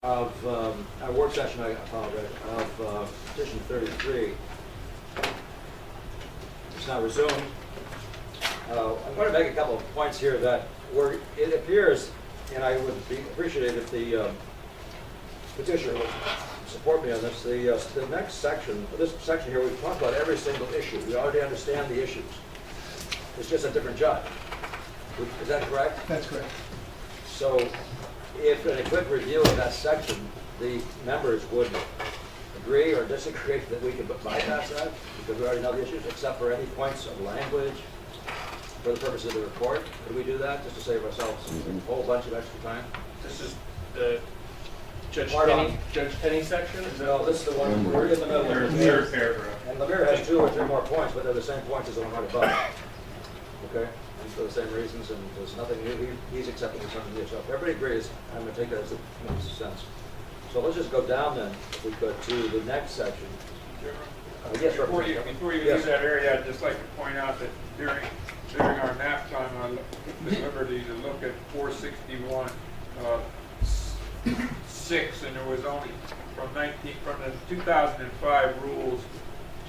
of our work session, I apologize, of petition 33. It's now resumed. I'm going to make a couple of points here that it appears, and I would be appreciative if the petitioner would support me on this. The next section, this section here, we've talked about every single issue. We already understand the issues. It's just a different judge. Is that correct? That's correct. So if in a quick review of that section, the members would agree or disagree that we could bypass that because we already know the issues, except for any points of language for the purpose of the report. Could we do that just to save ourselves a whole bunch of extra time? This is the Judge Penny section? No, this is the one we're in the middle. Third paragraph. And Lemire has 2 or 3 more points, but they're the same points as the one right above. Okay? And for the same reasons, and there's nothing new. He's accepting something new. So if everybody agrees, I'm going to take that as it makes sense. So let's just go down then, if we could, to the next section. Yes, Before you leave that area, I'd just like to point out that during our nap time, I took the liberty to look at 461 6, and there was only from the 2005 rules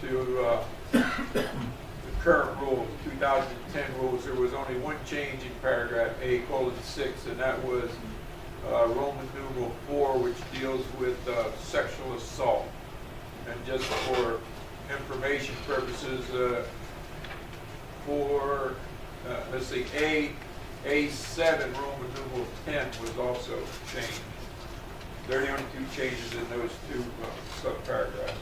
to the current rule, 2010 rules. There was only one change in paragraph A:6, and that was Roman numeral 4, which deals with sexual assault. And just for information purposes, let's see, A7, Roman numeral 10 was also changed. They're the only 2 changes in those 2 subparagraphs.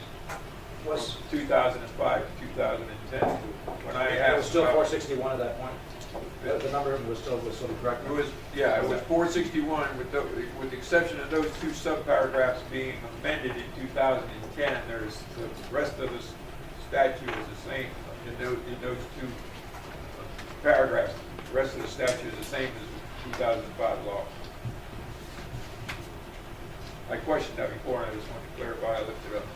Was 2005 to 2010. When I it was asked still about- 461 at that point? The number was still correct? It was 461 with the exception of those 2 subparagraphs being amended in 2010. There's the rest of the statute is the same in those 2 paragraphs. The rest of the statute is the same as the 2005 law. I questioned that before, and I just wanted to clarify. I looked it up.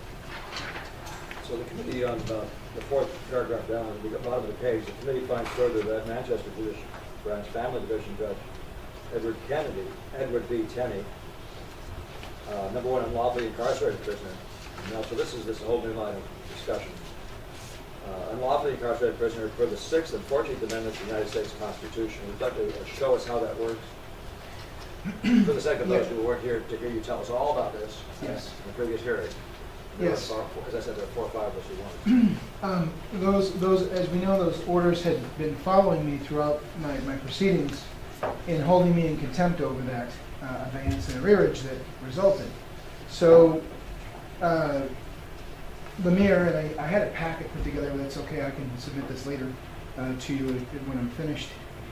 So the committee on the 4th paragraph down at the bottom of the page, the committee finds further that Manchester Judicial Branch Family Division Judge Edward B. Tenney, number 1, unlawfully incarcerated prisoner. Now, so this is this whole new line of discussion. Unlawfully incarcerated prisoner for the 6th and 14th Amendments of the United States Constitution. Would you like to show us how that works? For the sake of those who weren't here to hear you tell us all about this Yes. in the previous hearing. Yes. As I said, there are 4 or 5 of us who wanted. Those, as we know, those orders had been following me throughout my proceedings in holding me in contempt over that abeyance and arrearage that resulted. So, Lemire, and I had a packet put together, but it's okay, I can submit this later to you when I'm finished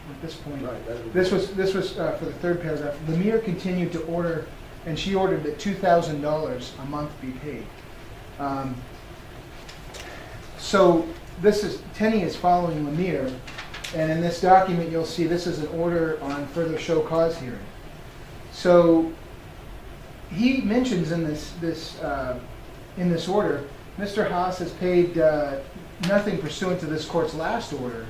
at this point. Right. This was for the 3rd paragraph. Lemire continued to order, and she ordered that $2,000 a month be paid. So Tenney is following Lemire, and in this document you'll see this is an order on further show cause hearing. So he mentions in this order, Mr. Haas has paid nothing pursuant to this court's last order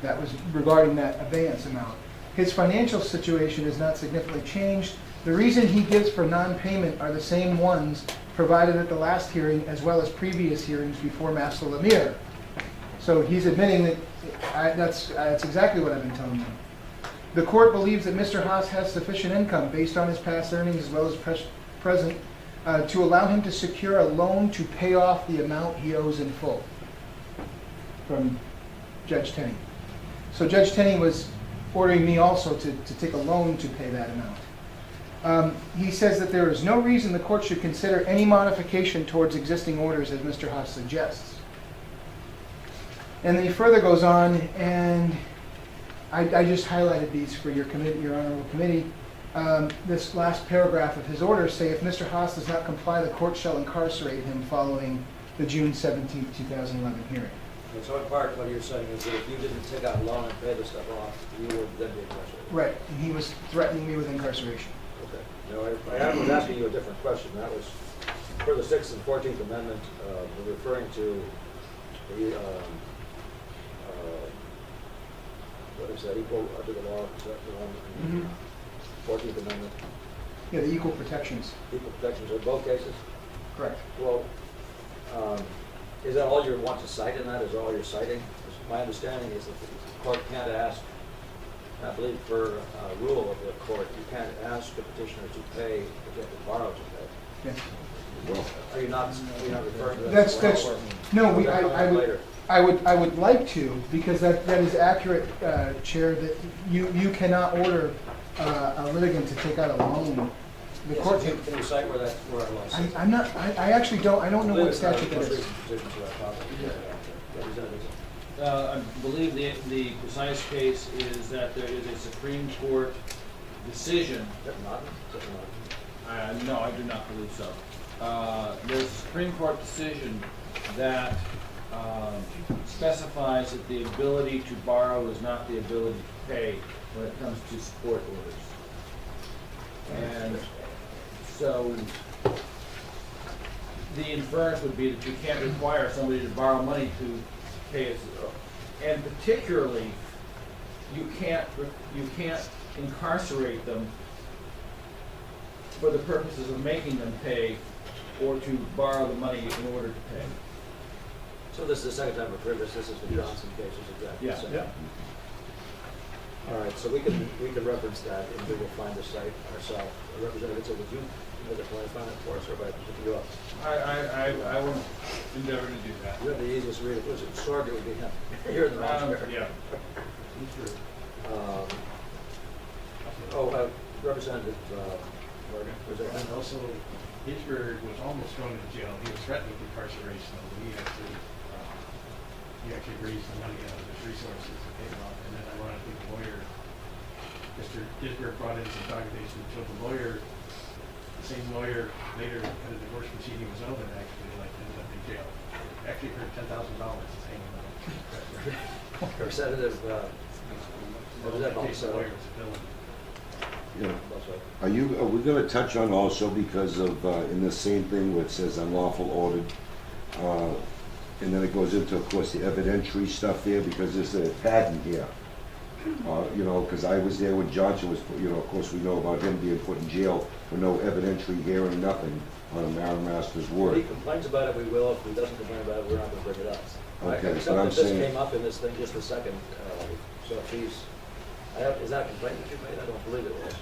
that was regarding that abeyance amount. His financial situation is not significantly changed. The reason he gives for non-payment are the same ones provided at the last hearing as well as previous hearings before Master Lemire. So he's admitting that that's exactly what I've been telling him. The court believes that Mr. Haas has sufficient income based on his past earnings as well as present to allow him to secure a loan to pay off the amount he owes in full from Judge Tenney. So Judge Tenney was ordering me also to take a loan to pay that amount. He says that there is no reason the court should consider any modification towards existing orders as Mr. Haas suggests. And then he further goes on, and I just highlighted these for your committee, your honorable committee. This last paragraph of his order say, if Mr. Haas does not comply, the court shall incarcerate him following the June 17, 2011 hearing. And so in part, what you're saying is that if you didn't take out a loan and pay the stuff off, you would then be incarcerated. Right, and he was threatening me with incarceration. Okay. No, I was asking you a different question. That was for the 6th and 14th Amendment, referring to the, what is that, equal to the law? Is that the one? 14th Amendment. Yeah, the equal protections. equal protections in both cases? Correct. Well, is that all you want to cite in that, is all you're citing? 'Cause my understanding is that the court can't ask, I believe per rule of the court, you can't ask the petitioner to pay, to get the borrower to pay. Yes. Well, Are you not referring to that? That's, no, Later. I would like to, because that is accurate, Chair, that you cannot order a litigant to take out a loan. The Yes, court, can you cite where that, where I was? I'm not, I actually don't, I don't know what statute that is. I believe the precise case is that there is a Supreme Court decision. No, I do not believe so. There's a Supreme Court decision that specifies that the ability to borrow is not the ability to pay when it comes to support orders. And so the inference would be that you can't require somebody to borrow money to pay it. And particularly, you can't incarcerate them for the purposes of making them pay or to borrow the money in order to pay. So this is the second time we've heard this, this is the Johnson case, is exactly the same. All right, so we can reference that, and we will find the site ourselves. Representative, so would you find it for us, or if I pick you up? I will endeavor to do that. You have the easiest read, if it was a sword, it would be him. You're in the wrong chair. Yeah. Representative Morgan, was it? And also, Hitchburg was almost going to jail. He was threatened with incarceration, and he actually raised the money out of his resources to pay him off. And then ironically, the lawyer, Mr. Hitchburg, brought in some documentation that showed the lawyer, the same lawyer, later at a divorce proceeding was over, and actually ended up in jail. Actually heard $10,000 is hanging out. Representative, Lawyers, ability. you know, are we gonna touch on also, because of, in the same thing where it says unlawful ordered, and then it goes into, of course, the evidentiary stuff there, because there's a patent here. You know, because I was there when Johnson was, of course, we know about him being put in jail for no evidentiary hearing, nothing on a Master's If word. he complains about it, we will. If he doesn't complain about it, we're not going to bring it up. Okay, Except but I'm that this saying- came up in this thing just a second. So if he's, is that a complaint that you made? I don't believe it was.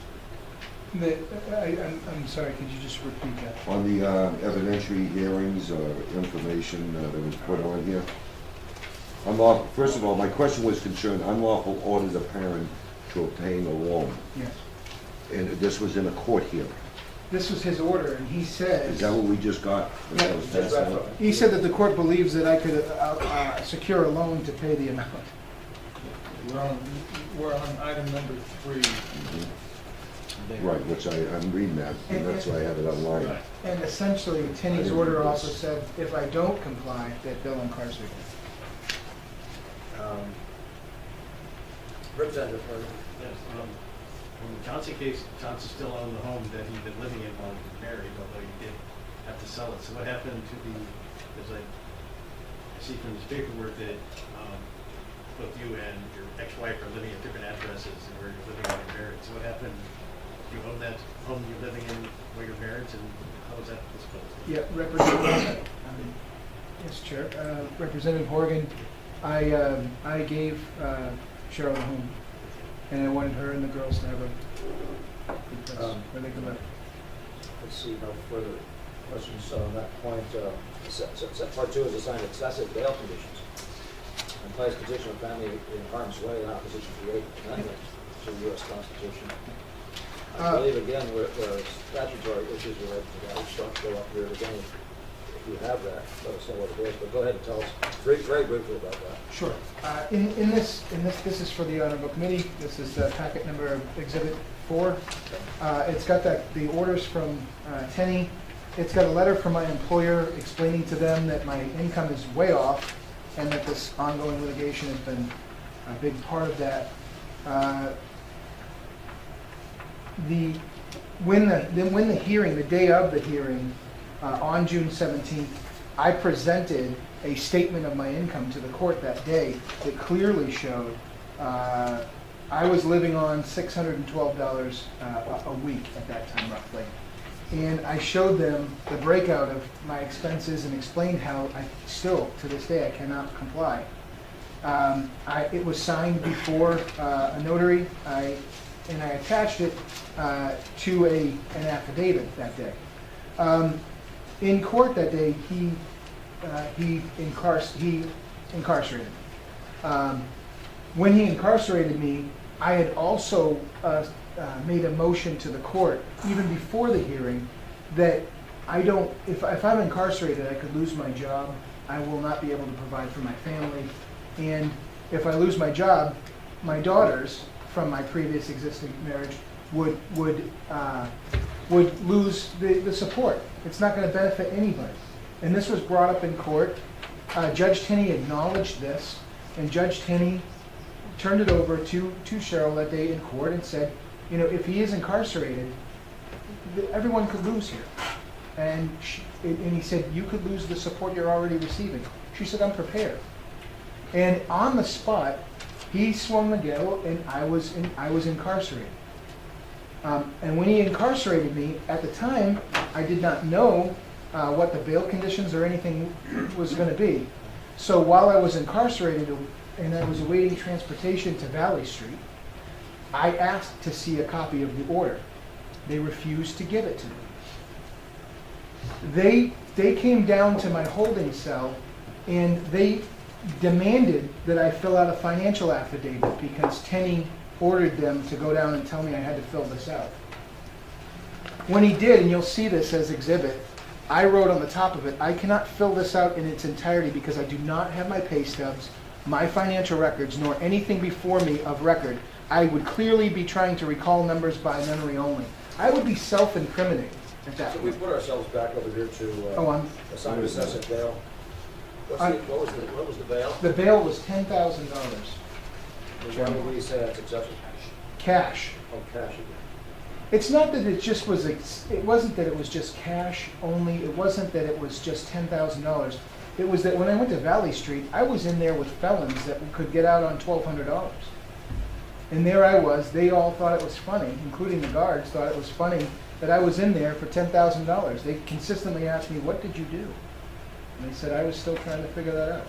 I'm sorry, could you just repeat that? On the evidentiary hearings or information that was put on here. First of all, my question was concerned, unlawful orders a parent to obtain a loan. Yes. And this was in a court hearing. This was his order, and he said. Is that what we just got? Yeah, just read from it. He said that the court believes that I could secure a loan to pay the amount. We're on item number 3. Right, which I'm reading that, and that's why I have it online. Right. And essentially, Tinney's order also said, if I don't comply, that they'll incarcerate me. Representative Morgan. Yes, in the Johnson case, Johnson still owned the home that he'd been living in while he was married, although he did have to sell it. So what happened to as I see from his paperwork that both you and your ex-wife are living at different addresses and where you're living while you're married. So what happened? Do you own that home you're living in while you're married, and how was that disposed of? Yeah, Representative, yes, Chair. Representative Horgan, I gave Cheryl the home, and I wanted her and the girls to have a good place where they could live. Let's see, no further questions on that point. Part 2 is assigned excessive bail conditions. And place petitioner family in harm's way in opposition to the 8th Amendment to the U.S. Constitution. I believe, again, where statutory issues related to that, which don't show up here again. If you have that, let us know what it is. But go ahead and tell us very briefly about that. Sure. In this, this is for the Honorable Committee. This is packet number Exhibit 4. It's got the orders from Tenney. It's got a letter from my employer explaining to them that my income is way off and that this ongoing litigation has been a big part of that. When the hearing, the day of the hearing, on June 17th, I presented a statement of my income to the court that day that clearly showed I was living on $612 a week at that time, roughly. And I showed them the breakout of my expenses and explained how I still, to this day, I cannot comply. It was signed before a notary, and I attached it to an affidavit that day. In court that day, he incarcerated me. When he incarcerated me, I had also made a motion to the court, even before the hearing, that if I'm incarcerated, I could lose my job. I will not be able to provide for my family. And if I lose my job, my daughters from my previous existing marriage would lose the support. It's not going to benefit anybody. And this was brought up in court. Judge Tenney acknowledged this, and Judge Tenney turned it over to Cheryl that day in court and said, if he is incarcerated, everyone could lose here. And he said, you could lose the support you're already receiving. She said, I'm prepared. And on the spot, he swung the gavel, and I was incarcerated. And when he incarcerated me, at the time, I did not know what the bail conditions or anything was going to be. So while I was incarcerated and I was awaiting transportation to Valley Street, I asked to see a copy of the order. They refused to give it to me. They came down to my holding cell, and they demanded that I fill out a financial affidavit because Tenney ordered them to go down and tell me I had to fill this out. When he did, and you'll see this as exhibit, I wrote on the top of it, I cannot fill this out in its entirety because I do not have my pay stubs, my financial records, nor anything before me of record. I would clearly be trying to recall numbers by memory only. I would be self-incriminating at that So we point. put ourselves back over here to Oh, assign assessment bail. What was the bail? the bail was $10,000 Why would we say that's excessive? cash. Oh, cash again. It's not that it just was, it wasn't that it was just cash only, it wasn't that it was just $10,000. It was that when I went to Valley Street, I was in there with felons that could get out on $1,200. And there I was, they all thought it was funny, including the guards thought it was funny that I was in there for $10,000. They consistently asked me, what did you do? And I said, I was still trying to figure that out.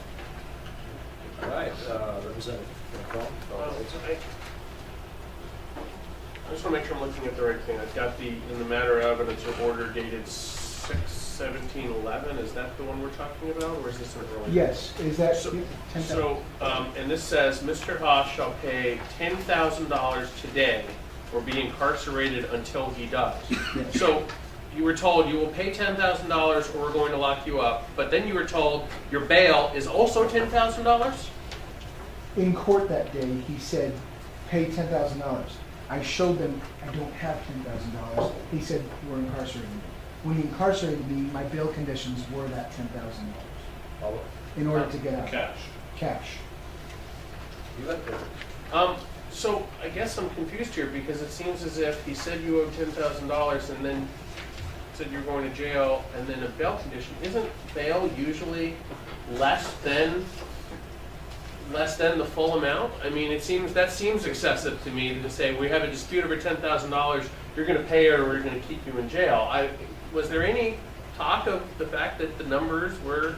All right, Representative McComb. I just want to make sure I'm looking at the right thing. I've got in the matter of evidence or order dated 6/17/11. Is that the one we're talking about, or is this an earlier? Yes, is that So, 10,000? and this says, Mr. Haas shall pay $10,000 today or be incarcerated until he does. Yes. So you were told you will pay $10,000 or we're going to lock you up, but then you were told your bail is also $10,000? In court that day, he said, pay $10,000. I showed them I don't have $10,000. He said, we're incarcerating me. When he incarcerated me, my bail conditions were that $10,000 in order to get out. Cash. You got the, So I guess I'm confused here because it seems as if he said you owe $10,000 and then said you're going to jail and then a bail condition. Isn't bail usually less than the full amount? I mean, that seems excessive to me to say we have a dispute over $10,000, you're going to pay it or we're going to keep you in jail. Was there any talk of the fact that the numbers were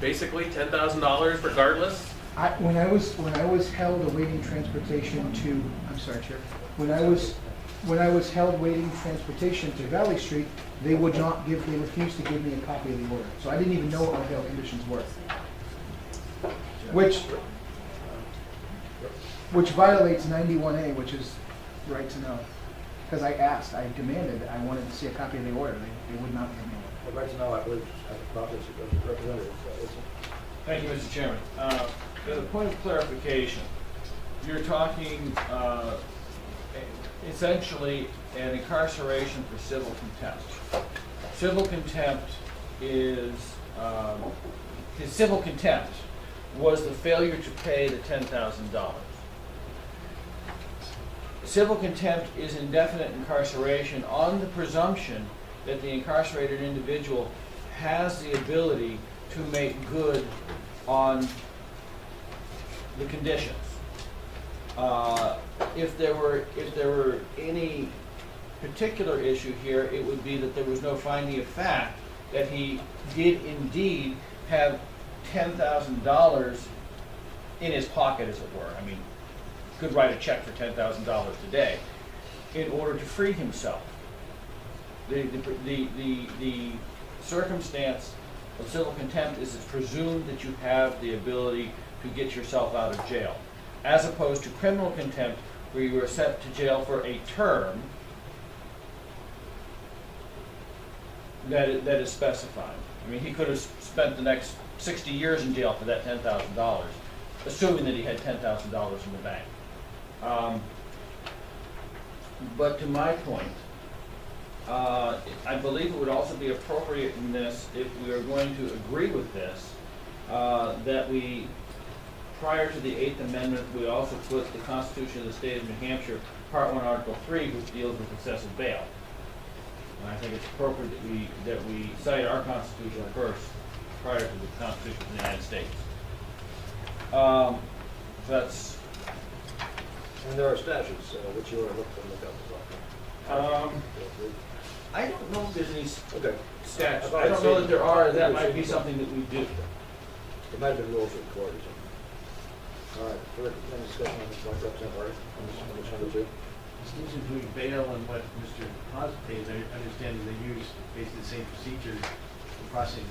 basically $10,000 regardless? When I was held awaiting transportation to, I'm sorry, Chair. When I was held waiting transportation to Valley Street, they refused to give me a copy of the order. So I didn't even know what my bail conditions were. Which violates 91A, which is right to know. Because I demanded, I wanted to see a copy of the order. They would not give me one. I'd like to know, I believe, as a representative. Thank you, Mr. Chairman. As a point of clarification, you're talking essentially an incarceration for civil contempt. Civil contempt civil contempt was the failure to pay the $10,000. Civil contempt is indefinite incarceration on the presumption that the incarcerated individual has the ability to make good on the conditions. If there were any particular issue here, it would be that there was no finding of fact that he did indeed have $10,000 in his pocket, as it were. I mean, could write a check for $10,000 today in order to free himself. The circumstance of civil contempt is it's presumed that you have the ability to get yourself out of jail, as opposed to criminal contempt, where you are sent to jail for a term that is specified. I mean, he could have spent the next 60 years in jail for that $10,000, assuming that he had $10,000 in the bank. But to my point, I believe it would also be appropriate in this, if we are going to agree with this, that we, prior to the 8th Amendment, we also put the Constitution of the State of New Hampshire, Part 1, Article 3, which deals with excessive bail. And I think it's appropriate that we cite our Constitution first, prior to the Constitution of the United States. So that's... And there are statutes, which you are looking to look up as well. I don't know if there's any Okay. statutes. thought I don't I'd know seen- that there are. That I've might seen be them. something that we do. There might have been rules of the court or something. All right, further any discussion on this point, Representative Hardy, on this number two? Distinction between bail and what Mr. Haas pays, I understand they use basically the same procedure for processing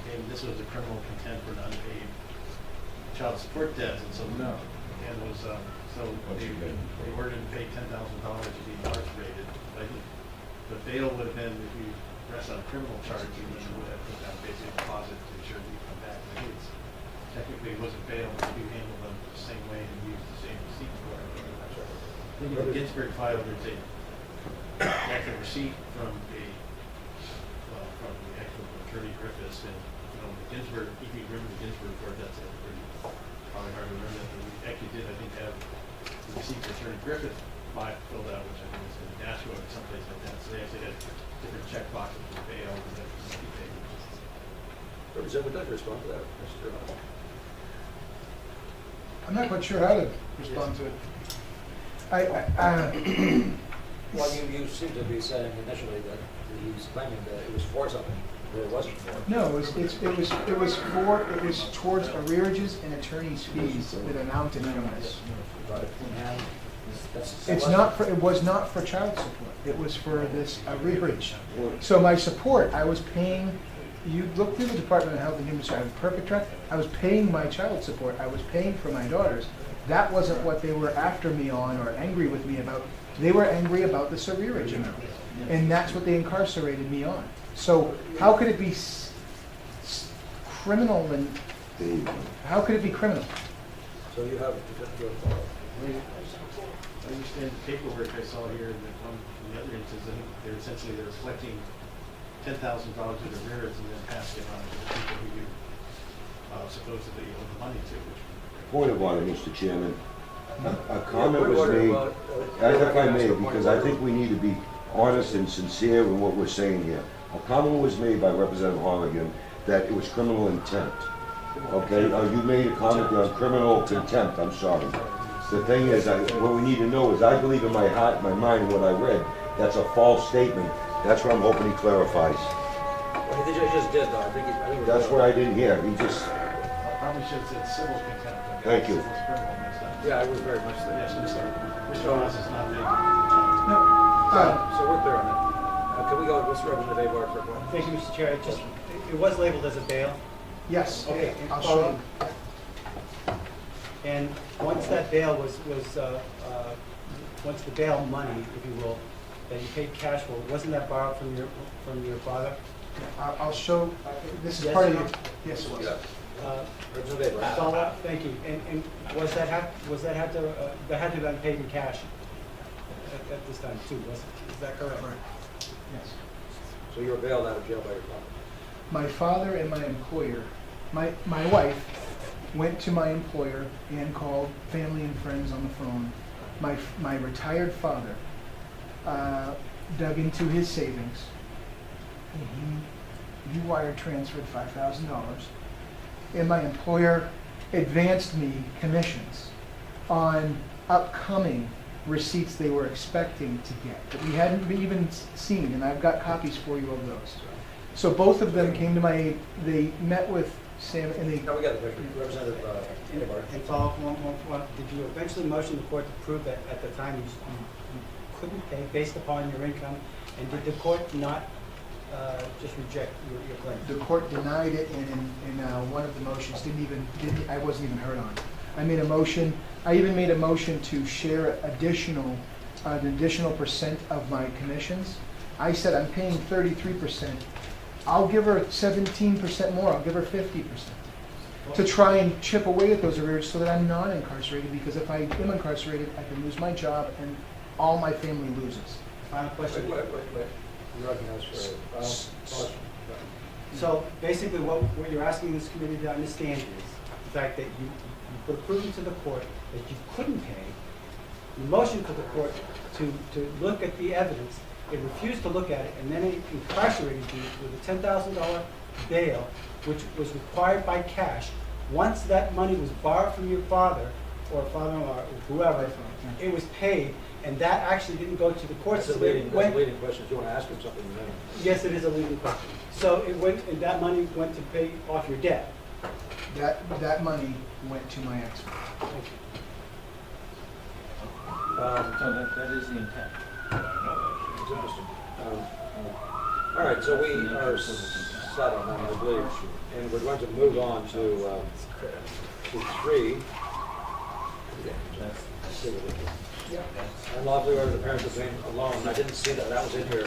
payment. This was a criminal contempt for an unpaid child support debt, and so, No. and was, so they ordered him to pay $10,000 to be incarcerated. I think the bail would have been, if you press on a criminal charge, you would have put down basically a deposit to ensure that you come back. I think it's, technically it wasn't bail, but you handle them the same way and use the same receipt for it. I think in the Ginsburg file, there's a actual receipt from the actual attorney Griffiths, and, you know, the Ginsburg, if you remember the Ginsburg report, that's probably hard to remember that, but we actually did, I think, have the receipt for attorney Griffith filled out, which I think was in Nashua or someplace like that, so they actually had different check boxes for bail and that receipt payment. Representative, would you like to respond to that, Mr. Haas? I'm not quite sure how to respond to it. Well, you seem to be saying initially that he's claiming that it was for something that it wasn't for. No, it was towards arrearages and attorney's fees that amounted from this. It was not for child support. It was for this arrearage. So my support, I was paying, you look through the Department of Health and Human Services, I have a perfect track. I was paying my child support. I was paying for my daughters. That wasn't what they were after me on or angry with me about. They were angry about the arrearage amount. And that's what they incarcerated me on. So how could it be criminal and, how could it be criminal? So you have, I understand the paperwork I saw here, and that one from the other instances, I think they're collecting $10,000 in arrears and then passing it on to the people who you supposedly owe the money to, which. Point of order, Mr. Chairman. A comment was made, if I may, because I think we need to be honest and sincere in what we're saying here. A comment was made by Representative Harrigan that it was criminal intent. Okay, you made a comment on criminal contempt, I'm sorry. The thing is, what we need to know is, I believe in my heart, my mind, what I read, that's a false statement. That's what I'm hoping he clarifies. well, he just did though, I think. That's what I didn't hear, he just, I probably should have said civil contempt. Thank you. Civil's criminal, messed up. Yeah, I was very much there. Yes, Mr. Haas is not making. No, So we're clear on that. Can we go with Mr. Representative Avard for a moment? Thank you, Mr. Chair. It was labeled as a bail, yes, Okay. I'll show you. and once that bail once the bail money, if you will, that you paid cash for, wasn't that borrowed from your father? I'll show, this is Yes part or of no? your, yes, it was. Representative Avard. Follow-up, thank you. And that had to have been paid in cash at this time too, is that correct? Right. Yes. So you were bailed out of jail by your father? My father and my employer, my wife went to my employer and called family and friends on the phone. My retired father dug into his savings, and he wire transferred $5,000, and my employer advanced me commissions on upcoming receipts they were expecting to get that we hadn't even seen, and I've got copies for you of those. So both of them came to my aid. They met with Sam, and they, No, we got the picture. Representative Avard. And follow up one, did you eventually motion the court to prove that at the time you couldn't pay based upon your income? And did the court not just reject your claim? the court denied it, and in one of the motions I wasn't even heard on. I made a motion, I even made a motion to share an additional percent of my commissions. I said, I'm paying 33%. I'll give her 17% more, I'll give her 50%. To try and chip away at those arrears so that I'm not incarcerated, because if I am incarcerated, I can lose my job and all my family loses. Final question. Wait. You're recognized for pause. So basically what you're asking this committee to understand is the fact that you put proof to the court that you couldn't pay. You motioned to the court to look at the evidence. It refused to look at it, and then it incarcerated you with a $10,000 bail, which was required by cash. Once that money was borrowed from your father or father-in-law or whoever, it was paid, and that actually didn't go to the courts. That's a leading question. If you want to ask him something, then. Yes, it is a leading question. So it went, and that money went to pay off your debt. That money went to my ex. So that is the intent. It's interesting. All right, so we are set on that, I believe, and we're going to move on to 3. Unlawfully ordered the parents to pay a loan. I didn't see that was in here,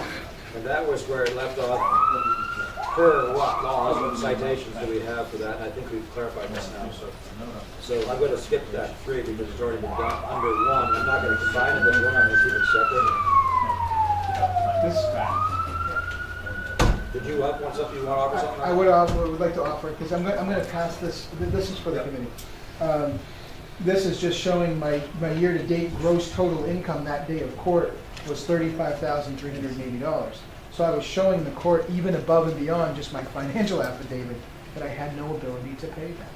and that was where it left off. Per what laws, what citations do we have for that? And I think we've clarified this now. So I'm going to skip that 3 because it's already been done under 1. I'm not going to combine it with 1. I'm going to keep it separate. Did you want something? You want to offer something? I would like to offer it because I'm going to pass this. This is for the committee. This is just showing my year-to-date gross total income that day of court was $35,380. So I was showing the court, even above and beyond just my financial affidavit, that I had no ability to pay that.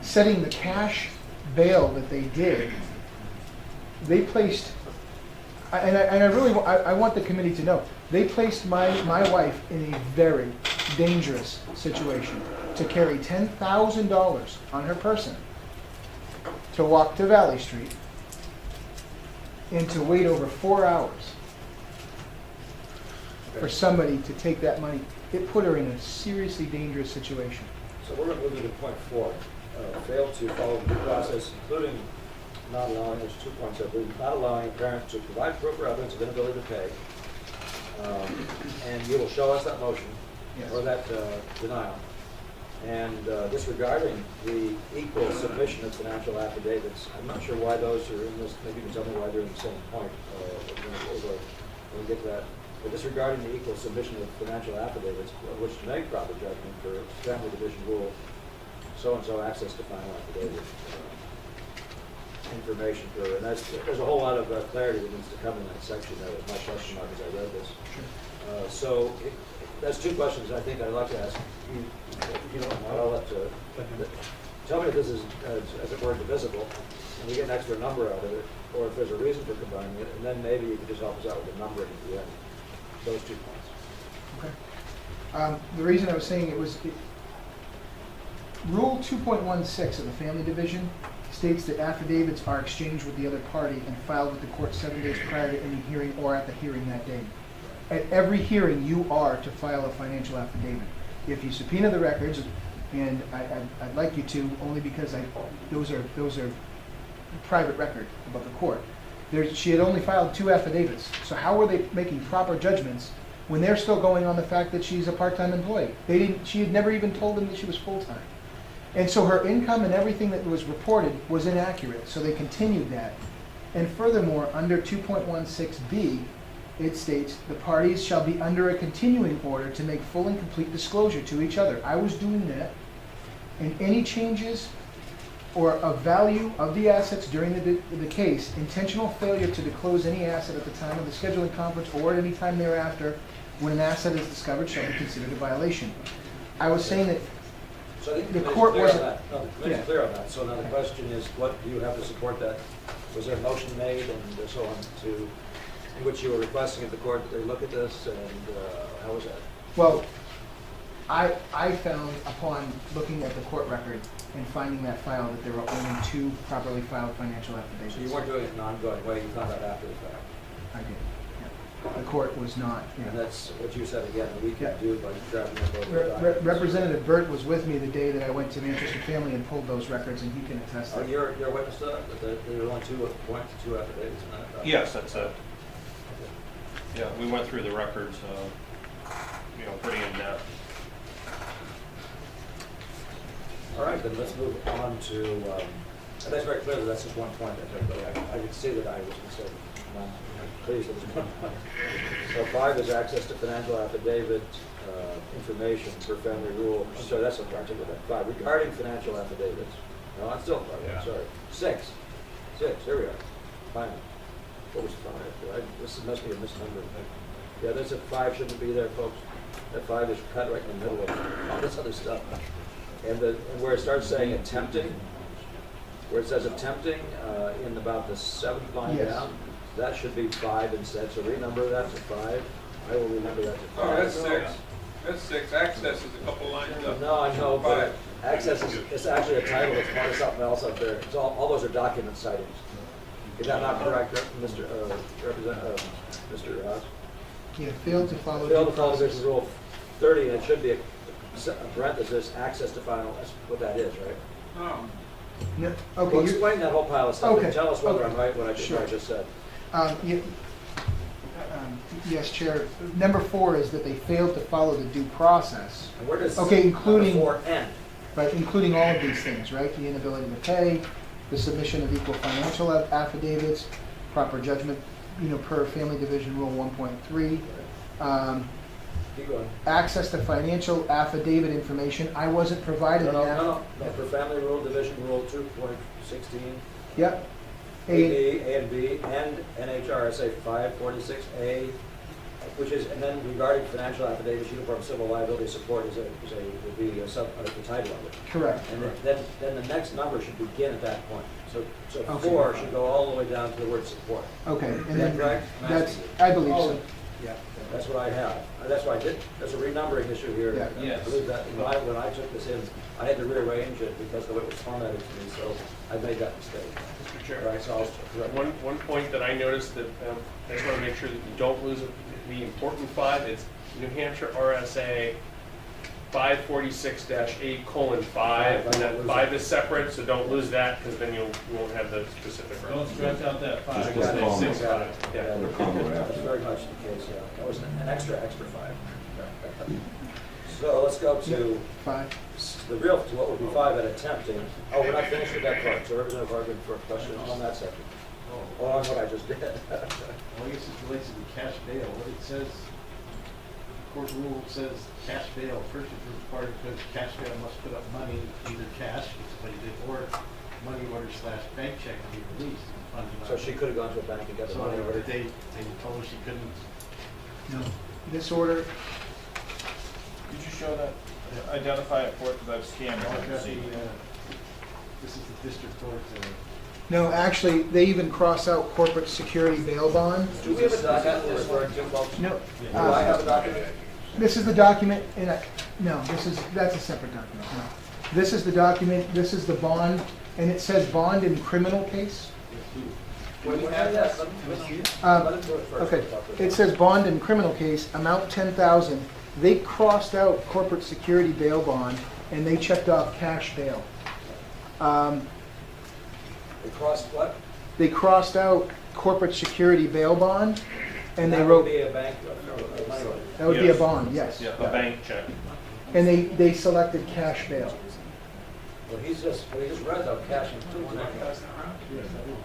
Setting the cash bail that they did, they placed, and I want the committee to know, they placed my wife in a very dangerous situation to carry $10,000 on her person, to walk to Valley Street, and to wait over 4 hours for somebody to take that money. It put her in a seriously dangerous situation. So we're going to move to point 4. Failed to follow the due process, including not allowing, there's 2 points, I believe, not allowing a parent to provide proof or evidence of inability to pay. And you will show us that motion, Yes. or that denial. And disregarding the equal submission of financial affidavits. I'm not sure why those are in this, maybe you can tell me why they're in the same point. When we get to that. But disregarding the equal submission of financial affidavits, which to make proper judgment for family division rule, so-and-so access to final affidavit information for, and there's a whole lot of clarity that needs to come in that section. That was my question mark as I read this. That's 2 questions I think I'd like to ask. You know, I'll let tell me if this is, as it were, divisible, and we get an extra number out of it, or if there's a reason for combining it, and then maybe you could just help us out with the numbering at the end. Those 2 points. Okay. The reason I was saying Rule 2.16 of the Family Division states that affidavits are exchanged with the other party and filed with the court 7 days prior to any hearing or at the hearing that day. At every hearing, you are to file a financial affidavit. If you subpoena the records, and I'd like you to, only because those are private record about the court. She had only filed 2 affidavits, so how were they making proper judgments when they're still going on the fact that she's a part-time employee? She had never even told them that she was full-time. And so her income and everything that was reported was inaccurate, so they continued that. And furthermore, under 2.16b, it states, the parties shall be under a continuing order to make full and complete disclosure to each other. I was doing that, and any changes or of value of the assets during the case, intentional failure to disclose any asset at the time of the scheduling conference or at any time thereafter when an asset is discovered shall be considered a violation. I was saying that So I think The the court committee's clear on wasn't- that. No, the committee's Yeah. clear on that. So now the question is, what do you have to support that? Was there a motion made and so on to, in which you were requesting of the court that they look at this, and how was that? well, I found upon looking at the court record and finding that file that there were only 2 properly filed financial affidavits. So you weren't doing it in an ongoing way, you found out after the fact. I did. Yeah. The court was not. And Yeah. that's what you said again, that we Yeah. could do by drafting up those Re- documents. Representative Burt was with me the day that I went to Manchester Family and pulled those records, and he can attest to Are it. you a witness to that, that there were only 2 affidavits in that document? Yes, that's it. Yeah, we went through the records, pretty in depth. All right, then let's move on to, and that's very clear that that's just one point, I think, but I could see that I was mistaken. I'm pleased that it's one point. So 5 is access to financial affidavit information per family rule. So that's what I'm trying to get at. 5, regarding financial affidavits. No, I'm still 5, I'm sorry. 6, here we are. Finally. What was 5? This must be a misnumber. Yeah, there's a 5 shouldn't be there, folks. That 5 is cut right in the middle of all this other stuff. And where it starts saying attempting, where it says attempting in about the 7th line Yes. down, that should be 5 instead. So renumber that to 5. I will renumber that to 5. Oh, that's 6. That's 6. Access is a couple lines up. No, I know, but 5. access is, it's actually a title, it's part of something else up there. It's all those are document sightings. Is that not correct, Mr. Mr. Haas? Yeah, failed to follow. Fail due to follow process. Division Rule 30, and it should be a parenthesis, access to final, that's what that is, right? Oh. No, Well, okay, you're, explain that whole pile of stuff, and Okay, tell us whether okay. I'm right, what I Sure. just said. you- yes, Chair. Number 4 is that they failed to follow the due process, And where does Okay, including- number 4 end? right? Including all of these things, right? The inability to pay, the submission of equal financial affidavits, proper judgment, per Family Division Rule 1.3. Keep going. Access to financial affidavit information. I wasn't provided No, that. no, for Family Rule, Division Rule 2.16, Yep. A and B, and NHRSA 546A, which is, and then regarding financial affidavits, uniform civil liability support would be the title of it. Correct. And then the next number should begin at that point. So Okay. 4 should go all the way down to the word support. Okay. Is And that then correct? I'm that's. asking I believe Oh, so. Yeah, that's what I have. That's what I did. There's a renumbering issue here. Yeah. Yes. I believe that when I took this in, I had to rearrange it because the way it was formatted to me, so I made that mistake. Mr. Chair. Right, so I'll correct it. One point that I noticed that I just want to make sure that you don't lose the important 5, it's New Hampshire RSA 546-8:5, and that 5 is separate, so don't lose that, because then you won't have the specific Don't reference. stretch out that 5. Just Got it. comma. 6, 5, Yeah, yeah. Put a comma that's after. very much the case, yeah. That was an extra 5. So let's go to 5. the real, to what would be 5 at attempting. Oh, we're not finished with that part, so Representative Hargan for a question on that section. Oh, on what I just did. Well, I guess it relates to the cash bail. What it says, court rule says cash bail, first it's required to cash bail must put up money, either cash, which is what he did, or money order / bank check to be released. and funds So not- she could have gone to a bank and got the So money already. they told her she couldn't. No. This order. Could you show that, identify it for it, because I've scanned it. I can see. This is the district court. No, actually, they even cross out corporate security bail bond. Do we have a document we're referring to, folks? No. Do I have a document? This is the document, no, that's a separate document, no. This is the document, this is the bond, and it says bond in criminal case. Wait, what is that? Let me- let him do it first. Okay, it says bond in criminal case, amount 10,000. They crossed out corporate security bail bond, and they checked off cash bail. They crossed what? They crossed out corporate security bail bond, and they That would wrote, be a bank, a money order. that would be a Yes. bond, yes. Yeah, a bank check. And they selected cash bail. Well, he just read though, cash and two.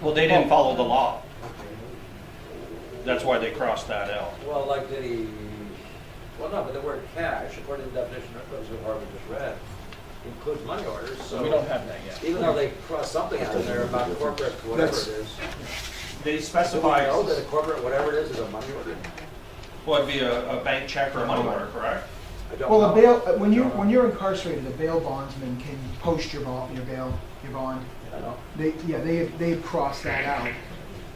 Well, they didn't follow the law. That's why they crossed that out. Well, like did he, well, no, but the word cash, according to the definition that Harvard just read, includes money orders, so. We don't have that yet. Even though they crossed something out in there about corporate, whatever it That's- is. They Do we specify, know that a corporate, whatever it is a money order? well, it'd be a bank check or a money order, correct? I don't Well, know. a bail, when you're incarcerated, a bail bondsman can post your bond. I know. They've crossed that out,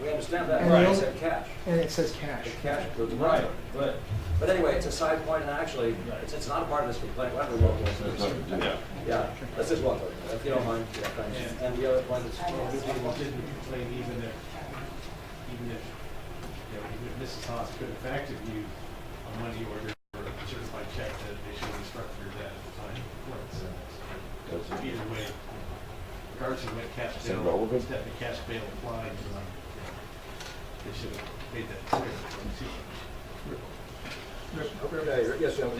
We understand that, And right, the it only- said cash. and it says cash. The cash includes the Right, money. But anyway, it's a side point, and actually, it's not a part of this complaint, why don't we walk That's over not- this? yeah. Yeah, let's just walk over, if you don't mind, yeah, thanks. Yeah. And the other point is, Didn't complain even if, you know, even if Mrs. Haas could in fact have used a money order or a certified check that they should have instructed her that at the time. So, That's- either way, regardless of what cash Is that bail, relevant? that the cash bail applies, they should have made that clear. okay, yes, Joe.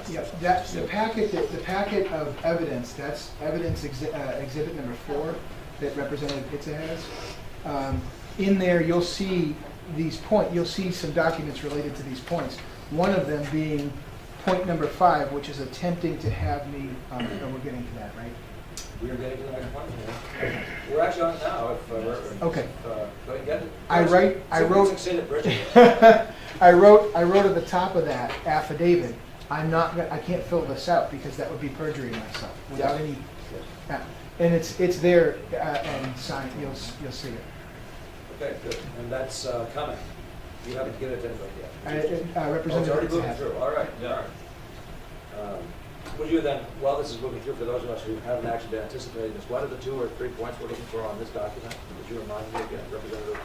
Yeah, that's the packet of evidence, that's evidence exhibit number 4 that Representative Pitza has. In there, you'll see you'll see some documents related to these points. One of them being point number 5, which is attempting to have me, we're getting to that, right? We are getting to the next point here. We're actually on it now, if, Okay. Go ahead and get it. I wrote- Succeeded, Bridget. I wrote at the top of that affidavit, I can't fill this out because that would be perjury myself without any, and it's there and signed, you'll see it. Okay, good, and that's coming. You haven't given it to anybody yet. Oh, it's Representative already Pitza moving has it. through, all right, all Yeah. right. Would you then, while this is moving through, for those of us who haven't actually been anticipating this, what are the 2 or 3 points we're looking for on this document? Would you remind me again, Representative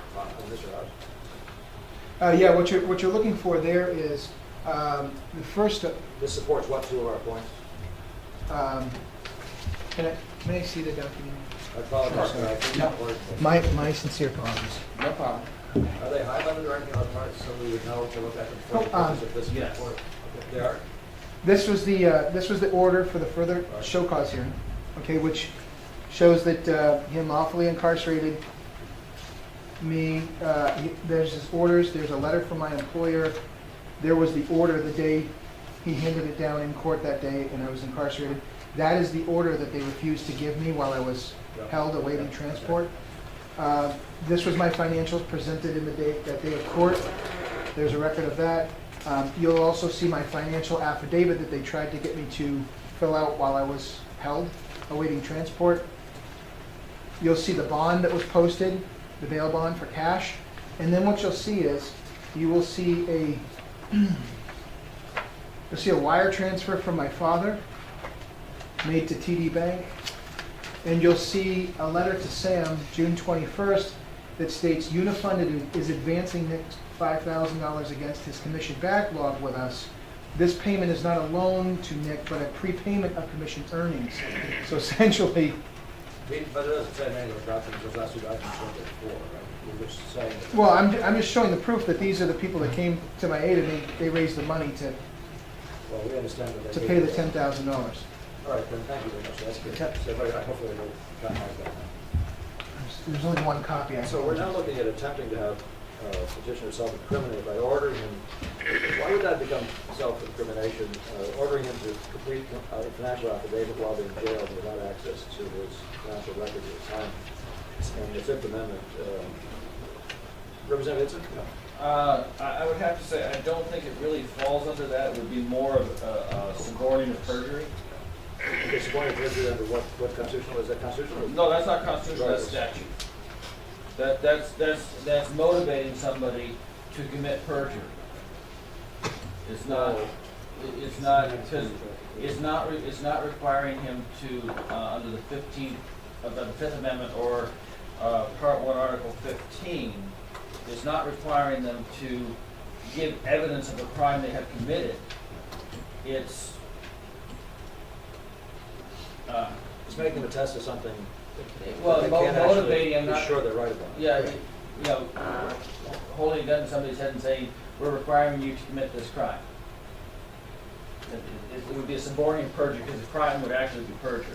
Mr. House? Yeah, what you're looking for there is, the first, This supports what 2 of our points? can I see the document? I apologize, Sorry. I think No. that word- My sincere apologies. No problem. Are they highlighted or anything on the part, so we would know to look at them for the Oh, purpose of this yes. report? Okay, they are? This was the order for the further show cause hearing, okay, which shows that him lawfully incarcerated me. There's his orders. There's a letter from my employer. There was the order the day he handed it down in court that day, and I was incarcerated. That is the order that they refused to give me while I was held awaiting transport. This was my financials presented in that day of court. There's a record of that. You'll also see my financial affidavit that they tried to get me to fill out while I was held, awaiting transport. You'll see the bond that was posted, the bail bond for cash. And then what you'll see is, you will see a wire transfer from my father made to TD Bank. And you'll see a letter to Sam, June 21st, that states Unifunded is advancing Nick $5,000 against his commission backlog with us. This payment is not a loan to Nick, but a prepayment of commission earnings. So essentially, But it doesn't say anything about documents, those last 2 documents weren't there before, right? We're just saying. that- well, I'm just showing the proof that these are the people that came to my aid and they raised the money Well, we understand that they. to pay the $10,000. All right, then, thank you very much, that's good. Yep. So everybody, hopefully we'll recognize that now. There's only one copy. So we're now looking at attempting to have petitioner self-incriminate by ordering him, why would that become self-incrimination? Ordering him to complete a financial affidavit while they're in jail without access to his financial record at the time. And the 5th Amendment, Representative Itson? No. I would have to say, I don't think it really falls under that. It would be more of a subordinate perjury. Okay, subordinate perjury under what constitutional, is that constitutional? No, that's not constitutional, that's statute. That's motivating somebody to commit perjury. It's not, because it's not requiring him to, under the 5th Amendment or Part 1, Article 15, it's not requiring them to give evidence of a crime they have committed. It's It's making them attest to something well, that they can't motivating actually them, be not sure they're right about. yeah, holding a gun to somebody's head and saying, "We're requiring you to commit this crime." It would be a subordinate perjury because the crime would actually be perjury.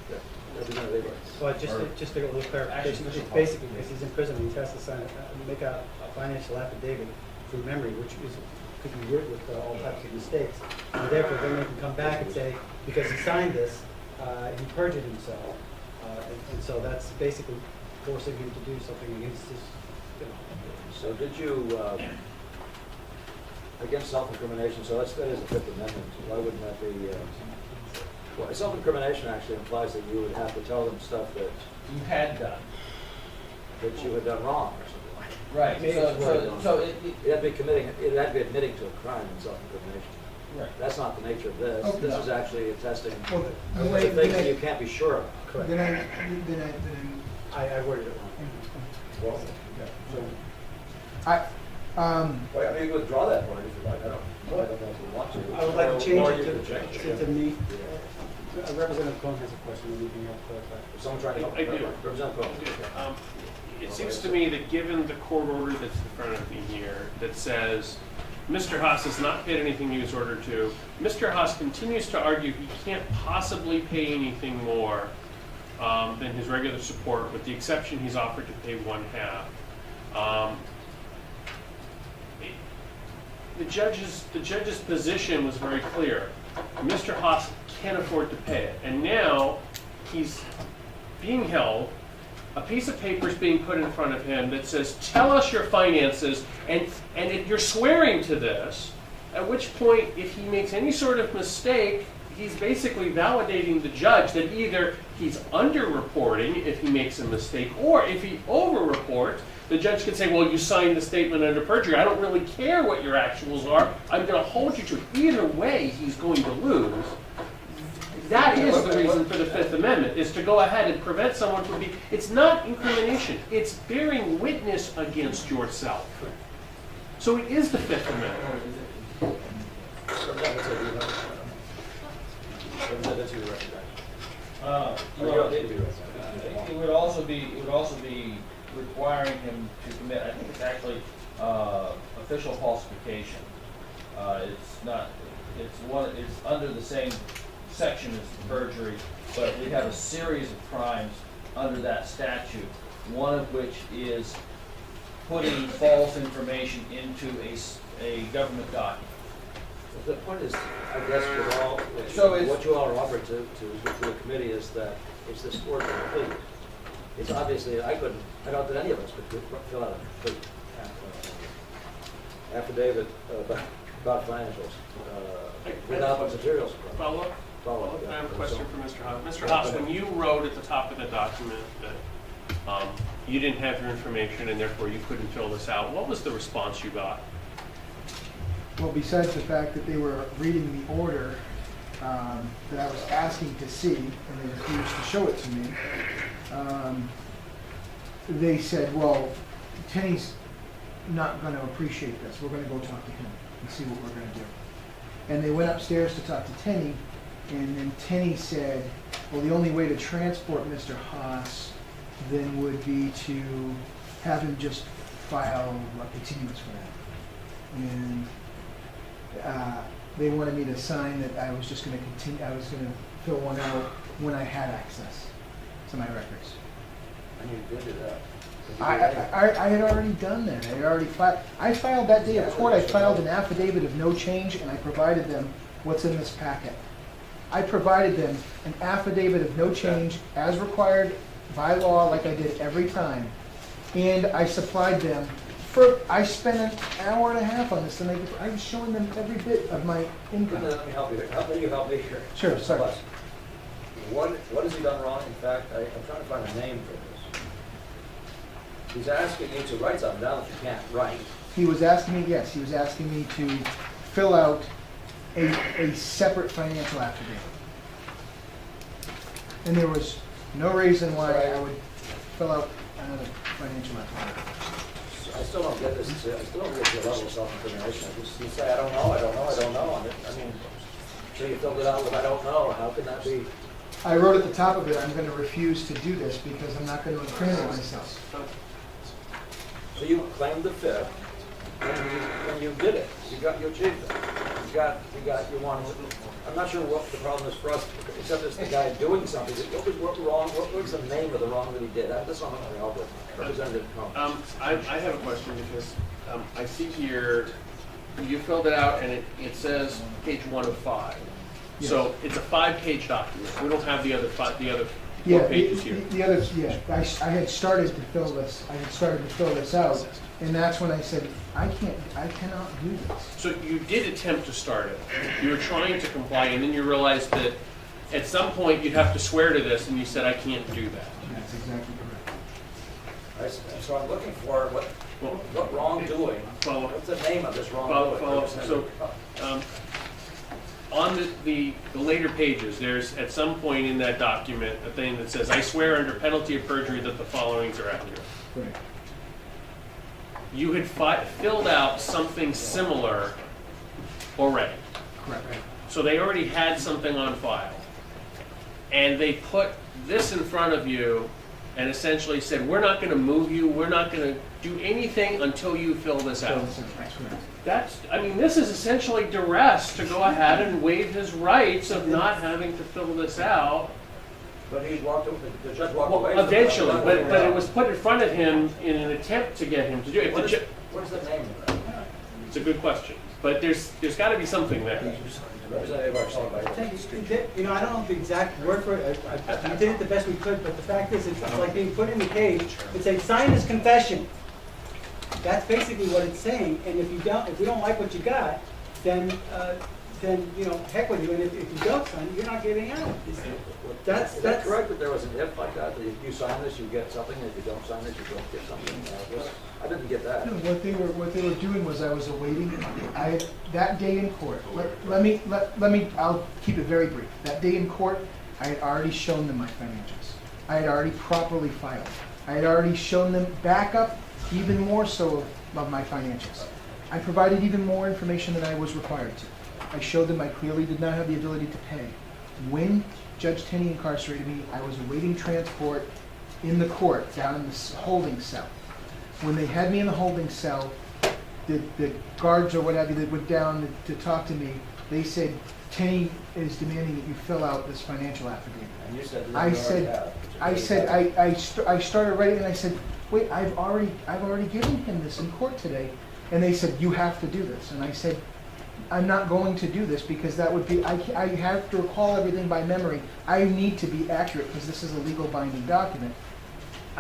Yeah. Representative Avard. Well, just to get a little clarification, Actually, it's basically, if he's in prison, he has to sign, make a financial affidavit from memory, which could be written with all types of mistakes. And therefore, then they can come back and say, because he signed this, he perjured himself. And so that's basically forcing him to do something against his, So did you, against self-incrimination, so that is the Fifth Amendment. Why wouldn't that be, well, self-incrimination actually implies that you would have to tell them stuff that You had done. you had done wrong or something like that. Right, so it, It had to be admitting to a crime in self-incrimination. right. That's not the nature of this. Oh, This no. is actually attesting Well, to the way, things that you can't be sure of. Correct. then I worded it wrong. Well, I, I mean, you could withdraw that point if you like. I don't know if you want to. I would like to change Or it you could change it. to me. Representative Cohen has a question, anything else to clarify? If someone trying to. I do. Representative Cohen. It seems to me that given the court order that's in front of me here that says Mr. Haas has not paid anything he was ordered to, Mr. Haas continues to argue he can't possibly pay anything more than his regular support, with the exception he's offered to pay 1/2. The judge's position was very clear. Mr. Haas can't afford to pay it, and now he's being held. A piece of paper is being put in front of him that says, "Tell us your finances," and if you're swearing to this, at which point, if he makes any sort of mistake, he's basically validating the judge that either he's under-reporting if he makes a mistake, or if he over-reports, the judge can say, well, you signed the statement under perjury. I don't really care what your actuals are. I'm going to hold you to it. Either way, he's going to lose. That is the reason for the Fifth Amendment, is to go ahead and prevent someone from being, it's not incrimination, it's bearing witness against yourself. So it is the Fifth Amendment. Well, it would also be requiring him to commit, I think it's actually official falsification. It's under the same section as perjury, but we have a series of crimes under that statute, one of which is putting false information into a government document. The point is, I guess, with all, So it's- what you all are offering to the committee is that it's this word complete. It's obviously, I don't think any of us could fill out a complete affidavit about financials without the materials. Follow-up? I have a question for Mr. Haas. Mr. Haas, when you wrote at the top of the document that you didn't have your information and therefore you couldn't fill this out, what was the response you got? well, besides the fact that they were reading the order that I was asking to see, and they refused to show it to me, they said, well, Tenny's not going to appreciate this. We're going to go talk to him and see what we're going to do. And they went upstairs to talk to Tenny, and then Tenny said, well, the only way to transport Mr. Haas then would be to have him just file a continuance for that. And they wanted me to sign that I was just going to continue, I was going to fill one out when I had access to my records. And you did do that. I had already done that. I had already filed. I filed that day of court. I filed an affidavit of no change, and I provided them what's in this packet. I provided them an affidavit of no change as required by law, like I did every time. And I supplied them I spent an hour and a half on this, and I was showing them every bit of my income. Let me help you here. How can you help me here? Sure, sorry. Plus, what has he done wrong? In fact, I'm trying to find a name for this. He's asking you to write something down that you can't write. He was asking me, yes, he was asking me to fill out a separate financial affidavit. And there was no reason why I would fill out another financial affidavit. I still don't get this. I still don't get the level of self-incrimination. You say, I don't know. I mean, so you filled it out with, I don't know. How can that be? I wrote at the top of it, I'm going to refuse to do this because I'm not going to incriminate myself. So you claimed the fifth, when you did it. You achieved it. You won. I'm not sure what the problem is for us, except it's the guy doing something. What wrong? What was the name of the wrong that he did? That's not what we help with. Representative Cohen. I have a question because I see here, you filled it out and it says page 1 of 5. Yes. So it's a 5-page document. We don't have the other Yeah, What page is here? the other, yeah, I had started to fill this, out, and that's when I said, I cannot do this. So you did attempt to start it. You were trying to comply, and then you realized that at some point you'd have to swear to this, and you said, I can't do that. That's exactly correct. So I'm looking for what wrongdoing, Follow. what's the name of this wrongdoing? Follow. So, on the later pages, there's at some point in that document a thing that says, I swear under penalty of perjury that the followings are accurate. Right. You had filled out something similar already. Correct. So they already had something on file. And they put this in front of you and essentially said, we're not going to move you, we're not going to do anything until you fill this out. That's correct. This is essentially duress to go ahead and waive his rights of not having to fill this out. But he walked, the judge walked away. Well, eventually, but it was put in front of him in an attempt to get him to do it. What is the name of that? It's a good question, but there's got to be something there. Representative Avard, You know, I don't know the exact word for it. We did it the best we could, but the fact is, it's like being put in the cage. It says, sign this confession. That's basically what it's saying. And if we don't like what you got, then you know, heck with you. And if you don't sign it, you're not getting out. Is that correct that there was an if like that? That if you sign this, you get something. If you don't sign this, you don't get something. I didn't get that. No, what they were doing was I was awaiting, that day in court, let me, I'll keep it very brief. That day in court, I had already shown them my financials. I had already properly filed. I had already shown them backup, even more so of my financials. I provided even more information than I was required to. I showed them I clearly did not have the ability to pay. When Judge Tenney incarcerated me, I was awaiting transport in the court, down in the holding cell. When they had me in the holding cell, the guards or whatever that went down to talk to me, they said, Tenney is demanding that you fill out this financial affidavit. And you said, I started writing and I said, wait, I've already given him this in court today. And they said, you have to do this. And I said, I'm not going to do this because that would be, I have to recall everything by memory. I need to be accurate because this is a legal binding document.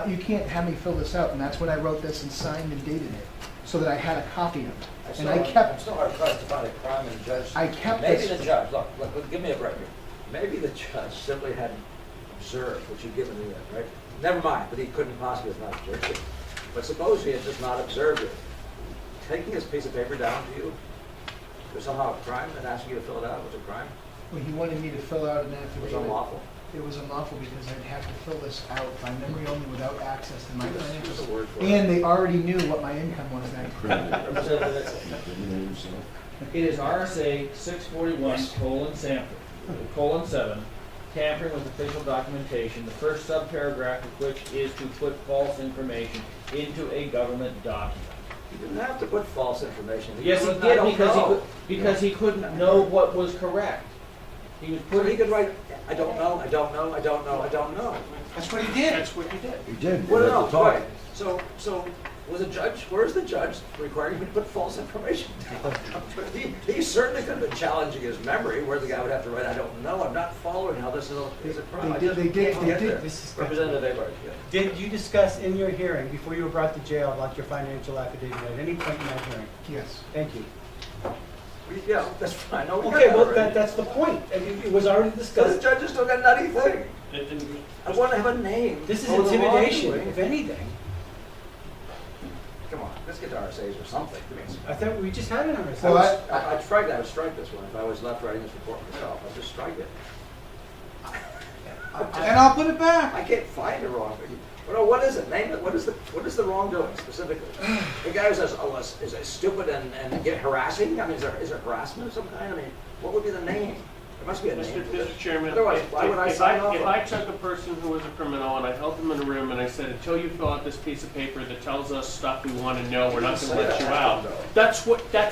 You can't have me fill this out. And that's when I wrote this and signed and dated it so that I had a copy of it. And I kept. I'm still hard pressed to find a crime in the judge. I kept Maybe this. the judge, look, give me a break here. Maybe the judge simply hadn't observed what you'd given me, right? Never mind, but he couldn't possibly have not observed it. But suppose he had just not observed it. Taking this piece of paper down to you, was somehow a crime, and asking you to fill it out was a crime? Well, he wanted me to fill out an It affidavit. was unlawful. It was unlawful because I'd have to fill this out by memory only without access to my Use financials. the word for it. And they already knew what my income was then. It is RSA 641:7, tampering with official documentation, the first subparagraph of which is to put false information into a government document. You didn't have to put false information. Yes, he I did don't know. because he couldn't know what was correct. He was He putting. could write, I don't know, I don't know, I don't know, I don't know. That's what he did. That's what you did. We did. Well, at no, the time. right. So was the judge, where's the judge requiring him to put false information down? He certainly could have been challenging his memory where the guy would have to write, I don't know, I'm not following how this is a crime. I just They did. can't get there. This is- Representative Avard, yeah. Did you discuss in your hearing, before you were brought to jail, about your financial affidavit at any point in that hearing? Yes. Thank you. Yeah, that's fine. No, we got Okay, well, already. that's the point. I mean, it was already Because discussed. the judge has still got nutty thing. I want to have a name. This is for the intimidation, wrongdoing. if anything. Come on, let's get to RSA's or something. I thought we just had it on our Well, side. I would strike this one if I was left writing this report myself. I'd just strike it. And I'll put it back. I can't find a wrong. Well, what is it? Name it. What is the wrongdoing specifically? The guy who says, "Oh, is it stupid and get harassing"? I mean, is there harassment of some kind? I mean, what would be the name? There must be a name. Mr. Chairman, Otherwise, why would I if sign off if on I it? took a person who was a criminal and I held them in a room and I said, until you fill out this piece of paper that tells us stuff we want to know, we're not going to let you out.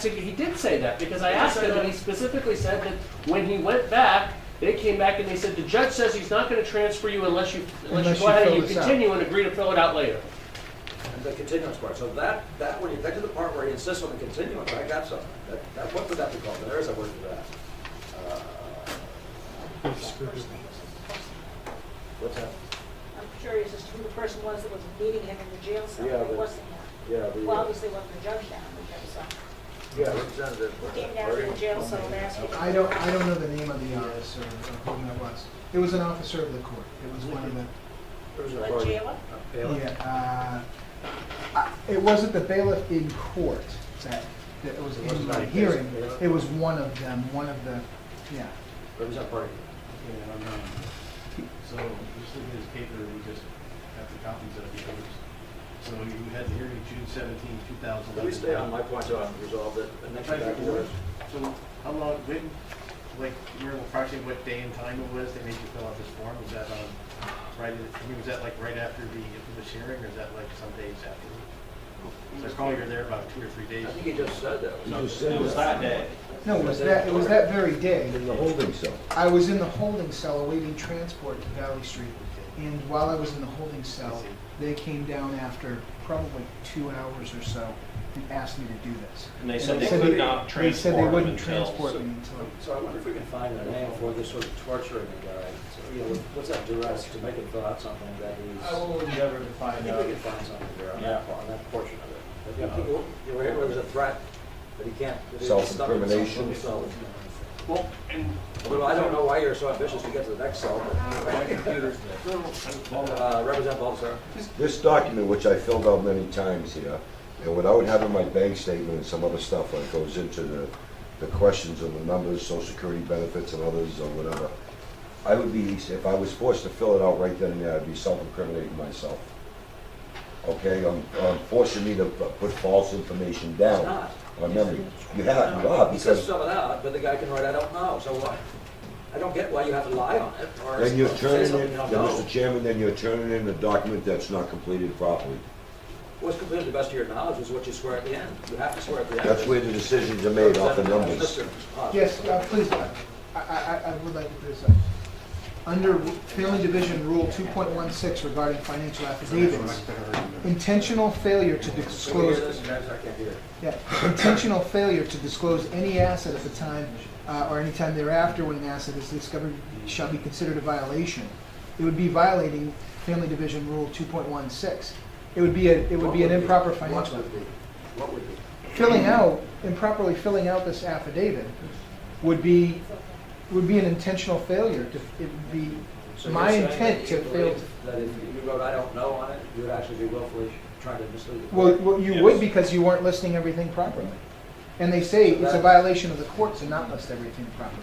He did say that because I asked him and he specifically said that when he went back, they came back and they said, the judge says he's not going to transfer you unless you go ahead and you continue and agree to fill it out later. And the continuance part. So that when you get to the part where he insists on the continuance, I got something. That what would that be called? There is a word for that. What's that? curious as to who the person was that was meeting him in the jail cell. Yeah, It but- wasn't him. Yeah, the, Well, obviously it wasn't the judge down there, so. yeah, Representative. Who came down to the jail cell and asked you? I don't know the name of the officer or who that was. It was an officer of the court. It was one of the, The jailer? it wasn't the bailiff in court that was It wasn't in the like this. hearing. It was one of them, one of the, yeah. Representative Party. Yeah, so just looking at his paper, we just have the copies of it. So you had the hearing June 17, 2011. Let me stay on my point so I can resolve it, and then come back to yours. So how long, when, like, you remember approximately what day and time it was they made you fill out this form? Was that was that like right after the infamous hearing, or is that like some days after? So I recall you were there about 2 or 3 days. I think he just said that. You just said It was that day. No, it was that very day. In the holding cell. I was in the holding cell awaiting transport to Valley Street. And while I was in the holding cell, they came down after probably 2 hours or so and asked me to do this. And they said they said could not They said they transport him wouldn't until. transport me until. So I wonder if we can find a name for this sort of torturing the guy. So, you know, what's that duress to make him fill out something that he's. I will endeavor to I find think out. we can find something there on Yeah. that part, on that portion of it. But, you know, you know, where there's a threat that he can't. that he's Self-incrimination. stuck in Well, and. Well, I don't know why you're so ambitious to get to the next cell, but. Computers. Representative Baldassare. This document, which I filled out many times here, and without having my bank statement and some other stuff that goes into the questions of the numbers, social security benefits and others or whatever, I would be, if I was forced to fill it out right then and there, I'd be self-incriminating myself. Okay, I'm forcing me to put false information It's down not. on memory. You are, He says because some of that, but the guy can write, I don't know, so what? I don't get why you have to lie on it, or then you're say turning something in, you don't then, know. Mr. Chairman, then you're turning in a document that's not completed properly. What's completely the best of your knowledge is what you swear at the end. You have to swear at the end. That's where the decisions are made off the numbers. Mr. Haas. Yes, please, I would like to put this up. Under Family Division Rule 2.16 regarding financial affidavits, intentional failure to Can you hear disclose, this? I can't hear. yeah, intentional failure to disclose any asset at the time or any time thereafter when an asset is discovered shall be considered a violation. It would be violating Family Division Rule 2.16. It would be an improper financial. What would be? Improperly filling out this affidavit would be an intentional failure. It would be So my you're saying intent that to you fail. believe that if you wrote, I don't know on it, you would actually be willfully trying to mislead the Well, court? you would because you weren't listing everything properly. And they say it's a violation of the court to not list everything properly.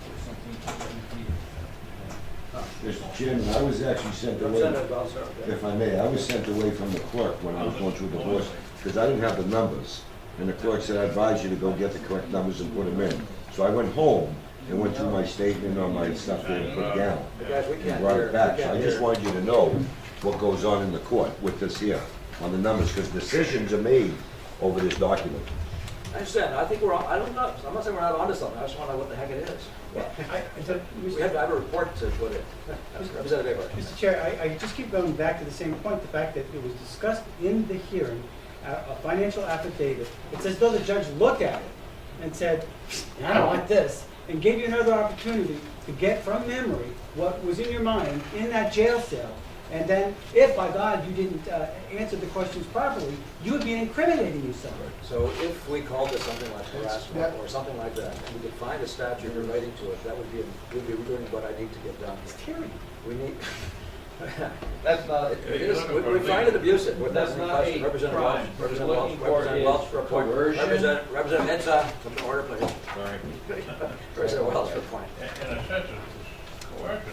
Mr. Chairman, I was actually sent away, Representative Baldassare, okay. if I may, I was sent away from the clerk when I was going through the divorce, because I didn't have the numbers. And the clerk said, I advise you to go get the correct numbers and put them in. So I went home and went through my statement on my stuff there and put it down. Guys, we And can't brought hear. it back. we So can't I just hear. wanted you to know what goes on in the court with this here, on the numbers, because decisions are made over this document. I understand. I think we're on, I don't know. I'm not saying we're not onto something. I just want to know what the heck it is. We have to have a report to put in. Representative Avard. Mr. Chair, I just keep going back to the same point, the fact that it was discussed in the hearing, a financial affidavit. It's as though the judge looked at it and said, I don't want this, and gave you another opportunity to get from memory what was in your mind in that jail cell. And then, if by God you didn't answer the questions properly, you would be incriminating yourself. So if we called this something like harassment Yeah. or something like that, and we could find a statute relating to it, that would be, we'd be doing what I need to get done. It's tyranny. We need, That's not, it is, we find it abusive. With That's that not a Representative crime. Welch, Representative Looking Welch, for Representative is Welch for a point. coercion. Representative Enza, come to order, please. Sorry. Representative Welch for a point. In a sense, it's coercion,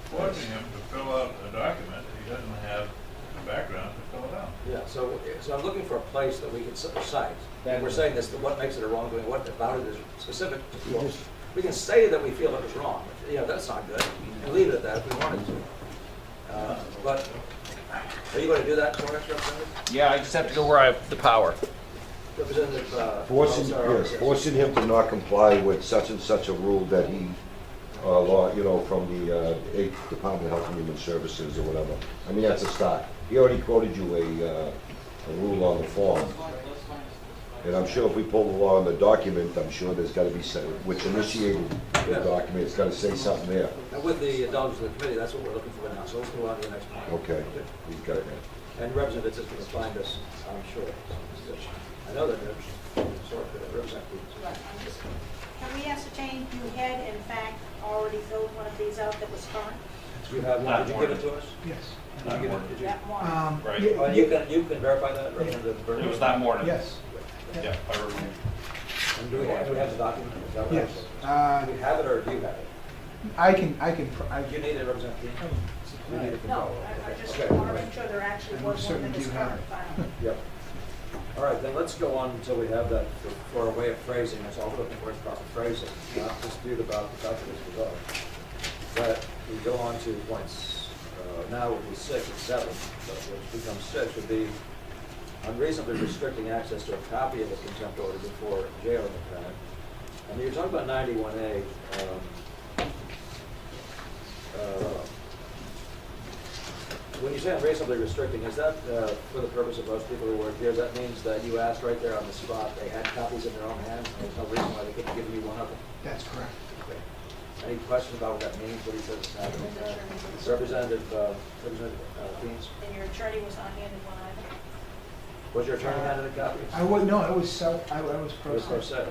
forcing him to fill out a document that he doesn't have the background to fill it out. Yeah, so I'm looking for a place that we can cite. And we're saying this, what makes it a wrongdoing, what about it is specific to us. We can say that we feel it was wrong, but, that's not good. And leave it at that if we wanted to. But, are you going to do that, Representative? Yeah, I just have to go where I have the power. Representative, Forcing him to not comply with such and such a rule that he, from the 8th Department of Health and Human Services or whatever. I mean, that's a start. He already quoted you a rule on the form. And I'm sure if we pull the law on the document, I'm sure there's gotta be, which initiated the document, it's gotta say something there. And with the indulgence of the committee, that's what we're looking for now, so let's go on to the next one. Okay, we got it. And Representative Fitzgerald will find us, I'm sure. I know that Representative. Right, I'm just- Can we ascertain you had in fact already filled one of these out that was current? You have one, did you give it to us? Yes. Did you give it, did you? That one? Right. yeah, And you can verify that, Representative Burnett? It was that morning. Yes. Yeah, I remember. And do we have the document? Is that what Yes. it is? Do we have it or do you have it? Do You need it, Representative King? You need it. No, I just Okay. want to make sure there actually I'm was one certain that is you have current it. filed. Yep. All right, then let's go on until we have that for a way of phrasing. That's all we're looking for is proper phrasing, not dispute about the fact that it's bizarre. That we go on to points, now would be 6 and 7, but which becomes 6 would be unreasonably restricting access to a copy of a contempt order before jail defendant. And you're talking about 91A. When you say unreasonably restricting, is that for the purpose of most people who work here? That means that you asked right there on the spot, they had copies in their own hands, and there's no reason why they couldn't give you one of them? That's correct. Okay. Any questions about what that means, what he says is happening? Representative Deans, And your attorney was not handed one either? was your attorney handed a copy? I was I was It pro was pro se. se.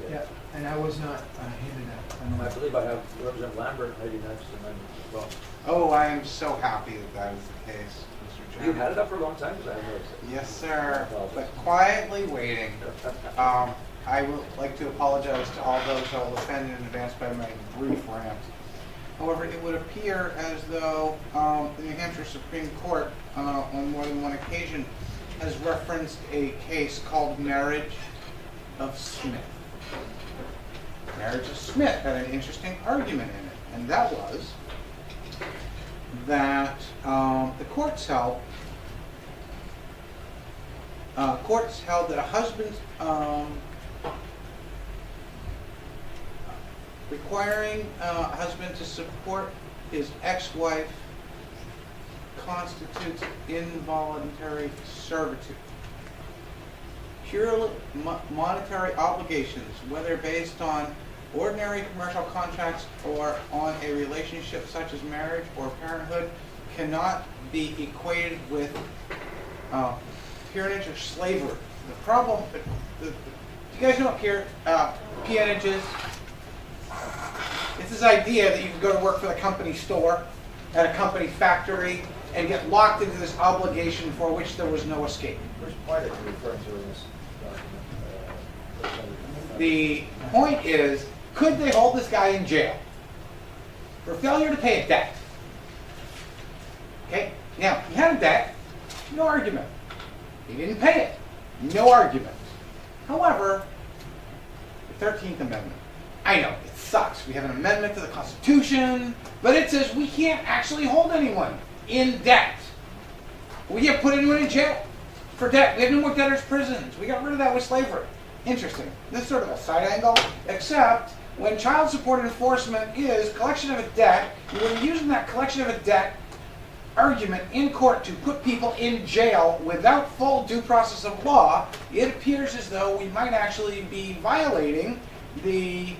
Yeah, and I was not handed I that. believe I have Representative Lambert, maybe next, and then, well, Oh, I am so happy that that is the case, Mr. Chairman. you had it up for a long time, because I haven't noticed it. Yes, sir, but quietly waiting. I would like to apologize to all those who will offend in advance by my brief rant. However, it would appear as though the New Hampshire Supreme Court, on more than one occasion, has referenced a case called Marriage of Smith. Marriage of Smith had an interesting argument in it, and that was that the courts held that a husband requiring a husband to support his ex-wife constitutes involuntary servitude. Purely monetary obligations, whether based on ordinary commercial contracts or on a relationship such as marriage or parenthood, cannot be equated with peonage or slavery. The problem, you guys know what peonage is? It's this idea that you can go to work for the company store at a company factory and get locked into this obligation for which there was no escape. Which point are you referring to in this document? The point is, could they hold this guy in jail for failure to pay a debt? Okay, now, he had a debt, no argument. He didn't pay it, no argument. However, the 13th Amendment, I know, it sucks. We have an amendment to the Constitution, but it says we can't actually hold anyone in debt. We can't put anyone in jail for debt. We have no more debtors' prisons. We got rid of that with slavery. Interesting. This is sort of a side angle, except when child support enforcement is collection of a debt, you're using that collection of a debt argument in court to put people in jail without full due process of law. It appears as though we might actually be violating the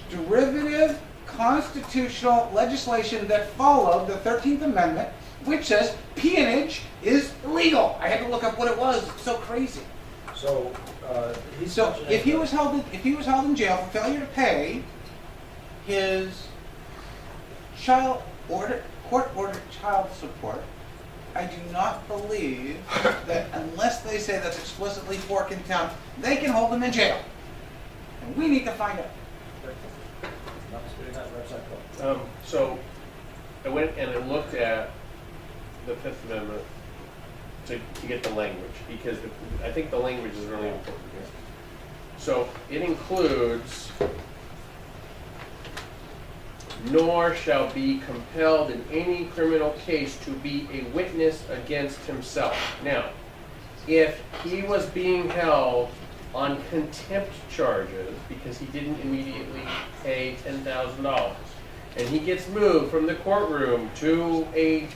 derivative constitutional legislation that followed the 13th Amendment, which says peonage is illegal. I had to look up what it was. It's so crazy. So, he's So mentioning if he that- was held in jail for failure to pay his court-ordered child support, I do not believe that unless they say that's explicitly for contempt, they can hold him in jail. And we need to find out. Not disputing that, Representative Coe. So I went and I looked at the Fifth Amendment to get the language, because I think the language is really important here. So it includes, nor shall be compelled in any criminal case to be a witness against himself. Now, if he was being held on contempt charges because he didn't immediately pay $10,000, and he gets moved from the courtroom to a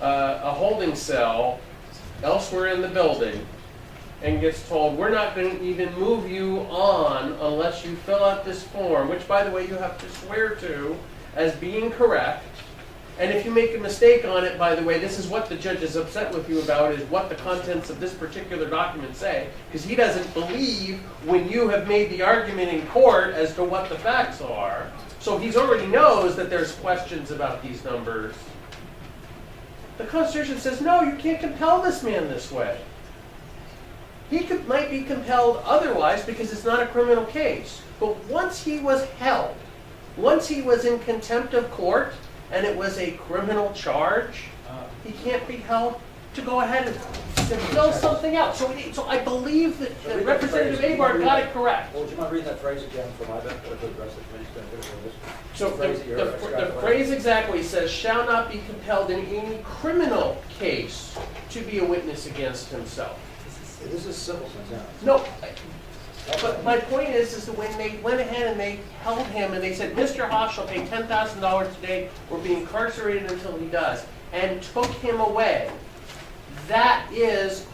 holding cell elsewhere in the building, and gets told, we're not going to even move you on unless you fill out this form, which, by the way, you have to swear to as being correct. And if you make a mistake on it, by the way, this is what the judge is upset with you about, is what the contents of this particular document say, because he doesn't believe when you have made the argument in court as to what the facts are. So he already knows that there's questions about these numbers. The Constitution says, no, you can't compel this man this way. He might be compelled otherwise because it's not a criminal case. But once he was held, once he was in contempt of court, and it was a criminal charge, he can't be held to go ahead and fill something out. So I believe that Representative Avard got it correct. Well, would you mind reading that phrase again for my benefit, for the rest of the committee? So the phrase exactly says, shall not be compelled in any criminal case to be a witness against himself. This is civil contempt. No, but my point is that when they went ahead and they held him and they said, Mr. Haas shall pay $10,000 today or be incarcerated until he does, and took him away, that is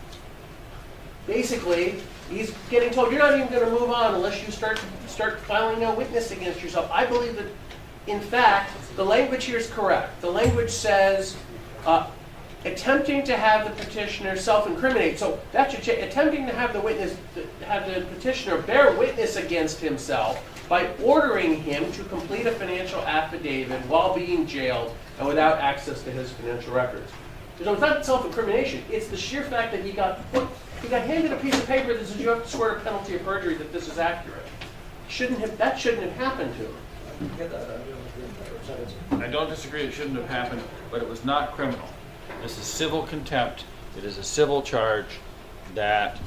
basically, he's getting told, you're not even going to move on unless you start filing a witness against yourself. I believe that, in fact, the language here is correct. The language says, attempting to have the petitioner self-incriminate. So that should change. Attempting to have the petitioner bear witness against himself by ordering him to complete a financial affidavit while being jailed and without access to his financial records. So it's not self-incrimination. It's the sheer fact that he got handed a piece of paper that says you have to swear a penalty of perjury that this is accurate. That shouldn't have happened to him. I don't disagree, it shouldn't have happened, but it was not criminal. This is civil contempt. It is a civil charge that,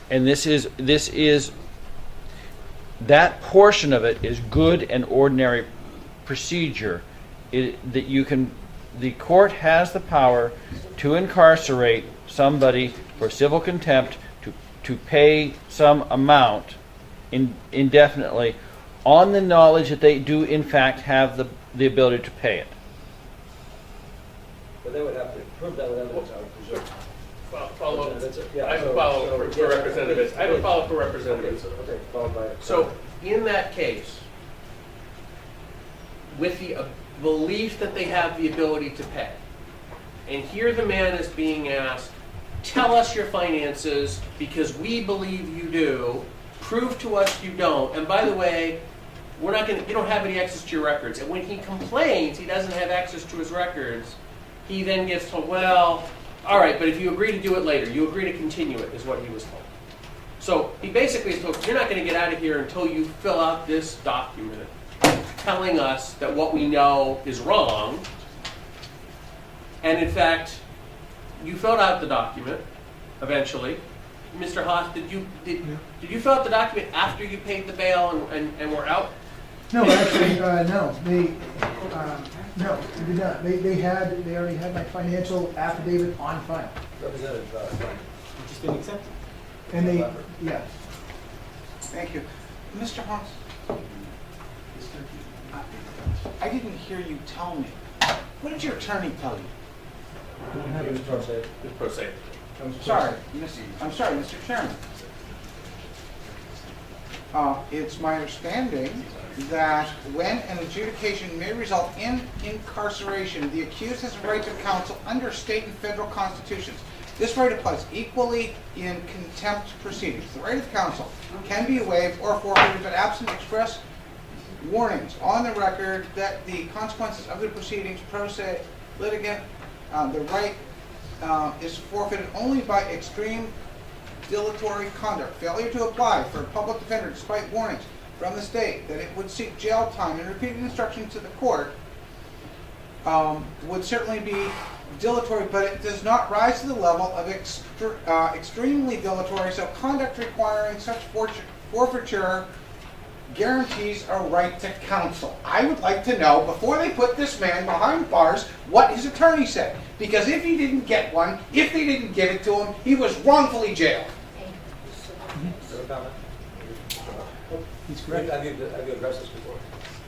and this is, that portion of it is good and ordinary procedure. The court has the power to incarcerate somebody for civil contempt to pay some amount indefinitely on the knowledge that they do in fact have the ability to pay it. But they would have to prove that with evidence, I would presume. I have a follow-up for Representative. I have a follow-up for Representative. Okay, followed by. So, in that case, with the belief that they have the ability to pay, and here the man is being asked, tell us your finances because we believe you do, prove to us you don't, and by the way, you don't have any access to your records. And when he complains he doesn't have access to his records, he then gets told, well, all right, but if you agree to do it later, you agree to continue it, is what he was told. So he basically is told, you're not going to get out of here until you fill out this document telling us that what we know is wrong. And in fact, you filled out the document eventually. Mr. Haas, did you fill out the document after you paid the bail and were out? No, actually, no. No, they did not. They already had my financial affidavit on file. Representative Frank. You just didn't accept it. And they, yeah. Thank you. Mr. Haas, I didn't hear you tell me. What did your attorney tell you? He was pro se. Just pro se. Sorry, I'm sorry, Mr. Chairman. It's my understanding that when an adjudication may result in incarceration, the accused has a right to counsel under state and federal constitutions. This right applies equally in contempt proceedings. The right of counsel can be waived or forfeited, but absent express warnings on the record that the consequences of the proceedings pro se litigant, the right is forfeited only by extreme dilatory conduct. Failure to apply for a public defender despite warnings from the state that it would seek jail time and repeated instructions to the court would certainly be dilatory, but it does not rise to the level of extremely dilatory, so conduct requiring such forfeiture guarantees a right to counsel. I would like to know, before they put this man behind bars, what his attorney said. Because if he didn't get one, if they didn't give it to him, he was wrongfully jailed. Have a comment? He's correct. Have you addressed this before?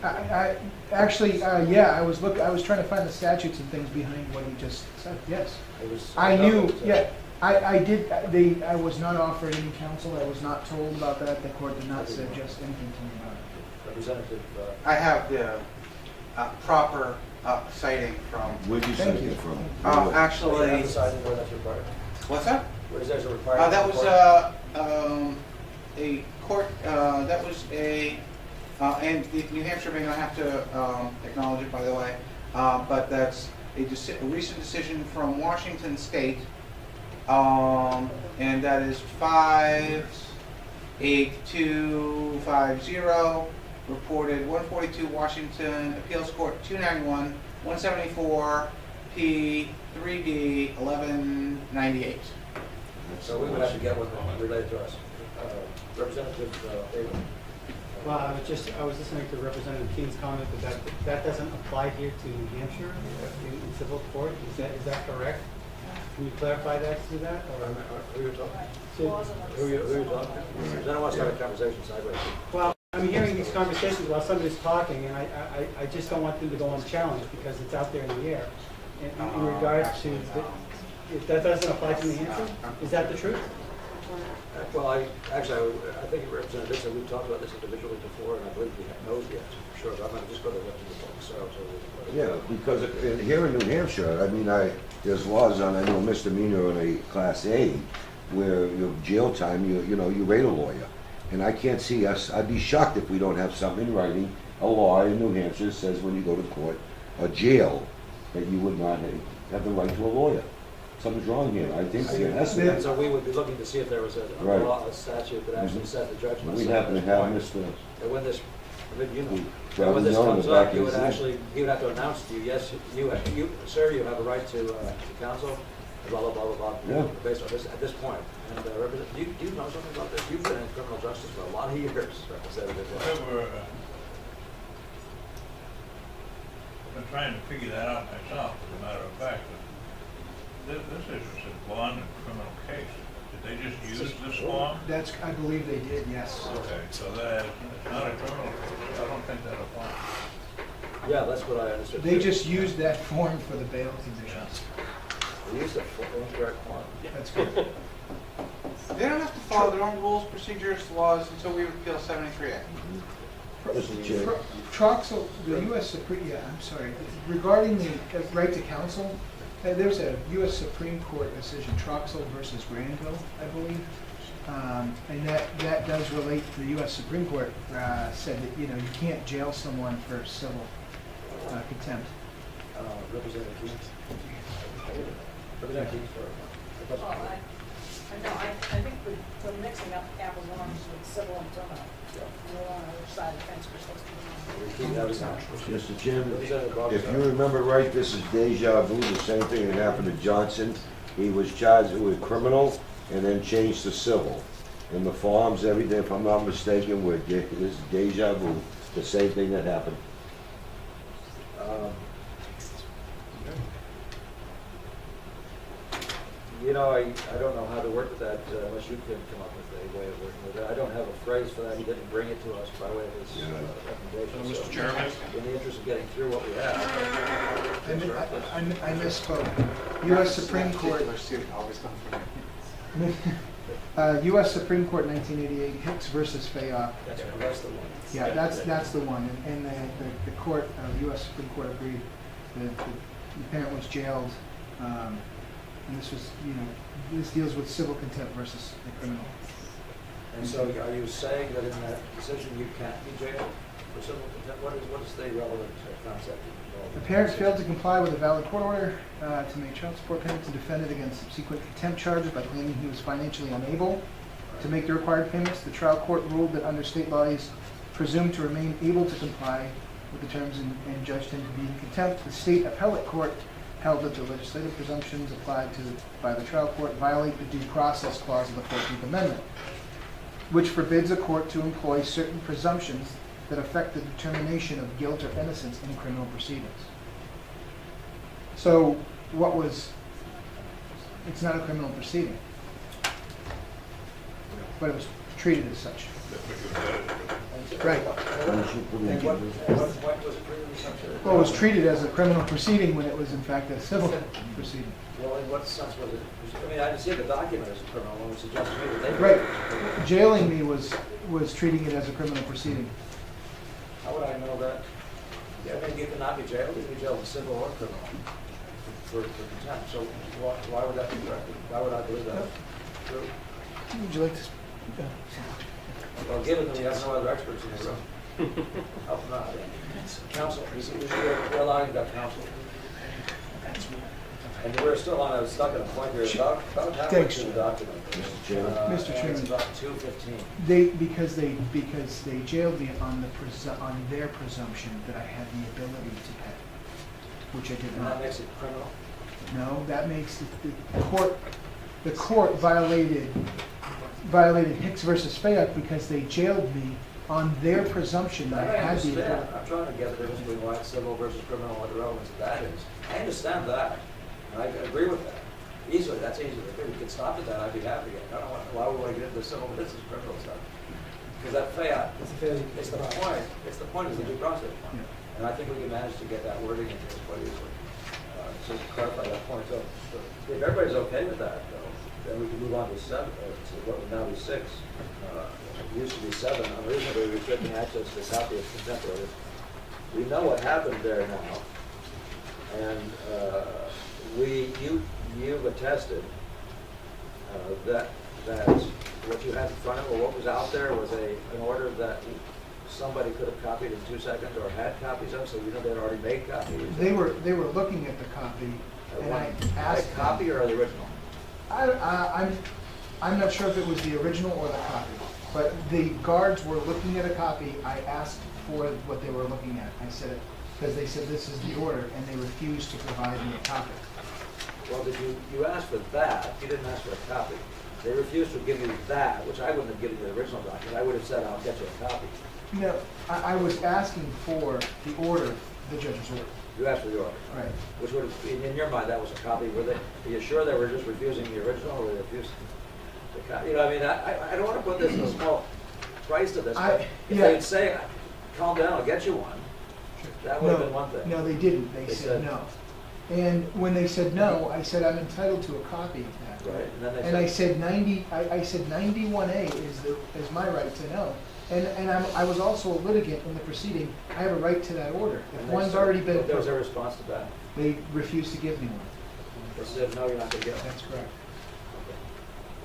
Actually, yeah, I was trying to find the statutes and things behind what he just said, yes. It was- I knew, yeah, I was not offered any counsel, I was not told about that, the court did not suggest anything to me about it. Representative, I have the proper citing from, Where'd you Thank say you. it from? actually, decided where that's required. what's that? Where is that required? That was a court, that was and the New Hampshire may not have to acknowledge it, by the way, but that's a recent decision from Washington State, and that is 58250, reported 142 Washington Appeals Court 291, 174 P 3D 1198. So we would have to get with them related to us. Representative Avery. Well, I was listening to Representative Keene's comment that doesn't apply here to New Hampshire in civil court. Is that correct? Can you clarify that to that? Or Who are you talking to- to? Who are you talking to? I don't want to start a conversation sideways. Well, I'm hearing these conversations while somebody's talking, and I just don't want them to go unchallenged because it's out there in the air. In regards to, if that doesn't apply to New Hampshire, is that the truth? Well, I think Representative Dixon, we've talked about this individually before, and I believe he knows the answer for sure, but I'm going to just go to the books. Yeah, because here in New Hampshire, I mean, there's laws on, I know, misdemeanor in a Class A, where you have jail time, you rate a lawyer. And I can't see us, I'd be shocked if we don't have something in writing, a law in New Hampshire says when you go to court, a jail, that you would not have the right to a lawyer. Something's wrong here, I think, And so we would be looking to see if there was a Right. law, a statute that actually set the judgment. We happen to have Mr. And when this, maybe you know, Well, when this we know in comes the back up, of you his would head. actually, he would have to announce to you, yes, you, sir, you have a right to counsel, blah, blah, blah, blah, Yeah. blah, based on this, at this point. And do you know something about this? You've been in criminal justice for a lot of years, Representative. I've been trying to figure that out myself, as a matter of fact. But this is a bond and criminal case. Did they just use this form? I believe they did, yes. Okay, so that, it's not a criminal case. I don't think that applies. Yeah, that's what I understood. They too. just used that form for the bail conditions. They used the incorrect form. That's good. They don't have to follow their own rules, procedures, laws until we repeal 73A. Mr. Chair. Troxel, the U.S. Supreme, I'm sorry, regarding the right to counsel, there's a U.S. Supreme Court decision, Troxel versus Granville, I believe. And that does relate to the U.S. Supreme Court, said that, you can't jail someone for civil contempt. Representative Keith. Representative Keith for. I think we're mixing up apples and oranges with civil and criminal. We're on the other side of the fence, we're supposed to be on. Mr. Chairman, Representative Roberts. if you remember right, this is deja vu, the same thing that happened to Johnson. He was charged with criminal and then changed to civil. And the forms, everything, if I'm not mistaken, this is deja vu, the same thing that happened. I don't know how to work with that unless you can come up with a way of working with it. I don't have a phrase for that. He didn't bring it to us by way of his recommendation. Mr. Chairman? In the interest of getting through what we have. I misspoke. U.S. Supreme Court. U.S. Supreme Court 1988, Hicks versus Fayok. That's the one. Yeah, that's the one. And the court, U.S. Supreme Court agreed that the parent was jailed. And this was, this deals with civil contempt versus the criminal. And so are you saying that in that decision you can't be jailed for civil contempt? What is the relevant concept? The parent failed to comply with a valid court order to make child support payments and defended against subsequent contempt charges by claiming he was financially unable to make the required payments. The trial court ruled that under state law he is presumed to remain able to comply with the terms and judged him to be in contempt. The state appellate court held that the legislative presumptions applied by the trial court violate the due process clause of the 14th Amendment, which forbids a court to employ certain presumptions that affect the determination of guilt or innocence in criminal proceedings. So it's not a criminal proceeding, but it was treated as such. Right. Why don't you put in- And what point was it treated as such a? Well, it was treated as a criminal proceeding when it was in fact a civil proceeding. Well, in what sense was it? I mean, I didn't see the document as a criminal, when it suggested to me that they. Right. Jailing me was treating it as a criminal proceeding. How would I know that? Yeah, I mean, you cannot be jailed, you can be jailed in civil or criminal for contempt. So why would that be correct? Why would I believe that? True. Would you like to? Well, given that we have no other experts in the room, help them out. Counsel, we're allowing to have counsel. And we're still stuck at a point here, about halfway Thanks. through the document. Mr. Chairman. Mr. And Chairman. it's about 2:15. Because they jailed me on on their presumption that I had the ability to pay, which I did And that not. makes it criminal? No, that makes the court violated Hicks versus Fayette because they jailed me on their presumption that I had the understand. ability. I'm trying to get the difference between why it's civil versus criminal, what the relevance of that is. I understand that, and I agree with that. Easily, that's easy. If we could stop at that, I'd be happy. I don't want, why would I get into civil, but this is criminal stuff? Because that Fayette, it's the point of the due process point. And I think we can manage to get that wording into this quite easily. To clarify that point. So if everybody's okay with that, though, then we can move on to what would now be 6. It used to be 7, unreasonably restricting access to a copy of contempt order. We know what happened there now, and you've attested that what you had in front of you, or what was out there, was an order that somebody could have copied in 2 seconds or had copies of, so you know they'd already made copies. They were looking at the copy, and I asked A copy or the original? I'm not sure if it was the original or the copy, but the guards were looking at a copy. I asked for what they were looking at. I said, because they said this is the order, and they refused to provide me a copy. Well, you asked for that, you didn't ask for a copy. They refused to give you that, which I wouldn't have given you the original document. I would have said, I'll get you a copy. No, I was asking for the order, the judge's order. You asked for the order. Right. Which would have, in your mind, that was a copy. Are you sure they were just refusing the original, or were they refusing the copy? You know, I mean, I don't want to put this in a small price to this, but if yeah. they'd say, calm down, I'll get you one, that would have been one thing. No, they didn't. They said no. And when they said no, I said, I'm entitled to a copy of that. Right, and then they And I said 91A is my right to know. And I was also a litigant in the proceeding. I have a right to that order. If and they one's said- already been, but there was a response to that. they refused to give me one. They said, no, you're not going to get one. That's correct.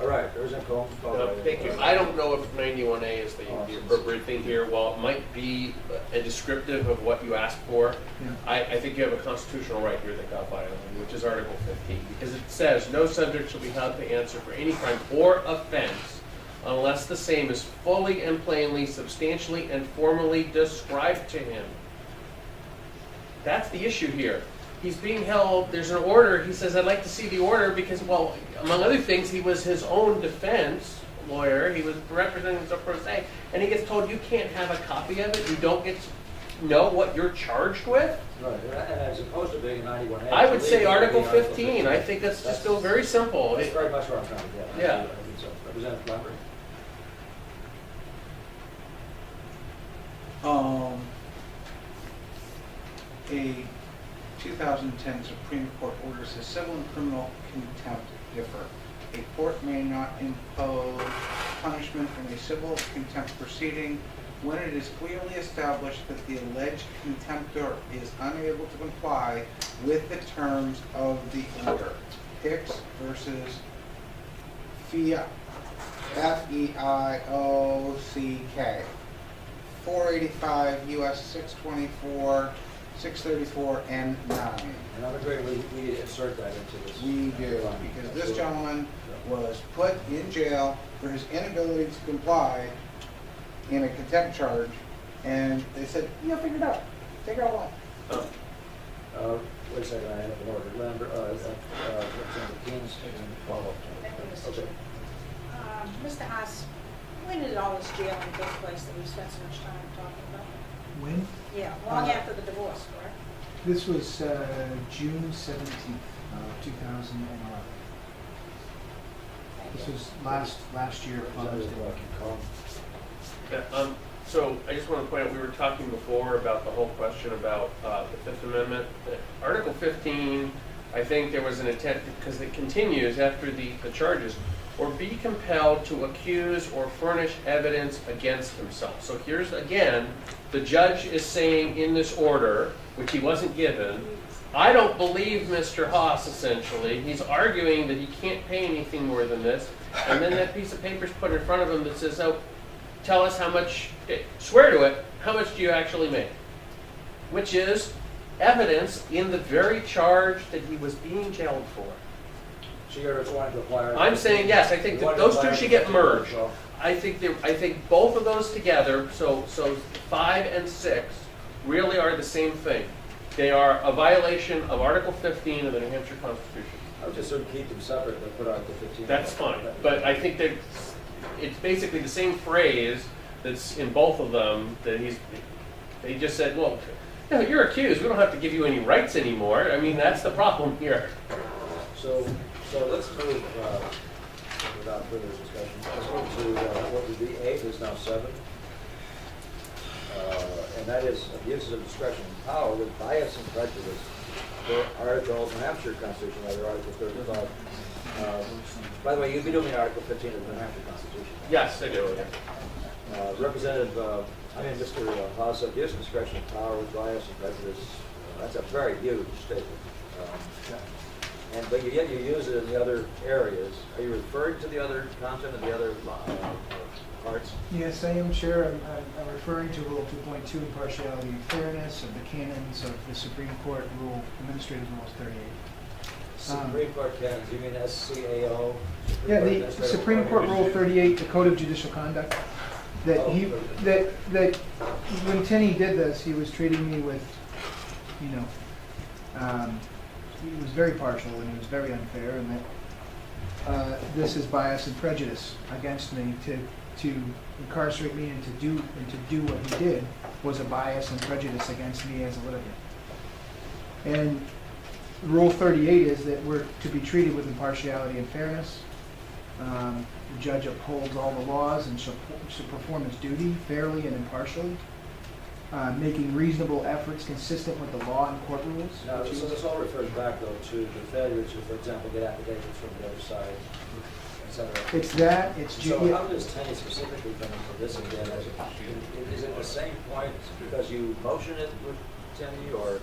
All right, President Combs. No, thank you. I don't know if 91A is the appropriate thing here. While it might be a descriptive of what you asked for, Yeah. I think you have a constitutional right here that got violated, which is Article 15, because it says, no subject shall be held to answer for any crime or offense unless the same is fully and plainly, substantially, and formally described to him. That's the issue here. He's being held, there's an order, he says, I'd like to see the order because, well, among other things, he was his own defense lawyer, he was representing himself pro se, and he gets told you can't have a copy of it, you don't get to know what you're charged with? Right, and as opposed to being 91A. I would say legally Article being 15, I think that's just still very simple. That's very much what I'm trying to get. Yeah. I think so. Representative Lambert? A 2010 Supreme Court order says civil and criminal contempt differ. A court may not impose punishment in a civil contempt proceeding when it is clearly established that the alleged contemptor is unable to comply with the terms of the order. Hicks versus FEIOCK, F-E-I-O-C-K, 485 U.S. 624, 634, and 9. And I'm agreeing, we insert that into this. We do, because this gentleman was put in jail for his inability to comply in a contempt charge, and they said, yeah, figure it out. Figure out why. Wait a second, I have an order. Lambert, Representative Keen's taking a follow-up. Okay. Mr. Haas, when did all this jailing take place that we've spent so much time talking about? When? Yeah, long after the divorce, correct? This was June 17th, 2011. This was last year, Father's Day. Representative Combs. Yeah, So I just want to point out, we were talking before about the whole question about the Fifth Amendment. Article 15, I think there was an intent, because it continues after the charges, or be compelled to accuse or furnish evidence against himself. So here's, again, the judge is saying in this order, which he wasn't given, I don't believe Mr. Haas, essentially. He's arguing that he can't pay anything more than this. And then that piece of paper is put in front of him that says, oh, tell us how much, swear to it, how much do you actually make? Which is evidence in the very charge that he was being jailed for. So you're wanting to apply. I'm saying yes, I think that those two should get merged. I think both of those together, so 5 and 6, really are the same thing. They are a violation of Article 15 of the New Hampshire Constitution. I would just sort of keep them separate, but put Article 15. That's fine, but I think that it's basically the same phrase that's in both of them, that they just said, well, no, you're accused, we don't have to give you any rights anymore. I mean, that's the problem here. So let's move, without further discussion, let's move to what would be 8 is now 7. And that is abuses of discretion and power with bias and prejudice for Article New Hampshire Constitution, rather Article 35. By the way, you'd be doing Article 15 of the New Hampshire Constitution. Yes, I do. Representative, Mr. Haas, abuse of discretion and power with bias and prejudice. That's a very huge statement. But yet you use it in the other areas. Are you referring to the other content of the other parts? Yes, I am, Chair. I'm referring to Rule 2.2, impartiality and fairness of the canons of the Supreme Court Rule, Administrative Rules 38. Supreme Court canons, you mean SCAO? Yeah, the Supreme Court Rule 38, the Code of Judicial Conduct, that when Tenney did this, he was treating me with, he was very partial and he was very unfair, and that this is bias and prejudice against me to incarcerate me and to do what he did was a bias and prejudice against me as a litigant. And Rule 38 is that we're to be treated with impartiality and fairness. The judge upholds all the laws and should perform his duty fairly and impartially, making reasonable efforts consistent with the law and court rules. Now, so this all refers back, though, to the failure to, for example, get affidavits from the other side, etc. It's that, it's... So how does Tenney specifically come in for this again? Is it the same point because you motion it with Tenney, or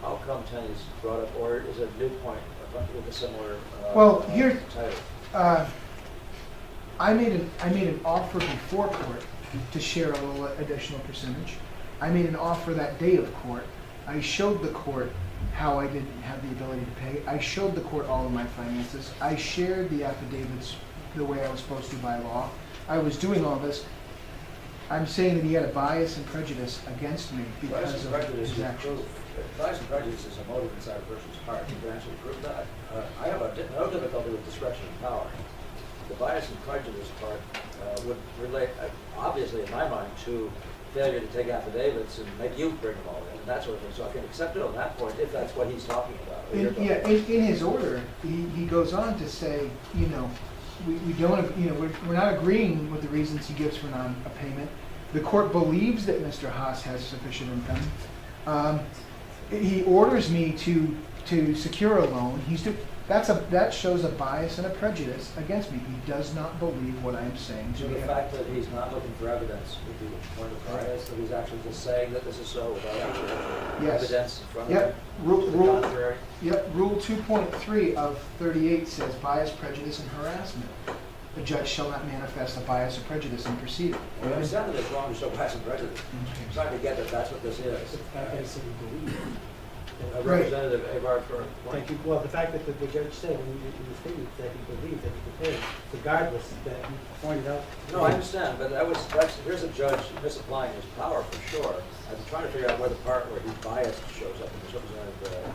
how come Tenney's brought up, or is it a new point with a similar title? I made an offer before court to share a little additional percentage. I made an offer that day of court. I showed the court how I didn't have the ability to pay. I showed the court all of my finances. I shared the affidavits the way I was supposed to by law. I was doing all this. I'm saying that he had a bias and prejudice against me because of his actions. Bias and prejudice is a motive inside a person's heart. You can actually prove that. I have no difficulty with discretion and power. The bias and prejudice part would relate, obviously, in my mind, to failure to take affidavits and maybe you bring them all in and that sort of thing. So I can accept it on that point if that's what he's talking about. In his order, he goes on to say, we don't, we're not agreeing with the reasons he gives for non-payment. The court believes that Mr. Haas has sufficient income. He orders me to secure a loan. That shows a bias and a prejudice against me. He does not believe what I'm saying. So the fact that he's not looking for evidence would be a point of bias, that he's actually just saying that this is so without actual evidence in front of him? Rule 2.3 of 38 says bias, prejudice, and harassment. The judge shall not manifest a bias or prejudice in proceeding. Well, I understand that it's wrong to show bias and prejudice. I'm trying to get that that's what this is. Representative Avard for a point. Thank you. Well, the fact that the judge said in the statement that he believed that he could pay, regardless, that he pointed out. No, I understand, but here's a judge misapplying his power for sure. I'm trying to figure out where the part where he's biased shows up in this representative.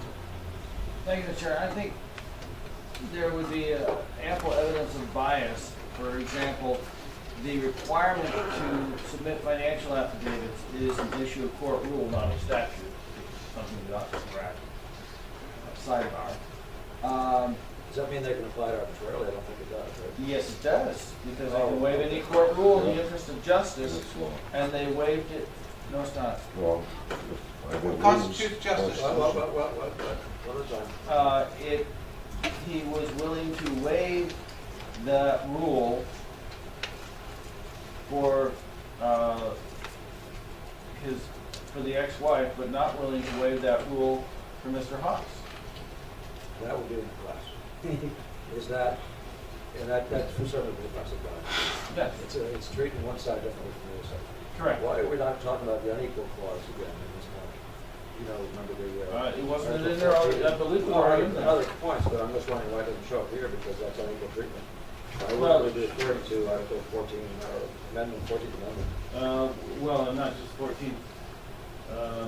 Thank you, Chair. I think there would be ample evidence of bias. For example, the requirement to submit financial affidavits is an issue of court rule, not a statute. Something that ought to correct outside of ours. Does that mean they can apply it arbitrarily? I don't think it does, right? Yes, it does, because they can waive any court rule in the interest of justice, and they waived it, no, it's not. Well, Constitutes justice. What is that? He was willing to waive the rule for, for the ex-wife, but not willing to waive that rule for Mr. Haas. That would be in the class. Is that, and that's for certainly the class of God. Yes, It's treating one side differently from the other side. correct. Why are we not talking about the unequal clause again in this one? You know, remember the. It wasn't in there, I believe it was already in there. Other points, but I'm just wondering why it doesn't show up here, because that's unequal treatment. I Well- would be referring to Article 14, or Amendment, 14th Amendment. Well, and not just 14. I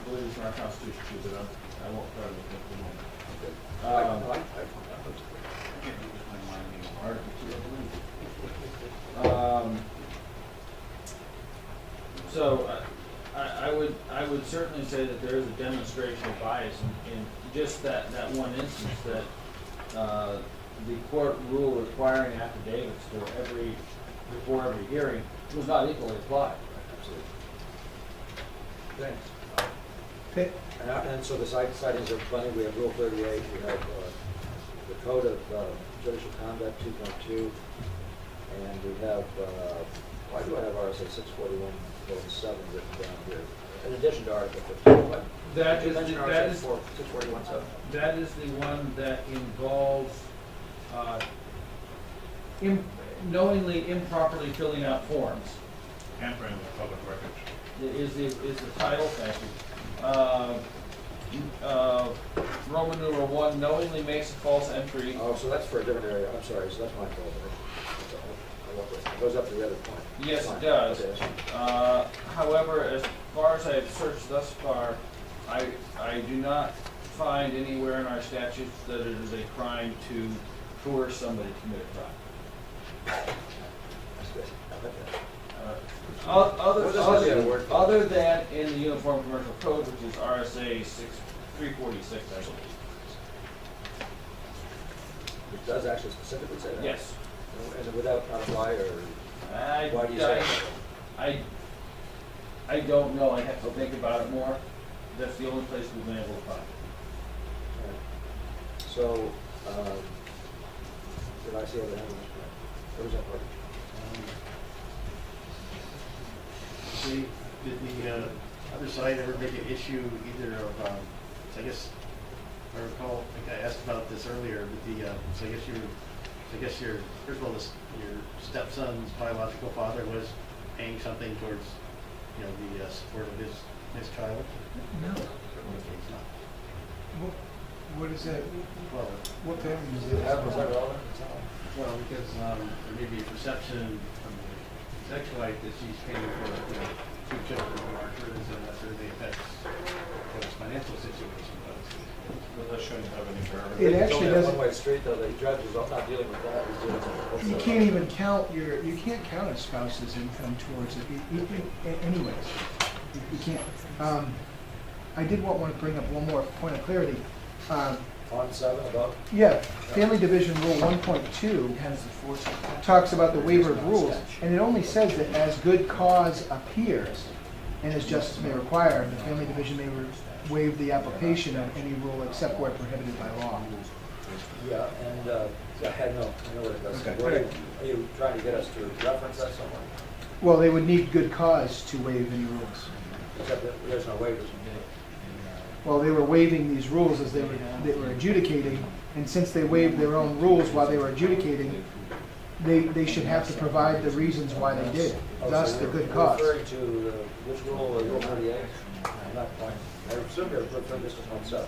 believe it's in our Constitution too, but I won't try to look at the moment. Article 2, I believe. So I would certainly say that there is a demonstration of bias in just that one instance, that the court rule requiring affidavits before every hearing was not equally applied. Absolutely. Thanks. Okay. And so the sightings are plenty. We have Rule 38, we have the Code of Judicial Conduct 2.2, and we have, why do I have RSA 641:7 written down here? In addition to Article 15. What? That You is, mentioned that RSA is, 641:7. that is the one that involves knowingly improperly filling out forms. Tampering with public records. Is the title, thank you. Roman numeral 1, knowingly makes a false entry. Oh, so that's for a different area. I'm sorry, so that's my fault. It goes up to the other point. Yes, Fine. it does. Okay. However, as far as I've searched thus far, I do not find anywhere in our statutes that it is a crime to coerce somebody to commit a crime. That's good. I like that. Other, What does that mean, word? other than in the Uniform Commercial Code, which is RSA 346, I believe. It does actually specifically say that? Yes. And without not apply, or why do you say that? I don't know, I have to think about it more. That's the only place we've been able to find. So, did I see other hand? Where was that part? Did the other side ever make an issue either of, so I guess, if I recall, I think I asked about this earlier, but so I guess your, first of all, your stepson's biological father was paying something towards, the support of his child? No. Okay, it's not. What is that? Well, What family is Was that? that relevant? well, because there may be a perception from the ex-wife that she's paying for, two children who aren't hers, and that certainly affects his financial situation, but That shouldn't have any bearing. It actually It's only a doesn't. one-way street, though. The judge is not dealing with that. He's dealing with. You can't even count you can't count a spouse's income towards it, anyways. You can't. I did want to bring up one more point of clarity. On 7, above? Yeah, Family Division Rule 1.2 talks about the waiver of rules, and it only says that as good cause appears, and as justice may require, the Family Division may waive the application of any rule except where prohibited by law. Yeah, and, I know what it does. Okay. What are you trying to get us to reference that somewhere? Well, they would need good cause to waive any rules. Except that there's no waivers. Well, they were waiving these rules as they were adjudicating, and since they waived their own rules while they were adjudicating, they should have to provide the reasons why they did, thus the good cause. Referring to which rule, Rule 38? Not point. I assume you're referring this to point 7.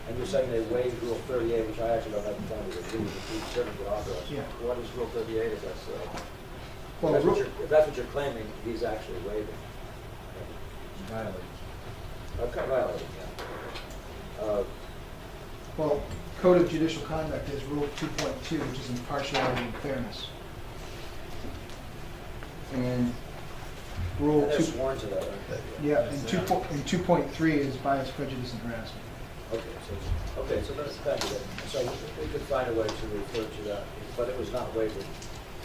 And you're saying they waived Rule 38, which I actually don't have in front of me, but we certainly could authorize. Yeah. What is Rule 38 if that's, Well, if that's what you're claiming, he's actually waiving? Violated. Okay, violating, yeah. Well, Code of Judicial Conduct is Rule 2.2, which is impartiality and fairness. And Rule And they're 2, sworn to that, aren't they? yeah, and 2.3 is bias, prejudice, and harassment. Okay, so that's back to that. So we could find a way to refer to that, but it was not waived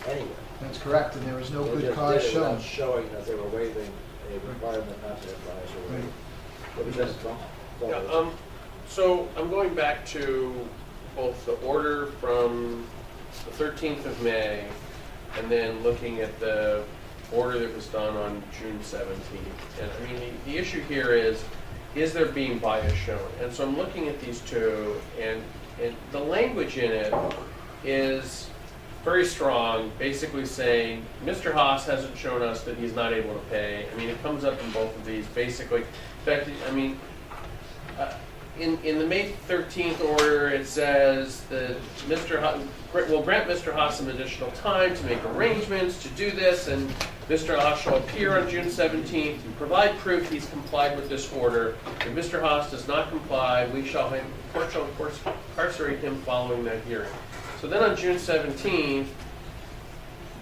anyway. That's correct, and there was no They good just cause did it without shown. showing that they were waiving a requirement not to advise or Right. waive. But we just don't. Yeah, so I'm going back to both the order from the 13th of May and then looking at the order that was done on June 17th. And I mean, the issue here is there being bias shown? And so I'm looking at these two, and the language in it is very strong, basically saying, Mr. Haas hasn't shown us that he's not able to pay. I mean, it comes up in both of these, basically. In fact, I mean, in the May 13th order, it says that Mr. Haas will grant Mr. Haas some additional time to make arrangements to do this, and Mr. Haas shall appear on June 17th and provide proof he's complied with this order. If Mr. Haas does not comply, the court shall of course incarcerate him following that hearing. So then on June 17th,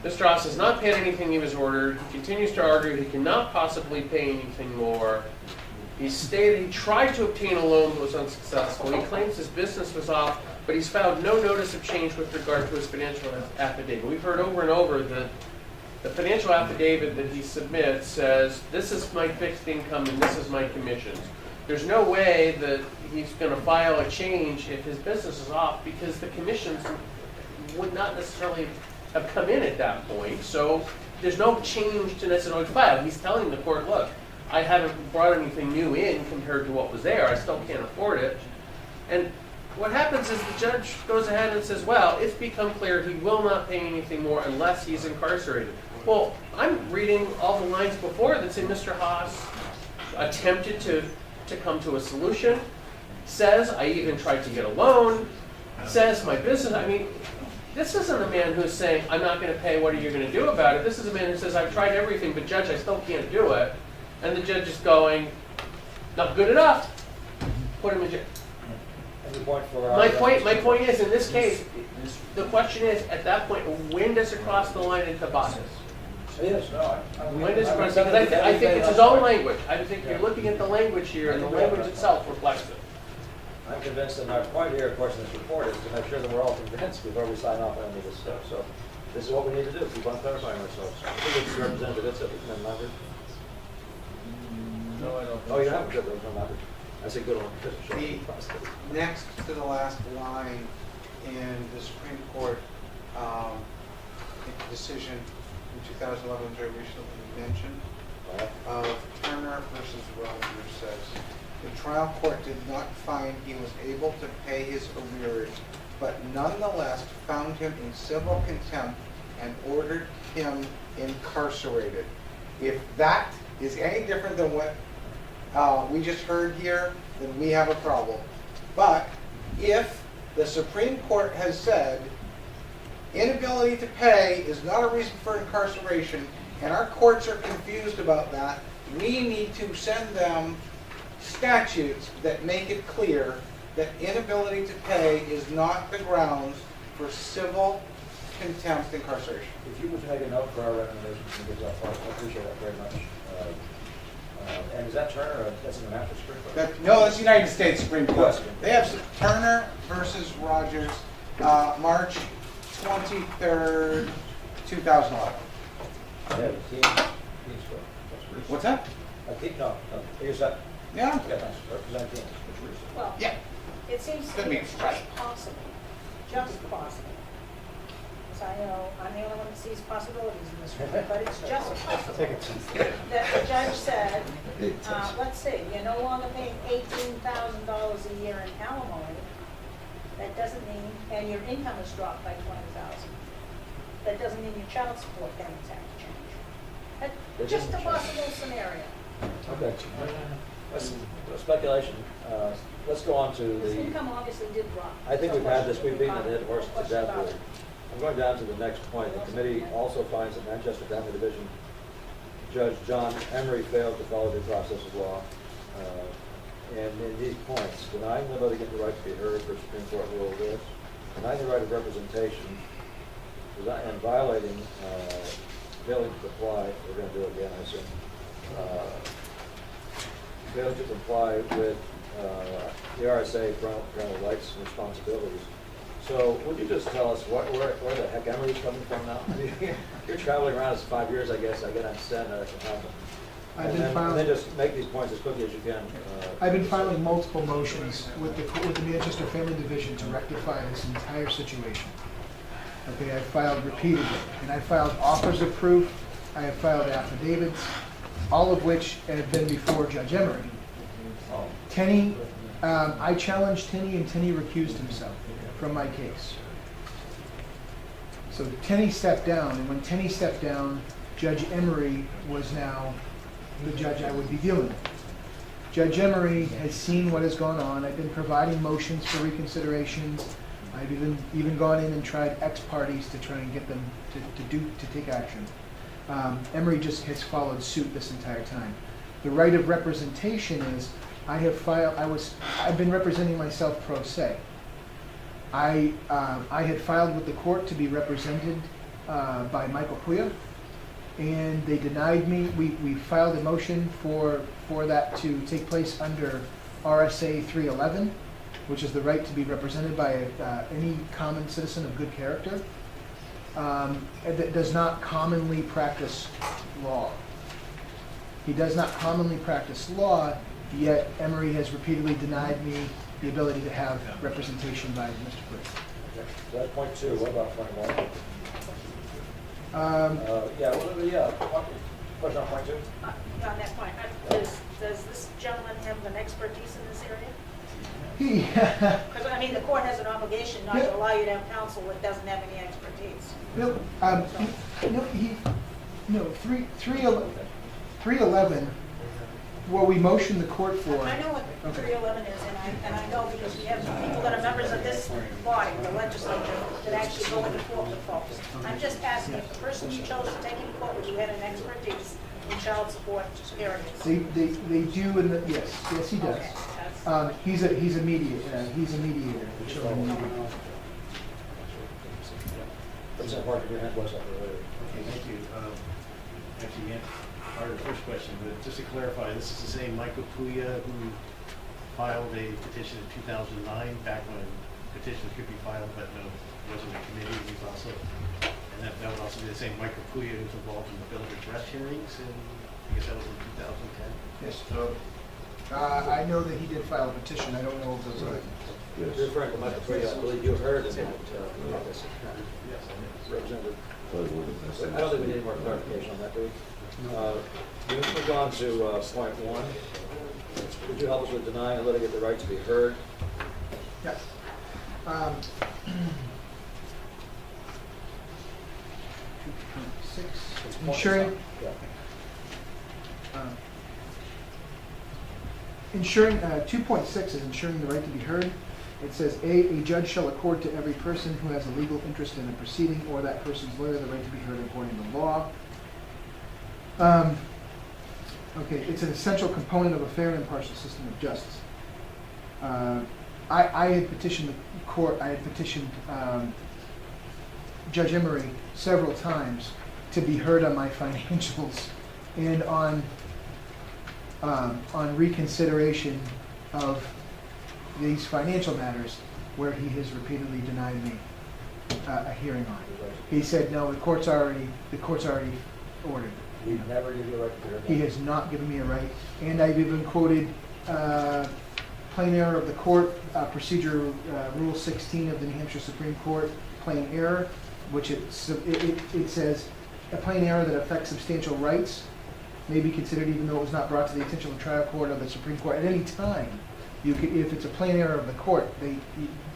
Mr. Haas has not paid anything he was ordered. He continues to argue he cannot possibly pay anything more. He stated he tried to obtain a loan but was unsuccessful. He claims his business was off, but he's found no notice of change with regard to his financial affidavit. We've heard over and over that the financial affidavit that he submits says, this is my fixed income and this is my commissions. There's no way that he's going to file a change if his business is off, because the commissions would not necessarily have come in at that point. So there's no change to necessarily file. He's telling the court, look, I haven't brought anything new in compared to what was there. I still can't afford it. And what happens is the judge goes ahead and says, well, it's become clear he will not pay anything more unless he's incarcerated. Well, I'm reading all the lines before that say Mr. Haas attempted to come to a solution, says I even tried to get a loan, says my business, I mean, this isn't a man who's saying, I'm not going to pay, what are you going to do about it? This is a man who says, I've tried everything, but judge, I still can't do it. And the judge is going, not good enough, put him in jail. And the point for My point is, in this case, the question is, at that point, when does it cross the line into bias? Yes, no, When does it cross, because I think it's his own language. I think you're looking at the language here, and the language itself reflects it. I'm convinced, and our point here, of course, in this report is to make sure that we're all convinced before we sign off on any of this stuff. So this is what we need to do, keep on clarifying ourselves. I think it's represented, it's a member. No, I don't. Oh, you haven't got those, no matter. I say good on. The next to the last line in the Supreme Court decision in 2011, which I recently mentioned, of Turner versus Rogers, says, the trial court did not find he was able to pay his arrears, but nonetheless found him in civil contempt and ordered him incarcerated. If that is any different than what we just heard here, then we have a problem. But if the Supreme Court has said inability to pay is not a reason for incarceration, and our courts are confused about that, we need to send them statutes that make it clear that inability to pay is not the grounds for civil contempt incarceration. If you would make a note for our recommendations and give that part, I appreciate that very much. And is that Turner or that's in the National Supreme Court? No, that's the United States Supreme Court. Yes. They have Turner versus Rogers, March 23rd, 2011. Yeah, the team score. What's that? No, is that? Yeah. Yeah, thanks. Represent teams. Well, Yeah. it seems to Could me be it's right. just possible, because I know I'm the only one that sees possibilities in this room, but it's just possible that the judge said, let's see, you're no longer paying $18,000 a year in alimony. That doesn't mean, and your income has dropped by $20,000. That doesn't mean your child support payments have to change. That's just a possible scenario. Okay. That's speculation. Let's go on to His the. income obviously did drop. I think we've had this, we've beaten the dead horse No to question death about with. it. I'm going down to the next point. The committee also finds that Manchester Family Division Judge John Emery failed to follow the process of law. And in these points, denying the litigant the right to be heard for Supreme Court rule this, denying the right of representation, and violating, failing to comply, we're going to do it again, I assume, failing to comply with the RSA parental rights and responsibilities. So would you just tell us where the heck Emery's coming from now? I mean, you're traveling around this 5 years, I guess. I can understand that. I've been And filing. then just make these points as quickly as you can. I've been filing multiple motions with the Manchester Family Division to rectify this entire situation. Okay, I filed repeatedly, and I filed offers of proof, I have filed affidavits, all of which have been before Judge Emery. Tenney, I challenged Tenney, and Tenney recused himself from my case. So Tenney stepped down, and when Tenney stepped down, Judge Emery was now the judge I would be dealing with. Judge Emery has seen what has gone on. I've been providing motions for reconsiderations. I've even gone in and tried ex parties to try and get them to take action. Emery just has followed suit this entire time. The right of representation is I've been representing myself pro se. I had filed with the court to be represented by Michael Puya, and they denied me. We filed a motion for that to take place under RSA 311, which is the right to be represented by any common citizen of good character that does not commonly practice law. He does not commonly practice law, yet Emery has repeatedly denied me the ability to have representation by Mr. Puya. Okay. So that's point 2. What about point 1? Question on point 2? On that point, does this gentleman have an expertise in this area? Because, I mean, the court has an obligation not to allow you to have counsel that doesn't have any expertise. No, 311, what we motioned the court for. I know what 311 is, and I know because we have some people that are members of this body, the legislature, that actually go into court with folks. I'm just asking if the person you chose to take into court with you had an expertise in child support areas. They do, yes, he does. Okay, that's- He's a mediator, the children mediator. Representative Parker, your hand was up earlier. Okay, thank you. Actually, part of the first question, but just to clarify, this is the same Michael Puya who filed a petition in 2009, back when petitions could be filed, but wasn't a committee. He's also, and that would also be the same Michael Puya who's involved in the bill of address hearings, and I guess that was in 2010. Yes. I know that he did file a petition. I don't know if those are. You're referring to Michael Puya, I believe you heard in that office. Yes, I know. Representative. I don't think we need any more clarification on that, do we? Moving on to point 1. Would you help us with denying a litigant the right to be heard? Yes. Ensuring. Ensuring, 2.6 is ensuring the right to be heard. It says, a judge shall accord to every person who has a legal interest in a proceeding or that person's lawyer the right to be heard according to law. Okay, it's an essential component of a fair and impartial system of justice. I had petitioned the court, I had petitioned Judge Emery several times to be heard on my financials and on reconsideration of these financial matters where he has repeatedly denied me a hearing on. He said, no, the court's already ordered. He never gave you a right to be heard? He has not given me a right, and I've even quoted plain error of the court, procedure Rule 16 of the New Hampshire Supreme Court, plain error, which it says, a plain error that affects substantial rights may be considered even though it was not brought to the attention of the trial court or the Supreme Court at any time. You could, if it's a plain error of the court,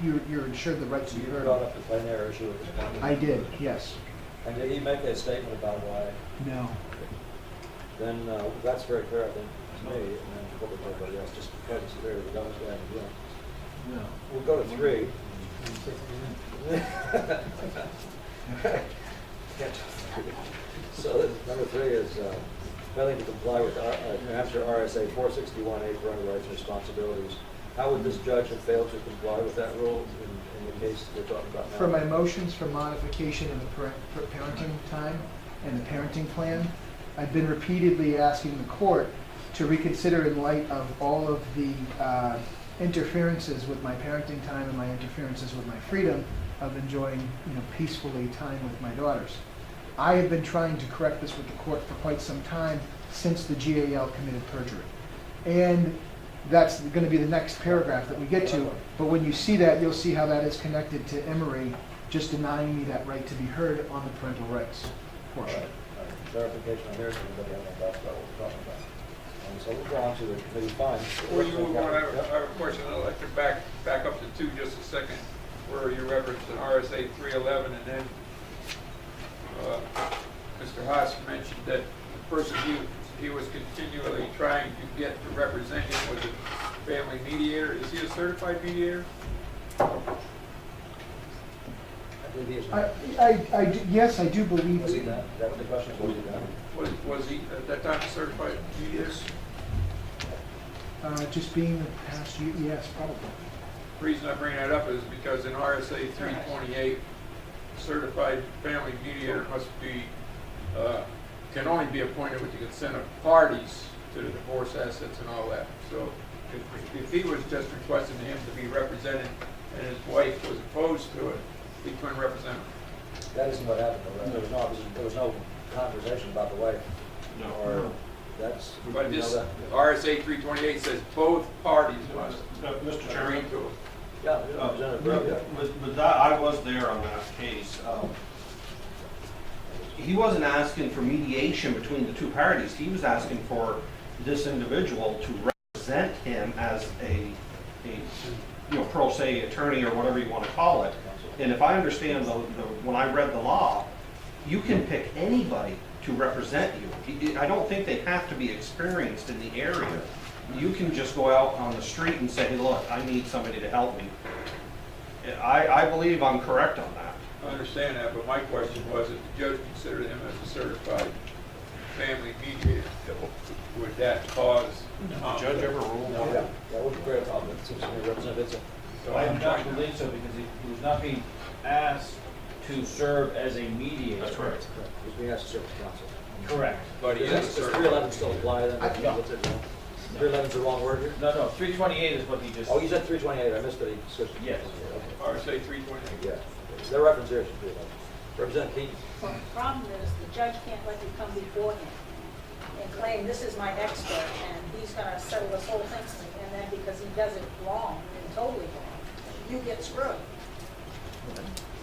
you're ensured the right to be You heard. brought up the plain error issue at this point? I did, yes. And did he make a statement about why? No. Then that's very clear, I think, to me, and then to everybody else, just because it's clear that the government's going to do it. No. We'll go to 3. So number 3 is failing to comply with New Hampshire RSA 461A parental rights and responsibilities. How would this judge have failed to comply with that rule in the case we're talking about now? For my motions for modification of the parenting time and the parenting plan, I've been repeatedly asking the court to reconsider in light of all of the interferences with my parenting time and my interferences with my freedom of enjoying, peacefully time with my daughters. I have been trying to correct this with the court for quite some time since the GAL committed perjury. And that's going to be the next paragraph that we get to. But when you see that, you'll see how that is connected to Emery just denying me that right to be heard on the parental rights portion. All right. Clarification on here, so everybody understands what we're talking about. And so we'll go on to the committee findings. Before you move on, I have a question. I'd like to back up to 2 just a second, where you referenced an RSA 311, and then Mr. Haas mentioned that the person he was continually trying to get to represent him was a family mediator. Is he a certified mediator? I believe he is. Yes, I do believe. Was he not? Is that what the question is? Was he not? Was he at that time a certified mediator? Just being the past year, yes, probably. The reason I bring that up is because in RSA 328, certified family mediator must be, can only be appointed with the consent of parties to the divorce assets and all that. So if he was just requesting him to be represented and his wife was opposed to it, he couldn't represent him. That isn't what happened, though, right? There was no conversation about the wife. No. Or that's. But this RSA 328 says both parties must Mr. agree Chairman, Yeah, to it. with that, I was there on that case. He wasn't asking for mediation between the two parties. He was asking for this individual to represent him as a pro se attorney or whatever you want to call it. And if I understand when I read the law, you can pick anybody to represent you. I don't think they have to be experienced in the area. You can just go out on the street and say, hey, look, I need somebody to help me. I believe I'm correct on that. I understand that, but my question was if the judge considered him as a certified family mediator, would that cause? Did the judge ever rule No, on yeah, it? that would be great. It seems to me representative. So I I'm do not trying to- believe so, because he was not being asked to serve as a mediator. That's correct. He's being asked to serve as counsel. Correct. But he is a Does certified. 311 still apply then? No. What's it? 311 is the wrong word here? No, 328 is what he just. Oh, you said 328. I missed it. He switched. Yes. Okay. RSA 328. Yeah. The reference here is 311. Representative Keaton. The problem is, the judge can't let you come before him and claim, this is my expert, and he's gonna settle this whole thing, and then because he does it wrong, and totally wrong, you get screwed.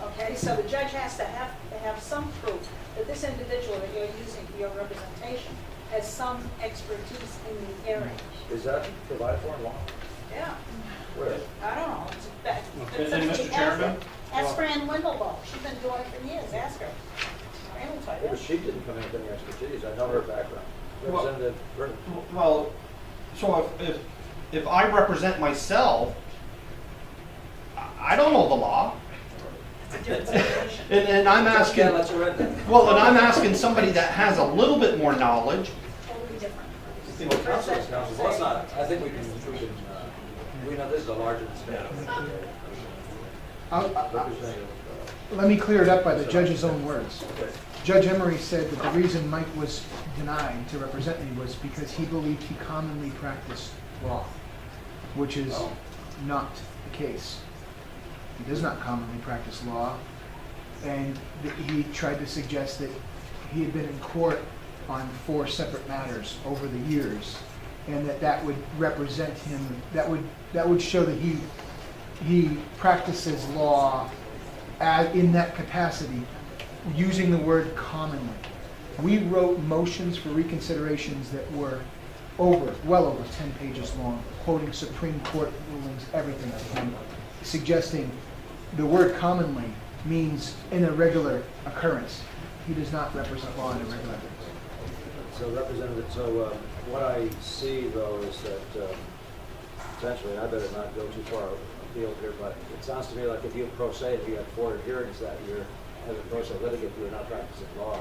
Okay, so the judge has to have some proof that this individual that you're using for your representation has some expertise in the area. Is that provided for in law? Yeah, Where? I don't know, it's that. And Mr. Chairman? Ask Fran Windelbaum, she's been doing it for years, ask her. Fran will tell Yeah, you. but she didn't come in with any expertise. I know her background. Representative Burton. Well, so if I represent myself, I don't know the law. And I'm asking, Yeah, let's read that. well, and I'm asking somebody that has a little bit more knowledge. Totally different. Well, counsel is counsel. Well, let's not, I think we know this is a larger discussion. Representative, Let me clear it up by the judge's own words. okay. Judge Emery said that the reason Mike was denied to represent me was because he believed he commonly practiced law, which is not the case. He does not commonly practice law, and he tried to suggest that he had been in court on 4 separate matters over the years, and that would represent him, that would show that he practices law in that capacity, using the word commonly. We wrote motions for reconsiderations that were well over 10 pages long, quoting Supreme Court rulings, everything, and suggesting the word commonly means in a regular occurrence. He does not represent law in a regular occurrence. So Representative, what I see though is that potentially, I better not go too far afield here, but it sounds to me like if you pro se, if you had 4 hearings that year, as a pro se litigant, you were not practicing law.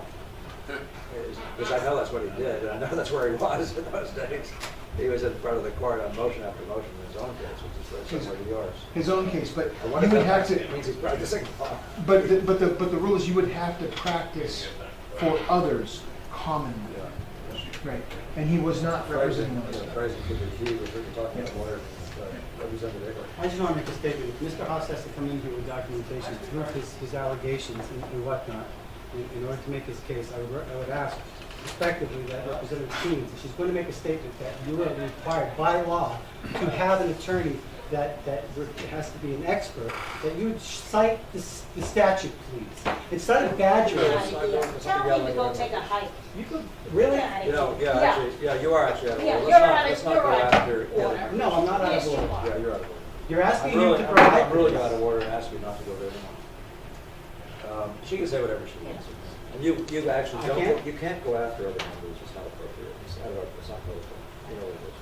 Because I know that's what he did, and I know that's where he was in those days. He was in front of the court on motion after motion in his own case, which is very similar to yours. His own case, but I wonder you would if have that to, means he's practicing law. but the rule is you would have to practice for others commonly. Right, and he was not representing Phrasing, those. phrasing could be key, we're talking about lawyer, Representative Hickler. I just want to make a statement. If Mr. Haas has to come in here with documentation, to prove his allegations and whatnot, in order to make his case, I would ask respectively that Representative Keens, if she's going to make a statement that you are required by law to have an attorney that has to be an expert, that you would cite the statute, please. Instead of badgering us, Tell me to go take a hike. you could, really? You know, yeah, you are actually out of Yeah, order. you're out Let's of- not you're go out of after. order. No, I'm not out Yes, of you order. are. Yeah, you're out of order. You're asking I'm him really, to provide. I'm really out of order and ask you not to go there anymore. She can say whatever she wants. And you actually I don't, can't? you can't go after other members, it's not appropriate, it's not political, you know what it is.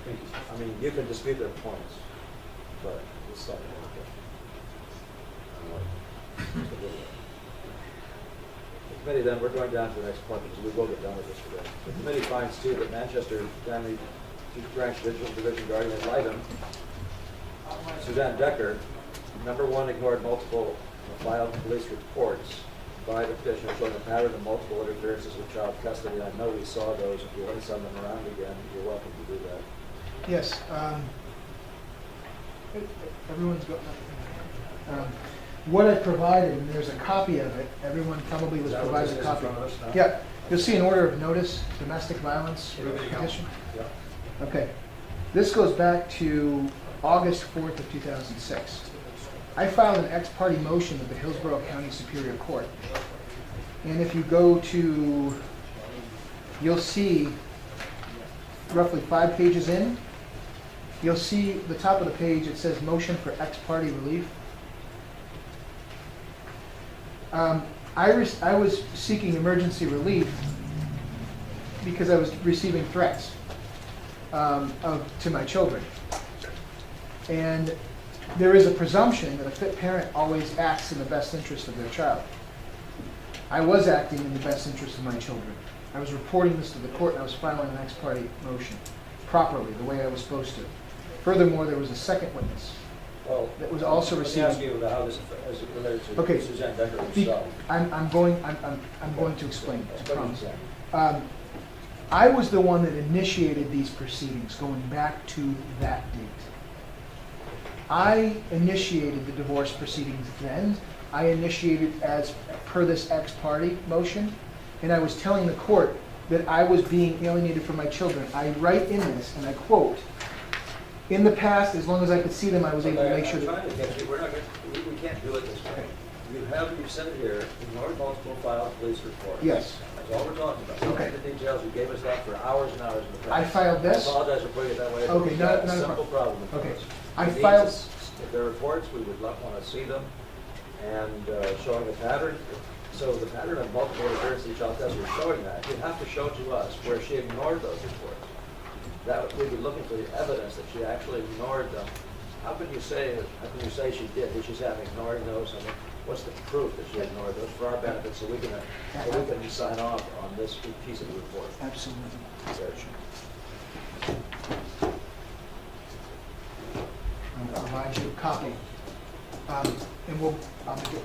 Thank you, sir. I mean, you can dispute their points, but it's not political. The committee then, we're going down to the next point, because we will get done with this today. The committee finds too that Manchester Family Branch Division Guardian ad litem, Suzanne Decker, number one, ignored multiple filed police reports by the petitioner showing a pattern of multiple interferences with child custody. I know we saw those. If you want to send them around again, you're welcome to do that. Yes, everyone's got, what I provided, and there's a copy of it, everyone probably was Is that what provided this a is copy. in front of us now? Yeah, you'll see an order of notice, domestic violence petition. Yeah. Okay, this goes back to August 4th of 2006. I filed an ex parte motion with the Hillsborough County Superior Court. And if you go to, you'll see roughly 5 pages in, you'll see the top of the page, it says motion for ex parte relief. I was seeking emergency relief because I was receiving threats to my children. And there is a presumption that a fit parent always acts in the best interest of their child. I was acting in the best interest of my children. I was reporting this to the court and I was filing an ex parte motion properly, the way I was supposed to. Furthermore, there was a second witness Well, that was also let me receiving. ask you about how this is related to Okay. Suzanne Decker herself. I'm going to explain, I What do you promise. say? I was the one that initiated these proceedings going back to that date. I initiated the divorce proceedings then. I initiated as per this ex parte motion, and I was telling the court that I was being alienated from my children. I write in this, and I quote, in the past, as long as I could see them, I was able to make sure I'm that... trying to get you, we can't do it this way. You said it here, ignored multiple filed police reports. Yes. That's all we're talking about. Okay. The details, you gave us that for hours and hours in the past. I filed this? I apologize for putting it that way. Okay, We've not got a a simple problem. in front of Okay. us. I We need filed- to if they're reports, we would want to see them, and showing the pattern. So the pattern of multiple interferences in child custody, we're showing that. You'd have to show to us where she ignored those reports. That we'd be looking for the evidence that she actually ignored them. How can you say she did? Did she say, I'm ignoring those? I mean, what's the proof that she ignored those for our benefit so we can sign off on this piece of the report? Absolutely. I'll provide you a copy. And we'll, I'll make it.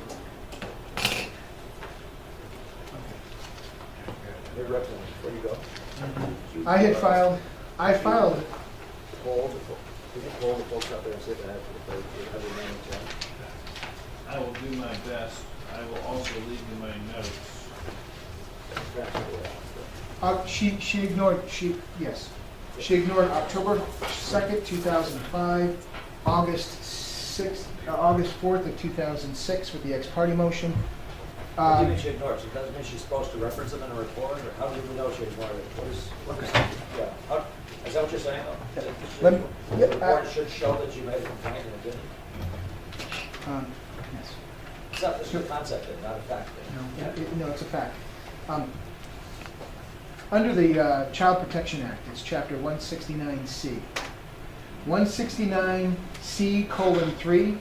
Your representative, where do you go? I filed, Poll, can you poll the folks out there and see if they have their name in town? I will do my best. I will also leave you my notes. That's the way she ignored, yes. She ignored October 2nd, 2005, August 4th of 2006 with the ex parte motion. What do you mean she ignored? So it doesn't mean she's supposed to reference them in a report, or how do we know she ignored it? Yeah, is that what you're saying? Let me- The yeah, report should show that she made a complaint and it didn't? Yes. It's not, this is a concept thing, not a fact thing. No, it's a fact. Under the Child Protection Act, it's Chapter 169C. 169C:3.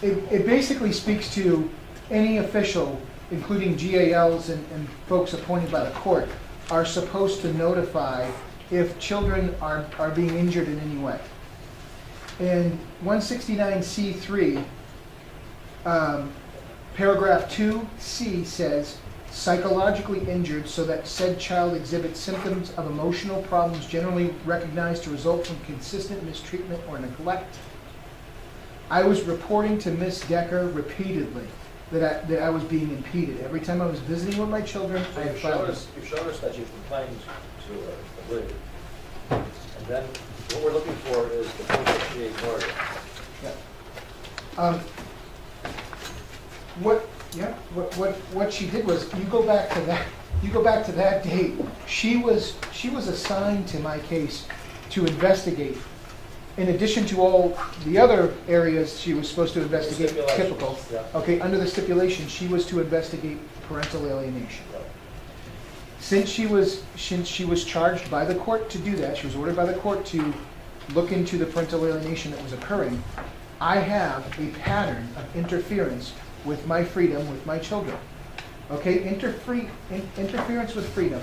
It basically speaks to any official, including GALs and folks appointed by the court, are supposed to notify if children are being injured in any way. And 169C:3, paragraph 2C says, psychologically injured so that said child exhibits symptoms of emotional problems generally recognized to result from consistent mistreatment or neglect. I was reporting to Miss Decker repeatedly that I was being impeded. Every time I was visiting with my children, So I had you've shown filed us, you've shown us that you've complained to her, agreed. And then what we're looking for is the proof that she ignored it. What she did was, you go back to that date, she was assigned to my case to investigate. In addition to all the other areas she was supposed to investigate, Stipulations, typical, yeah. okay, under the stipulation, she was to investigate parental alienation. Since she was charged by the court to do that, she was ordered by the court to look into the parental alienation that was occurring, I have a pattern of interference with my freedom with my children. Okay, interference with freedom.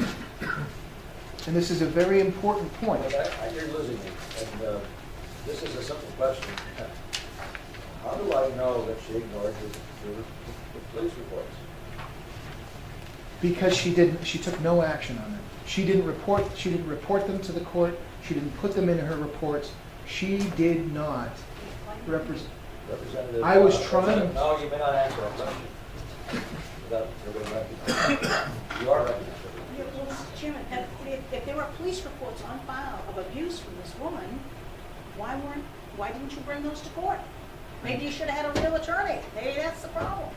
And this is a very important point. You're losing me, and this is a simple question. How do I know that she ignored the police reports? Because she took no action on them. She didn't report them to the court. She didn't put them in her reports. She did not represent. Representative. I was trying. No, you may not answer that question. Without being recognized. You are recognized. Yeah, well, Mr. Chairman, if there were police reports on file of abuse from this woman, why didn't you bring those to court? Maybe you should have had a real attorney. Maybe that's the problem.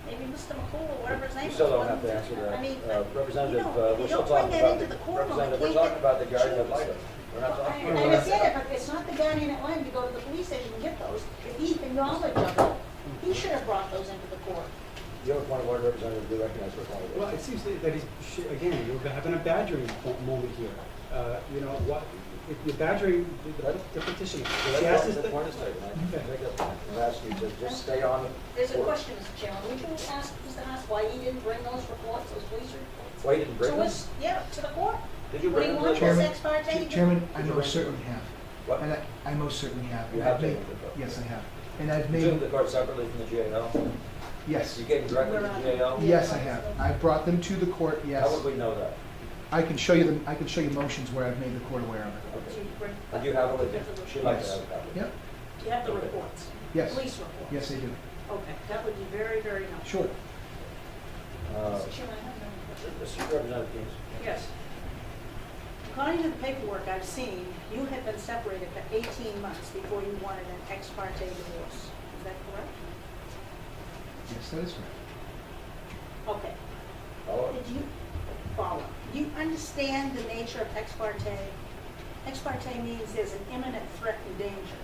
Maybe Mr. McCool or whatever his name You is. still don't have to answer that. I mean, Representative, you we're still don't bring talking that about, into the court room. Representative, we're talking about the guardian ad litem. We're not talking I about. understand it, but it's not the guardian ad litem to go to the police station and get those. If he acknowledged of it, he should have brought those into the court. You have a point of order, Representative, do recognize your point of Well, order. it seems that again, you're having a badgering moment here. You know, if you're badgering the petitioner. She asked us The to- point is taken. I can make that point. I'm asking you to just stay on. There's a question, Mr. Chairman. Would you ask Mr. Haas why he didn't bring those reports, those police reports? Why you didn't bring To them? us, yeah, to the court. Did you When bring he them to wanted the his court? ex parte. Chairman, I most certainly have. What? And I most certainly have. You And have I've made- taken the court. Yes, I have. And I've You took made, the court separately from the GAO? yes, You gave them directly to the GAO? yes, I have. I brought them to the court, yes. How would we know that? I can show you motions where I've made the court aware of it. Okay. You bring- And you have it with you? She'd like to Yes. have a copy. Yep, You have the reports. yes, Police reports. yes, I do. Okay, that would be very, very helpful. Sure. Mr. Chairman, I have no question. Mr. Representative Keyes. Yes. According to the paperwork I've seen, you had been separated for 18 months before you wanted an ex parte divorce. Is that correct? Yes, that is correct. Okay. Follow. Did you follow? Do you understand the nature of ex parte? Ex parte means there's an imminent threat and danger.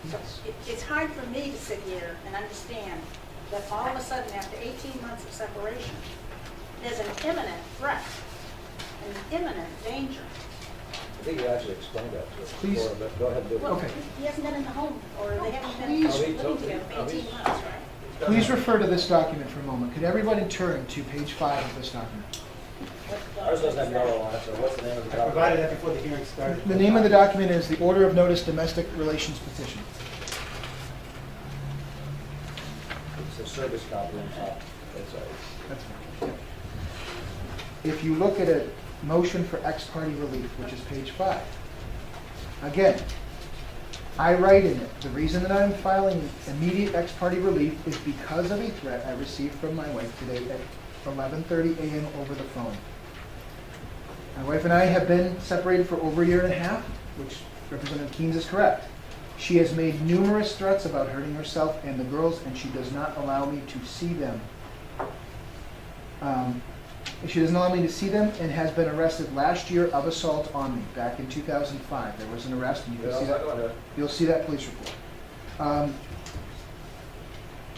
So Yes. it's hard for me to sit here and understand that all of a sudden, after 18 months of separation, there's an imminent threat, an imminent danger. I think you actually explained that to us Please. before, but go ahead and do it. Well, Okay. he hasn't been in the home, or they haven't been Please. living together for 18 months, right? Please refer to this document for a moment. Could everybody turn to page 5 of this document? Ours doesn't have yellow on it, so what's the name of the I document? provided that before the hearing started. The name of the document is the Order of Notice Domestic Relations Petition. It's a service copy on top. That's all. That's fine. If you look at a motion for ex parte relief, which is page 5, again, I write in it, the reason that I'm filing immediate ex parte relief is because of a threat I received from my wife today at 11:30 a.m. over the phone. My wife and I have been separated for over a year and a half, which Representative Keyes is correct. She has made numerous threats about hurting herself and the girls, and she does not allow me to see them. She doesn't allow me to see them and has been arrested last year of assault on me, back in 2005. There was an arrest, and you can see that. Go ahead. You'll see that police report.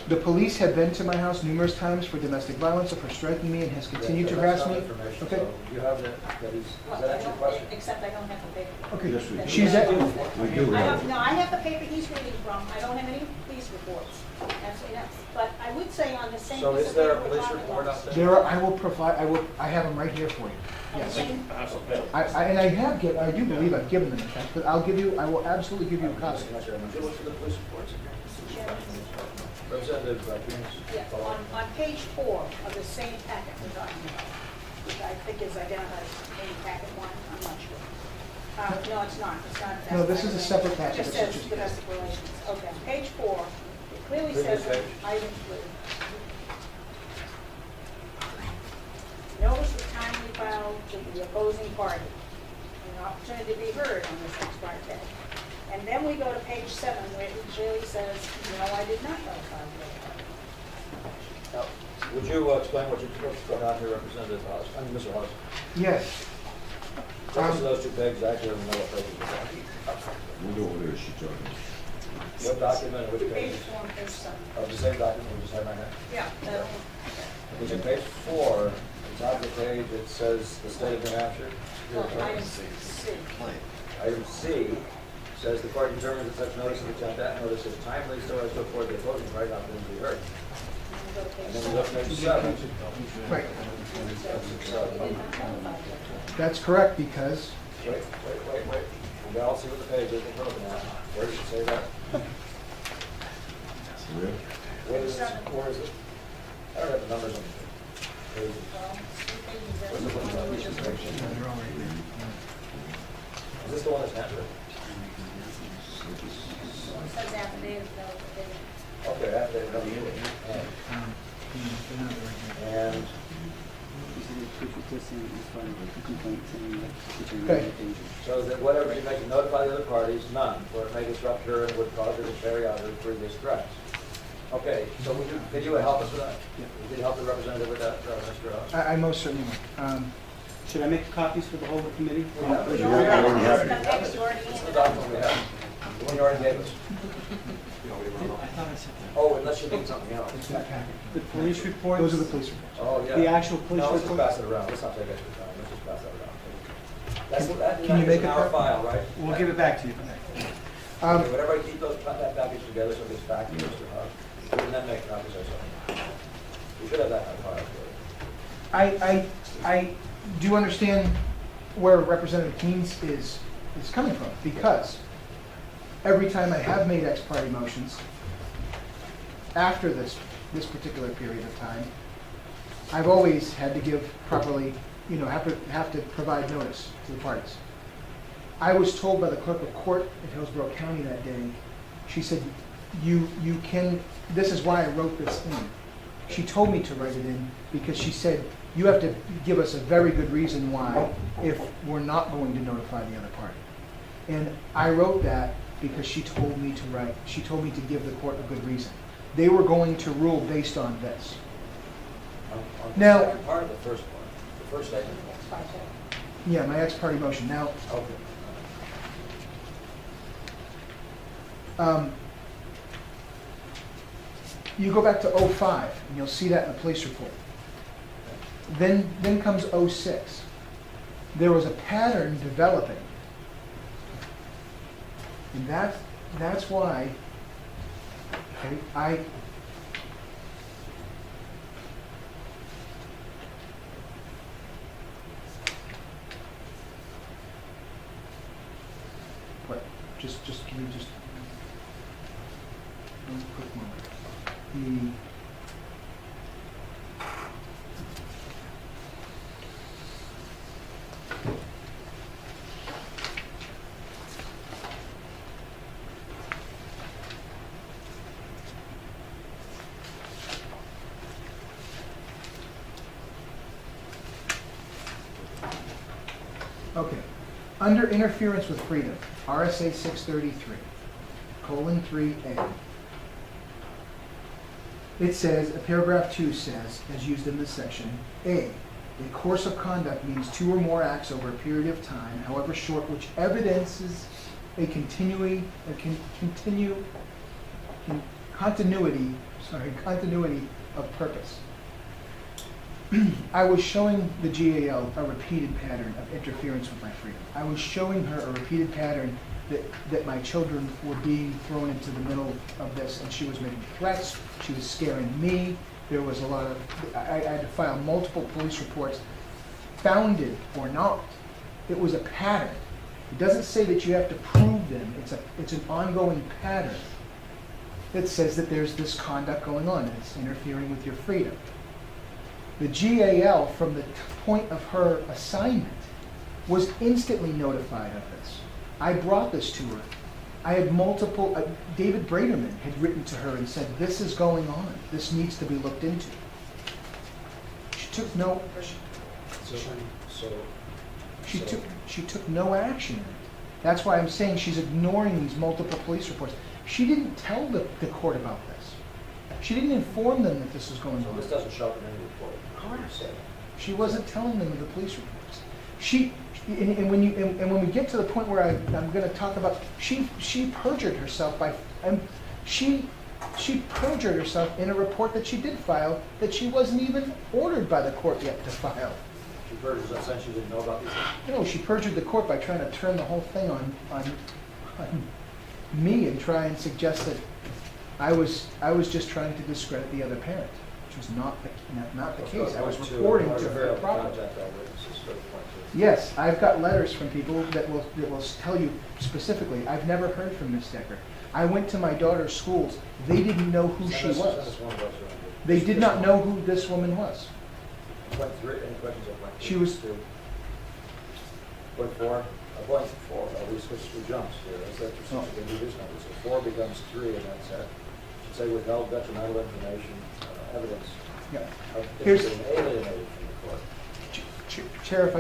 The police have been to my house numerous times for domestic violence, or for striking me, and has continued to harass me. Okay. So you have that, is Well, that I answer your don't- question? Except I don't have the paper. Okay, Yes, we do. she's at, We do I have have, it. no, I have the paper he's reading from, I don't have any police reports. But I would say on the same So piece is of there a paper we're police talking report about. out there? there are, I will provide, I have them right here for you. Yes. And And I have given, I do believe I've given them, in fact, but I will absolutely give you a copy. Mr. Chairman, would you look for the police reports? Representative Representative Keenan's Yeah, following? on page 4 of the same packet we're talking about, which I think is identified as maybe packet 1, I'm not sure. No, it's not, that. No, this is a separate packet. It just This is says just- domestic relations. Okay, on page 4, it clearly Previous says, page. item 3. Notice was timely filed to the opposing party, an opportunity to be heard on this ex parte. And then we go to page 7, where it clearly says, no, I did not notify the other party. Now, would you explain what's going on here, Representative Haas? I mean, Mr. Haas. Yes. Purpose of those two pages, I actually don't know what pages they're on. What order is she talking? What document and which Page pages? 4 and page 7. Of the same document we just had right now? Yeah. Because in page 4, at the top of the page, it says the state of New Hampshire. Item C. Item C says the court determines that such notice of attempt act notice is timely so as to afford the opposing party an opportunity to be heard. And then we look at page 7. Right. Wait, That's correct because wait. We all see what the page is we're looking at. Where does it say that? Where? Where is it? Where is it? I don't have the numbers on the page. Where's the one? Which is section? Is this the one that's handwritten? It says affidavit, no, Okay, affidavit number 2. And Okay. so that whatever you make to notify the other parties, none, for it may disrupt her and would cause her to carry out her previous threats. Okay, so could you help us with that? Could you help the representative with that, Mr. Haas? I most certainly will. Should I make copies for the whole committee? We have it. You already have it. It's already It's the in. document we have, the one you already gave us. Oh, unless you need something else. The police reports? Those are the police reports. Oh, yeah. The actual police No, let's just reports? pass it around, let's not take extra time, let's just pass that around. That's, that Can you is make in a our copy? file, right? We'll give it back to you. Okay, would everybody keep that package together so it gets back to you, Mr. Haas? We can then make copies ourselves. We should have that in our file. I do understand where Representative Keenes is coming from, because every time I have made ex parte motions, after this particular period of time, I've always had to give properly, have to provide notice to the parties. I was told by the clerk of court in Hillsborough County that day, she said, you can, this is why I wrote this in. She told me to write it in because she said, you have to give us a very good reason why if we're not going to notify the other party. And I wrote that because she told me to write, she told me to give the court a good reason. They were going to rule based on this. On the Now- second part of the first one, the first statement. Yeah, my ex parte motion. Now, Okay. you go back to 05, and you'll see that in the police report. Then comes 06. There was a pattern developing. And that's why, okay, what, just give me just one quick moment. Okay. Under interference with freedom, RSA 633:3A. It says, paragraph 2 says, as used in this section, A course of conduct means 2 or more acts over a period of time, however short, which evidences a continuity of purpose. I was showing the GAL a repeated pattern of interference with my freedom. I was showing her a repeated pattern that my children were being thrown into the middle of this, and she was making threats, she was scaring me. There was a lot of, I had to file multiple police reports, founded or not. It was a pattern. It doesn't say that you have to prove them. It's an ongoing pattern that says that there's this conduct going on and it's interfering with your freedom. The GAL, from the point of her assignment, was instantly notified of this. I brought this to her. I had multiple, David Braderman had written to her and said, this is going on. This needs to be looked into. She took no, she took no action in it. That's why I'm saying she's ignoring these multiple police reports. She didn't tell the court about this. She didn't inform them that this was going So on. this doesn't show up in any report. Correct. She wasn't telling them of the police reports. And when we get to the point where I'm going to talk about, she perjured herself she perjured herself in a report that she did file that she wasn't even ordered by the court yet to file. She perjured herself saying she didn't know about these things. No, she perjured the court by trying to turn the whole thing on me and try and suggest that I was just trying to discredit the other parent, which was not the case. I was reporting to her property. Contact our witnesses, for point two. Yes, I've got letters from people that will tell you specifically. I've never heard from Miss Decker. I went to my daughter's schools. They didn't know who she Send was. us one of those around here. They did not know who this woman was. Point three, any questions on point She two? was- Two. Point four, point four, we switched to jumps here, that's interesting, Oh. we can do this number, so four becomes three, and that's it. Should say withheld detrimental information, evidence Yeah. of Here's- being alienated from the court. Chair, if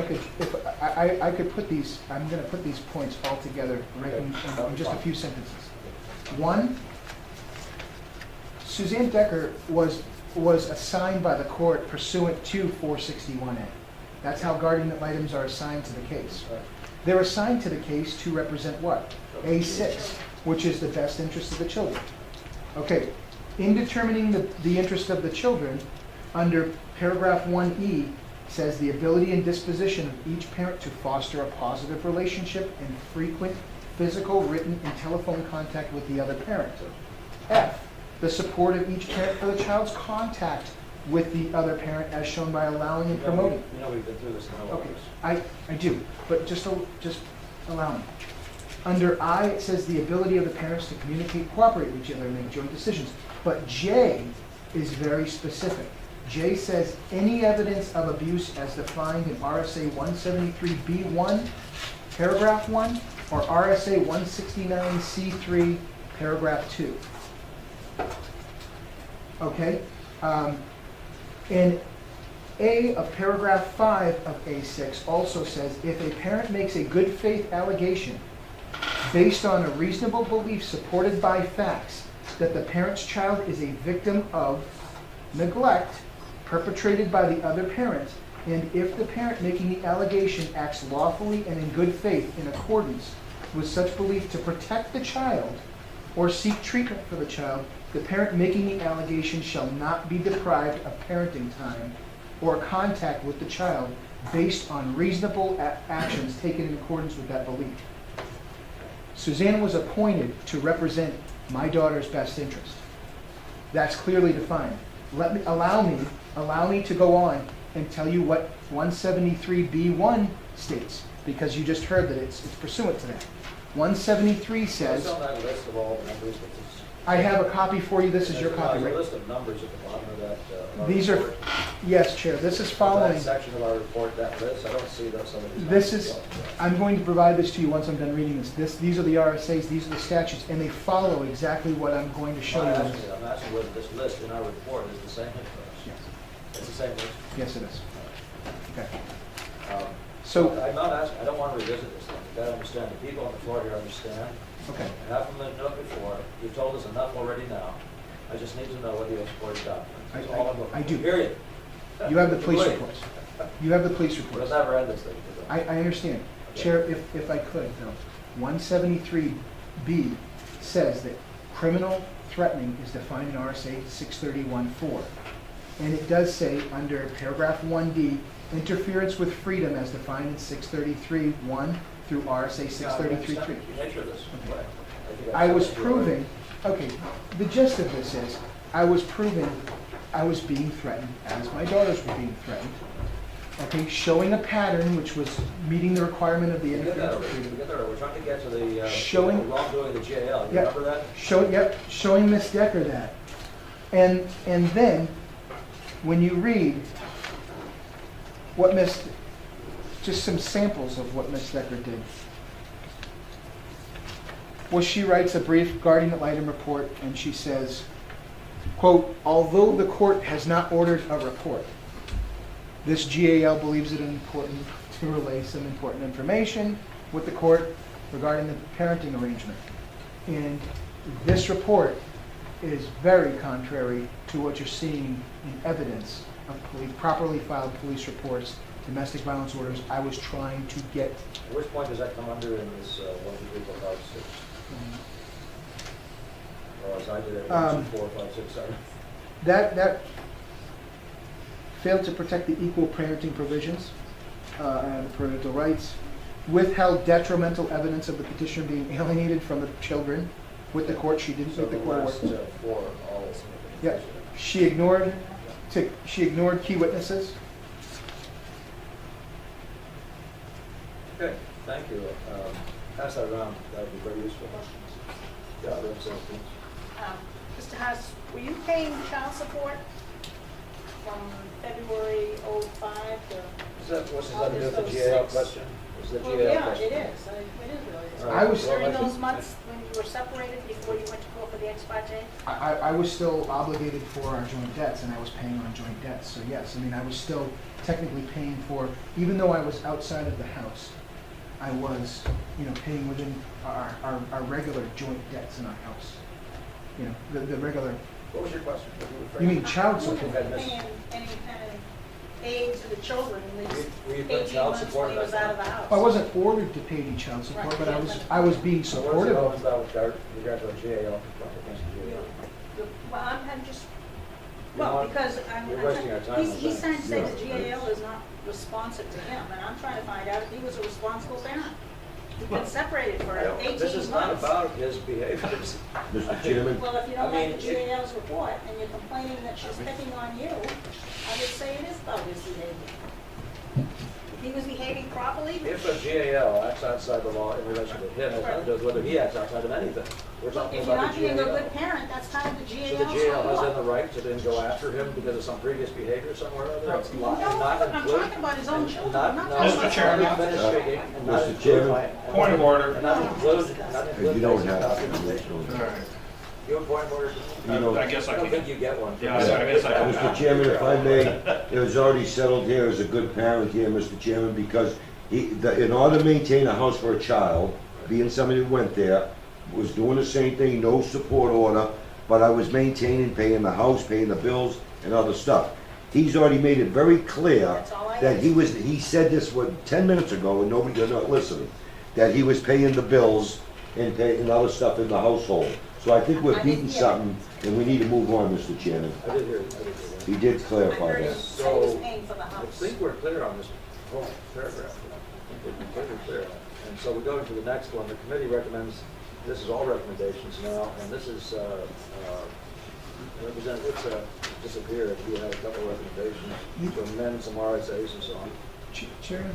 I could put these, I'm going to put these points all together right in just a few sentences. One, Suzanne Decker was assigned by the court pursuant to 461A. That's how guardian ad litems are assigned to the case. Right. They're assigned to the case to represent what? A6, which is the best interest of the children. Okay, in determining the interest of the children, under paragraph 1E, says the ability and disposition of each parent to foster a positive relationship and frequent physical, written, and telephone contact with the other parent. F, the support of each parent for the child's contact with the other parent as shown by allowing and promoting. You know, we've been through this in all of Okay, this. I do, but just allow me. Under I, it says the ability of the parents to communicate, cooperate with each other, and make joint decisions. But J is very specific. J says any evidence of abuse as defined in RSA 173B1, paragraph 1, or RSA 169C3, paragraph 2. Okay? And A of paragraph 5 of A6 also says, if a parent makes a good faith allegation based on a reasonable belief supported by facts that the parent's child is a victim of neglect perpetrated by the other parent, and if the parent making the allegation acts lawfully and in good faith in accordance with such belief to protect the child or seek treatment for the child, the parent making the allegation shall not be deprived of parenting time or contact with the child based on reasonable actions taken in accordance with that belief. Suzanne was appointed to represent my daughter's best interest. That's clearly defined. Allow me to go on and tell you what 173B1 states, because you just heard that it's pursuant to that. 173 says, It's on that list of all the numbers, but this. I have a copy for you, this is your copy, There's a right? list of numbers at the bottom of that. These are, report. yes, Chair, this is That following, section of our report, that list, I don't see that some of these. this numbers. is, I'm going to provide this to you once I'm done reading this. These are the RSAs, these are the statutes, and they follow exactly what I'm going to show I'm you. asking whether this list in our report is the same thing for us. Yes, It's the same list. yes, it is. Okay. Um, So, I'm not asking, I don't want to revisit this thing, you gotta understand, the people on the floor here understand. okay. I have them know before, you've told us enough already now. I just need to know whether you have supported documents. That's all I'm looking for. I do. Period. You have the police Wait. reports. You have the police We'll reports. never end this thing. I understand. Okay. Chair, if I could, though, 173B says that criminal threatening is defined in RSA 631-4. And it does say under paragraph 1D, interference with freedom as defined in 633-1 through RSA 633-3. The nature of this. Okay. think I was said it already. proving, okay, the gist of this is, I was proving I was being threatened as my daughters were being threatened okay, showing a pattern which was meeting the requirement of the We get that interference already. We treaty. get that already. We're trying to get to the Showing- wrongdoing of the GAL. You Yeah. remember that? Showing Miss Decker that. And then, when you read what just some samples of what Miss Decker did. Well, she writes a brief guardian ad litem report, and she says, quote, although the court has not ordered a report, this GAL believes it important to relay some important information with the court regarding the parenting arrangement. And this report is very contrary to what you're seeing in evidence of properly filed police reports, domestic violence orders. I was trying to get. At which point does that come under in this 1, 2, 3, 4, 5, 6? Or as I did it, 1, 2, 4, 5, 6, 7. That failed to protect the equal parenting provisions and parental rights, withheld detrimental evidence of the petitioner being alienated from the children with the court. She didn't So make the the court last work. 4, all. Yeah, she ignored key witnesses. Okay, thank you. Pass that around. That would be very useful. Yeah, that's everything. Mr. Haas, were you paying child support from February '05 to? What's that to do with the GAL question? Is the Well, GAL yeah, question? it is. It is really. All right. I was- During Well, I those think- months when you were separated before you went to court for the ex parte? I was still obligated for our joint debts, and I was paying on joint debts. So yes, I mean, I was still technically paying for, even though I was outside of the house, I was, paying within our regular joint debts in our house. The regular. What was your question? You mean child You were support? paying any kind of aid to the children in these Were you paying 18 child months support when he at was that out of time? the house? I wasn't ordered to pay any child support, Right, but yeah, I was being So supportive what of is it. it with regard to a GAL against the GAL? Well, I'm just, You're well, not- because you're wasting our time on he's trying to say the Yeah. GAL is not responsive to him, and I'm trying to find out if he was a responsible parent. We've been separated for I don't- 18 months. This is not about his behaviors. Mr. Chairman, Well, if you I don't mean, like the GAL's report and you're complaining that she's picking on you, I would say it is about his behavior. If he was behaving properly, If a GAL acts outside the law in relation to him, it has nothing to do with whether he acts outside of anything. We're talking if you're about not the being a GAL. good parent, that's kind of the So GAL's the GAL has fault. the right to then go after him because of some previous behavior somewhere or other? and No, not I'm include- talking about his own and children. not- I'm not not- talking Mr. about. Chairman. not finish speaking, and not Mr. include Chairman. my- Point of order. And not include you don't basic have documentation. You have a point of order? know- I guess I I don't can. think you get one. Yeah, I guess I can. Mr. Chairman, if I may, it was already settled here as a good parent here, Mr. Chairman, because in order to maintain a house for a child, being somebody who went there, was doing the same thing, no support order, but I was maintaining, paying the house, paying the bills, and other stuff. He's already made it very clear That's all I that asked. he said this, 10 minutes ago, and nobody, you're not listening, that he was paying the bills and paying other stuff in the household. So I think we're I beating didn't hear. something, and we need to move on, Mr. Chairman. I did hear that. He did I clarify heard he that. said he was So- paying for the I house. think we're clear on this whole paragraph. I think we're completely clear. And so we go to the next one. The committee recommends, this is all recommendations now, and this is, disappeared. We had a couple of recommendations to amend some RSAs and so on. Chairman,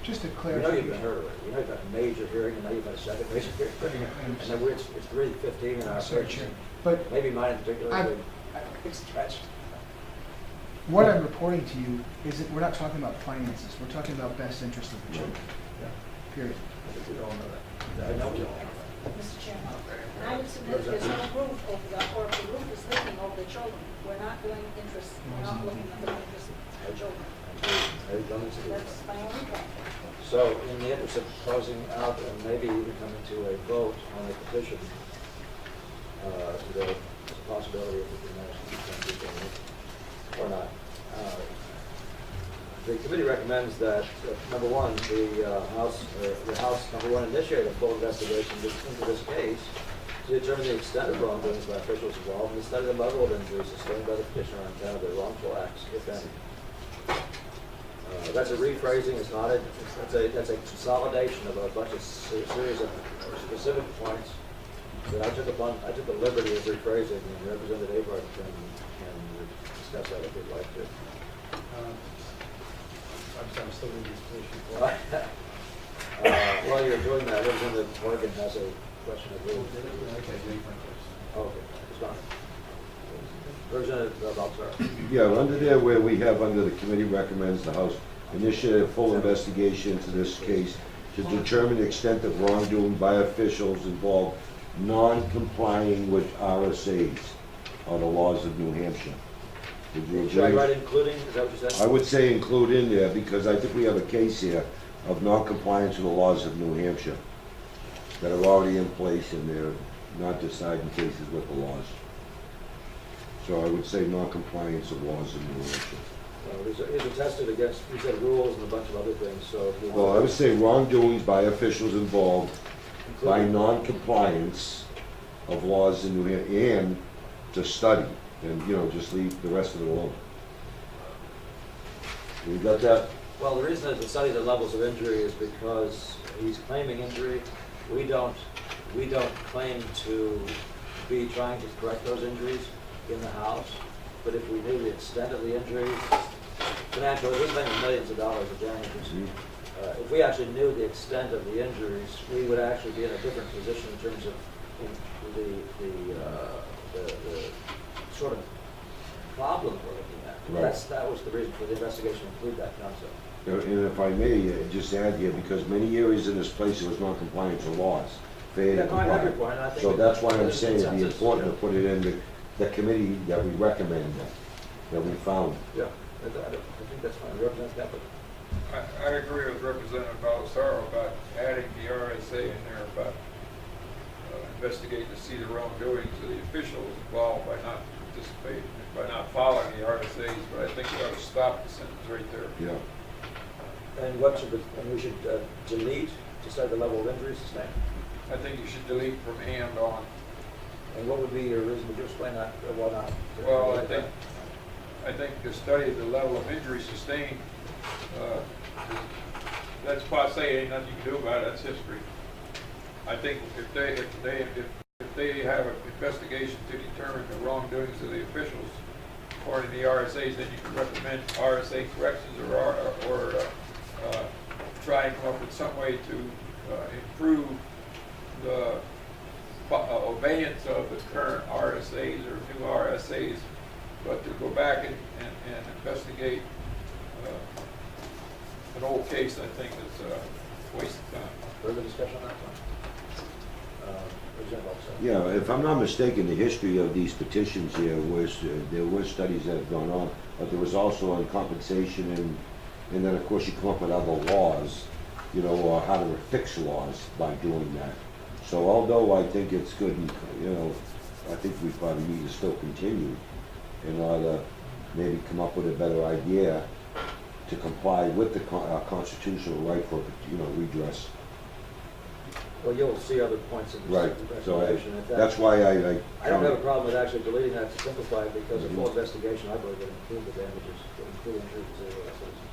just to You know clarify. you've been heard already. You know you've had a major hearing, and now you've had a second major hearing. And then it's 3:15 in our Sorry, section. Chair. But Maybe mine in particular. I'm- big stretch. what I'm reporting to you is that we're not talking about finances. We're talking about best interest of the children. Period. I think we all know that. I know we all know that. Mr. Chairman, and I would submit there's no roof over the, or if the roof is leaking over the children, we're not doing interest, we're not looking at the interest of the children. I've done this again. That's my only point. So in the interest of closing out and maybe even coming to a vote on a petition, there's a possibility of the national or not. The committee recommends that, number one, the House number one, initiate a full investigation into this case to determine the extent of wrongdoings by officials involved and study the level of injuries sustained by the petitioner on account of their wrongful acts, if any. That's a rephrasing, it's not that's a consolidation of a bunch of series of specific points that I took the liberty of rephrasing, and Representative Avard can discuss that if you'd like to. I'm still in this position. While you're doing that, Representative Morgan has a question of rule. Okay, it's fine. Representative Baltzar. Yeah, under there where we have under the committee recommends the House initiate a full investigation into this case to determine the extent of wrongdoing by officials involved non-complying with RSAs or the laws of New Hampshire. Would you Should I agree? write including, is that what you said? I would say include in there because I think we have a case here of non-compliance with the laws of New Hampshire that are already in place and they're not deciding cases with the laws. So I would say non-compliance of laws in New Hampshire. Is attested against, you said rules and a bunch of other things, so. if you Well, I want- would say wrongdoings by officials involved by including- non-compliance of laws in New Hampshire and to study and, just leave the rest of it alone. You got that? Well, the reason is to study the levels of injury is because he's claiming injury. We don't claim to be trying to correct those injuries in the house, but if we knew the extent of the injury, financially, we're spending millions of dollars of damages. If we actually knew the extent of the injuries, we would actually be in a different position in terms of the sort of problem we're looking at. Right. That was the reason for the investigation to include that concept. And if I may, just add here, because many areas in this place there was non-compliance with laws, failure to Yeah, no, I have your comply. point, I think So that's why I'm there's saying it'd be consensus, important yeah. to put it in the committee that we recommend, that we found. Yeah, I think that's fine. Representative Capital. I agree with Representative Baldassaro about adding the RSA in there about investigating to see the wrongdoings of the officials involved by not participating, by not following the RSAs, but I think we ought to stop the sentence right there. Yeah. And we should delete to study the level of injuries sustained? I think you should delete from and on. And what would be your reason, would you explain that, or why not? Well, I think to study the level of injury sustained, that's passe, ain't nothing you can do about it, that's history. I think if they have an investigation to determine the wrongdoings of the officials, according to the RSAs, then you can recommend RSA corrections or try and come up with some way to improve the obeyance of the current RSAs or new RSAs, but to go back and investigate an old case, I think is a waste of time. Further discussion on that one? Representative Baldassaro. Yeah, if I'm not mistaken, the history of these petitions here was, there were studies that have gone on, but there was also on compensation and then of course you come up with other laws, or how to fix laws by doing that. So although I think it's good, and, I think we probably need to still continue in order to maybe come up with a better idea to comply with the constitutional right for, redress. Well, you'll see other points in Right, the so recommendation. If that- that's why I I don't have a problem with actually deleting that to simplify it, because a full investigation, I believe, would include the damages, would include injuries to citizens.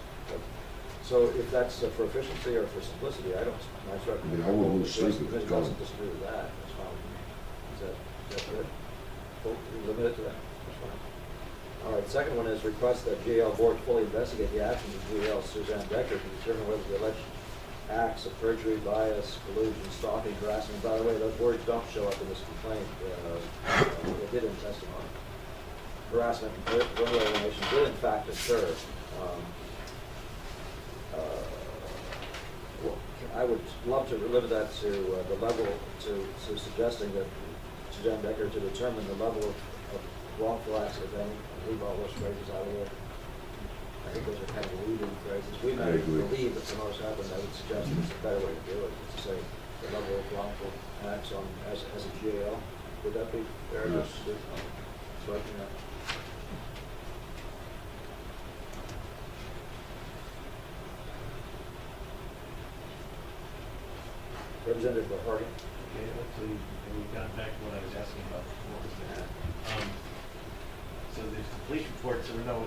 So if that's for efficiency or for simplicity, I don't, I mean, I wouldn't lose sleep if Because it's it doesn't gone. disagree with that, that's fine with me. Is that good? Well, we limit it to that, that's fine. All right, second one is request that GAL board fully investigate the actions of GAL Suzanne Decker to determine whether the alleged acts of perjury, bias, collusion, stalking, harassment. By the way, those words don't show up in this complaint. They did in testimony. Harassment and criminal alienation did in fact occur. Well, I would love to limit that to the level, to suggesting that Suzanne Decker to determine the level of wrongful acts, if any. Leave all those phrases out of there. I think those are kind of leading phrases. We I might agree. believe that the most happened. I would suggest that it's a better way to do it, to say the level of wrongful acts on, as a GAL. Would that be fair enough? Yes. Striking that. Representative Harding. Okay, hopefully, we got back to what I was asking about before. So there's the police reports, there were no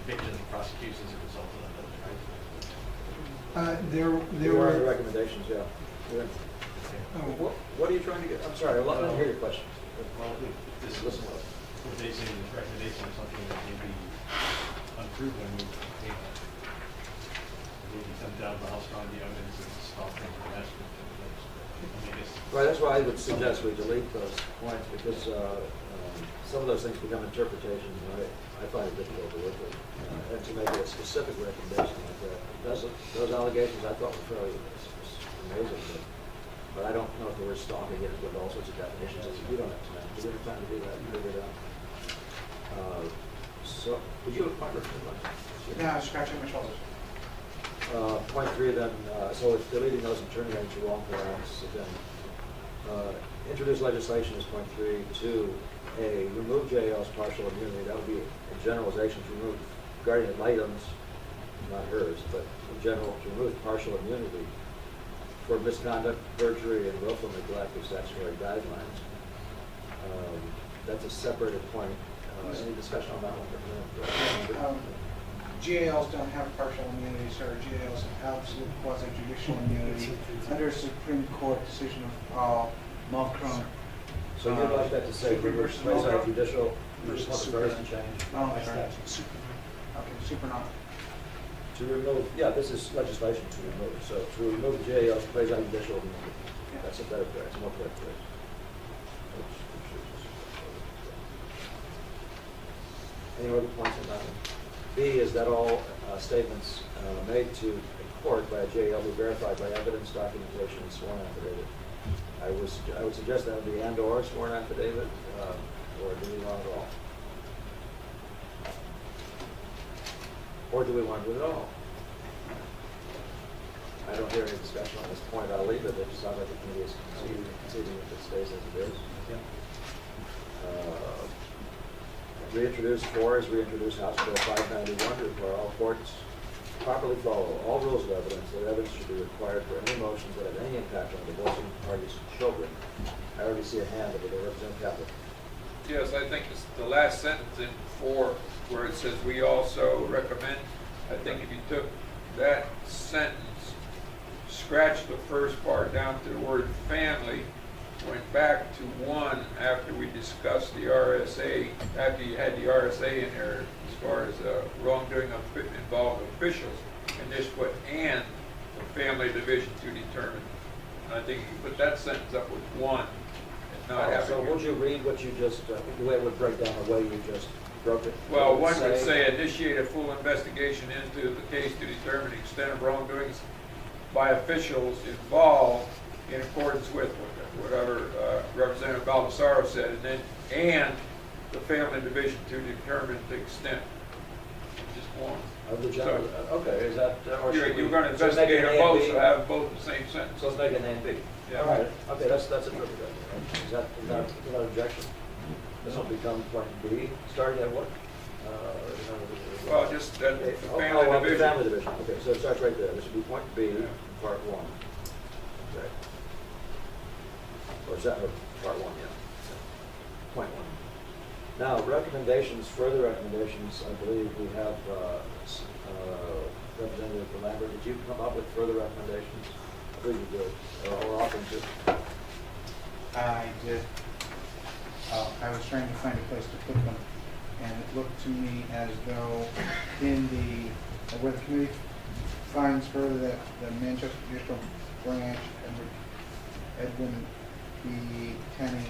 convictions or prosecutions as a result of that, right? There There are the were, recommendations, yeah. Yeah. oh, What are you trying to get? I'm sorry, I didn't hear your question. Well, if this was, Listen well. if they say this recommendation is something that can be unproven, why I would suggest we delete those points, because some of those things become interpretations, and I find it difficult to work with. And to make a specific recommendation like that. Those allegations I thought were fairly amazing, but I don't know if they were stalking it with all sorts of definitions. We don't have time. We don't have time to do that. Figure it out. So, would you have a point or two? Yeah, I'm scratching my shoulders. Point 3 then, so it's deleting those and turning them into wrongful acts. Again, introduce legislation is point 3. 2A, remove JL's partial immunity. That would be a generalization to remove guardian ad litems, not hers, but in general, to remove partial immunity for misconduct, perjury, and willful neglect of statutory guidelines. That's a separated point. Any discussion on that one? GALs don't have partial immunity, sir. GALs have absolute quasi-judicial immunity under a Supreme Court decision of Mulcrum. So you'd like that to say quasi-judicial, you just want the verse to change? Oh, that's right. Okay, super not. To remove, yeah, this is legislation to remove. So to remove GAL's quasi-judicial immunity. Yeah. That's a better phrase, a more correct phrase. Any other points on that one? B, is that all statements made to a court by a JL be verified by evidence, documentation, and sworn affidavit? I would suggest that would be and/or sworn affidavit, or do we want it all? Or do we want to do it all? I don't hear any discussion on this point. I'll leave it. It just sounds like the committee is conceding if it stays as it is. Reintroduce 4 is reintroduce House Bill 591 to require all courts properly follow all rules of evidence. That evidence should be required for any motions that have any impact on the divorcing parties' children. I already see a hand over there, Representative Kaplan. Yes, I think it's the last sentence in 4 where it says we also recommend. I think if you took that sentence, scratched the first part down to the word family, went back to 1 after we discussed the RSA, after you had the RSA in there as far as wrongdoing of involved officials, and just put and the family division to determine. And I think you put that sentence up with 1 and not having. So would you read what you just, the way it would break down the way you just broke it? Well, one would say initiate a full investigation into the case to determine the extent of wrongdoings by officials involved in accordance with whatever Representative Baldessaro said, and then the family division to determine the extent. Just 1. Of the general, okay, is that? Or You're going to investigate them both, so have both the same sentence. So let's make it an A and B. Yeah. All right, okay, that's a perfect idea. Is that without objection? This will become point B, starting at what? Well, just that the family the division. family division, okay, so it starts right there. This would be point B, Yeah. part 1. Okay. Or is that part 1, yeah. Point 1. Now, recommendations, further recommendations, I believe we have Representative Lambert. Did you come up with further recommendations? I believe you did, or often to. I did. I was trying to find a place to put them, and it looked to me as though in the, where the committee finds further that the Manchester Judicial Branch, Edwin B. Tenney,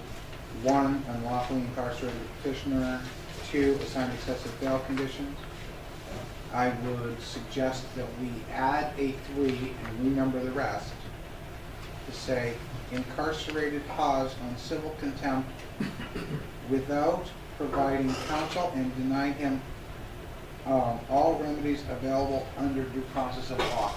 1, unlawfully incarcerated petitioner, 2, assigned excessive bail conditions. I would suggest that we add a 3 and renumber the rest to say incarcerated Haas on civil contempt without providing counsel and denying him all remedies available under due process of law.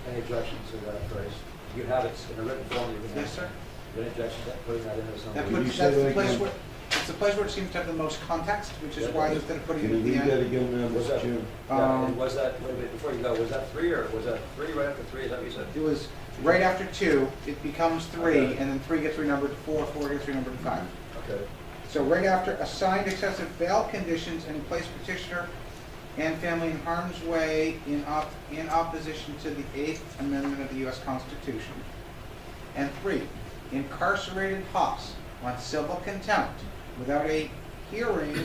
Any objections to that phrase? You have it in a written form. Yes, sir. Any objections to putting that in as That something? puts, that's the place where, it's the place where it seems to have the most context, which is why instead of putting it Can you at the read that end. again, Was that, Mr. Chairman? yeah, and was that, wait a minute, before you go, was that 3 or was that 3 right after 3? Is that what you said? It was right after 2, it becomes 3, Okay. and then 3 gets renumbered to 4, 4 gets renumbered to 5. Okay. So right after assigned excessive bail conditions and place petitioner and family in harm's way in opposition to the 8th Amendment of the U.S. Constitution. And 3, incarcerated Haas on civil contempt without a hearing,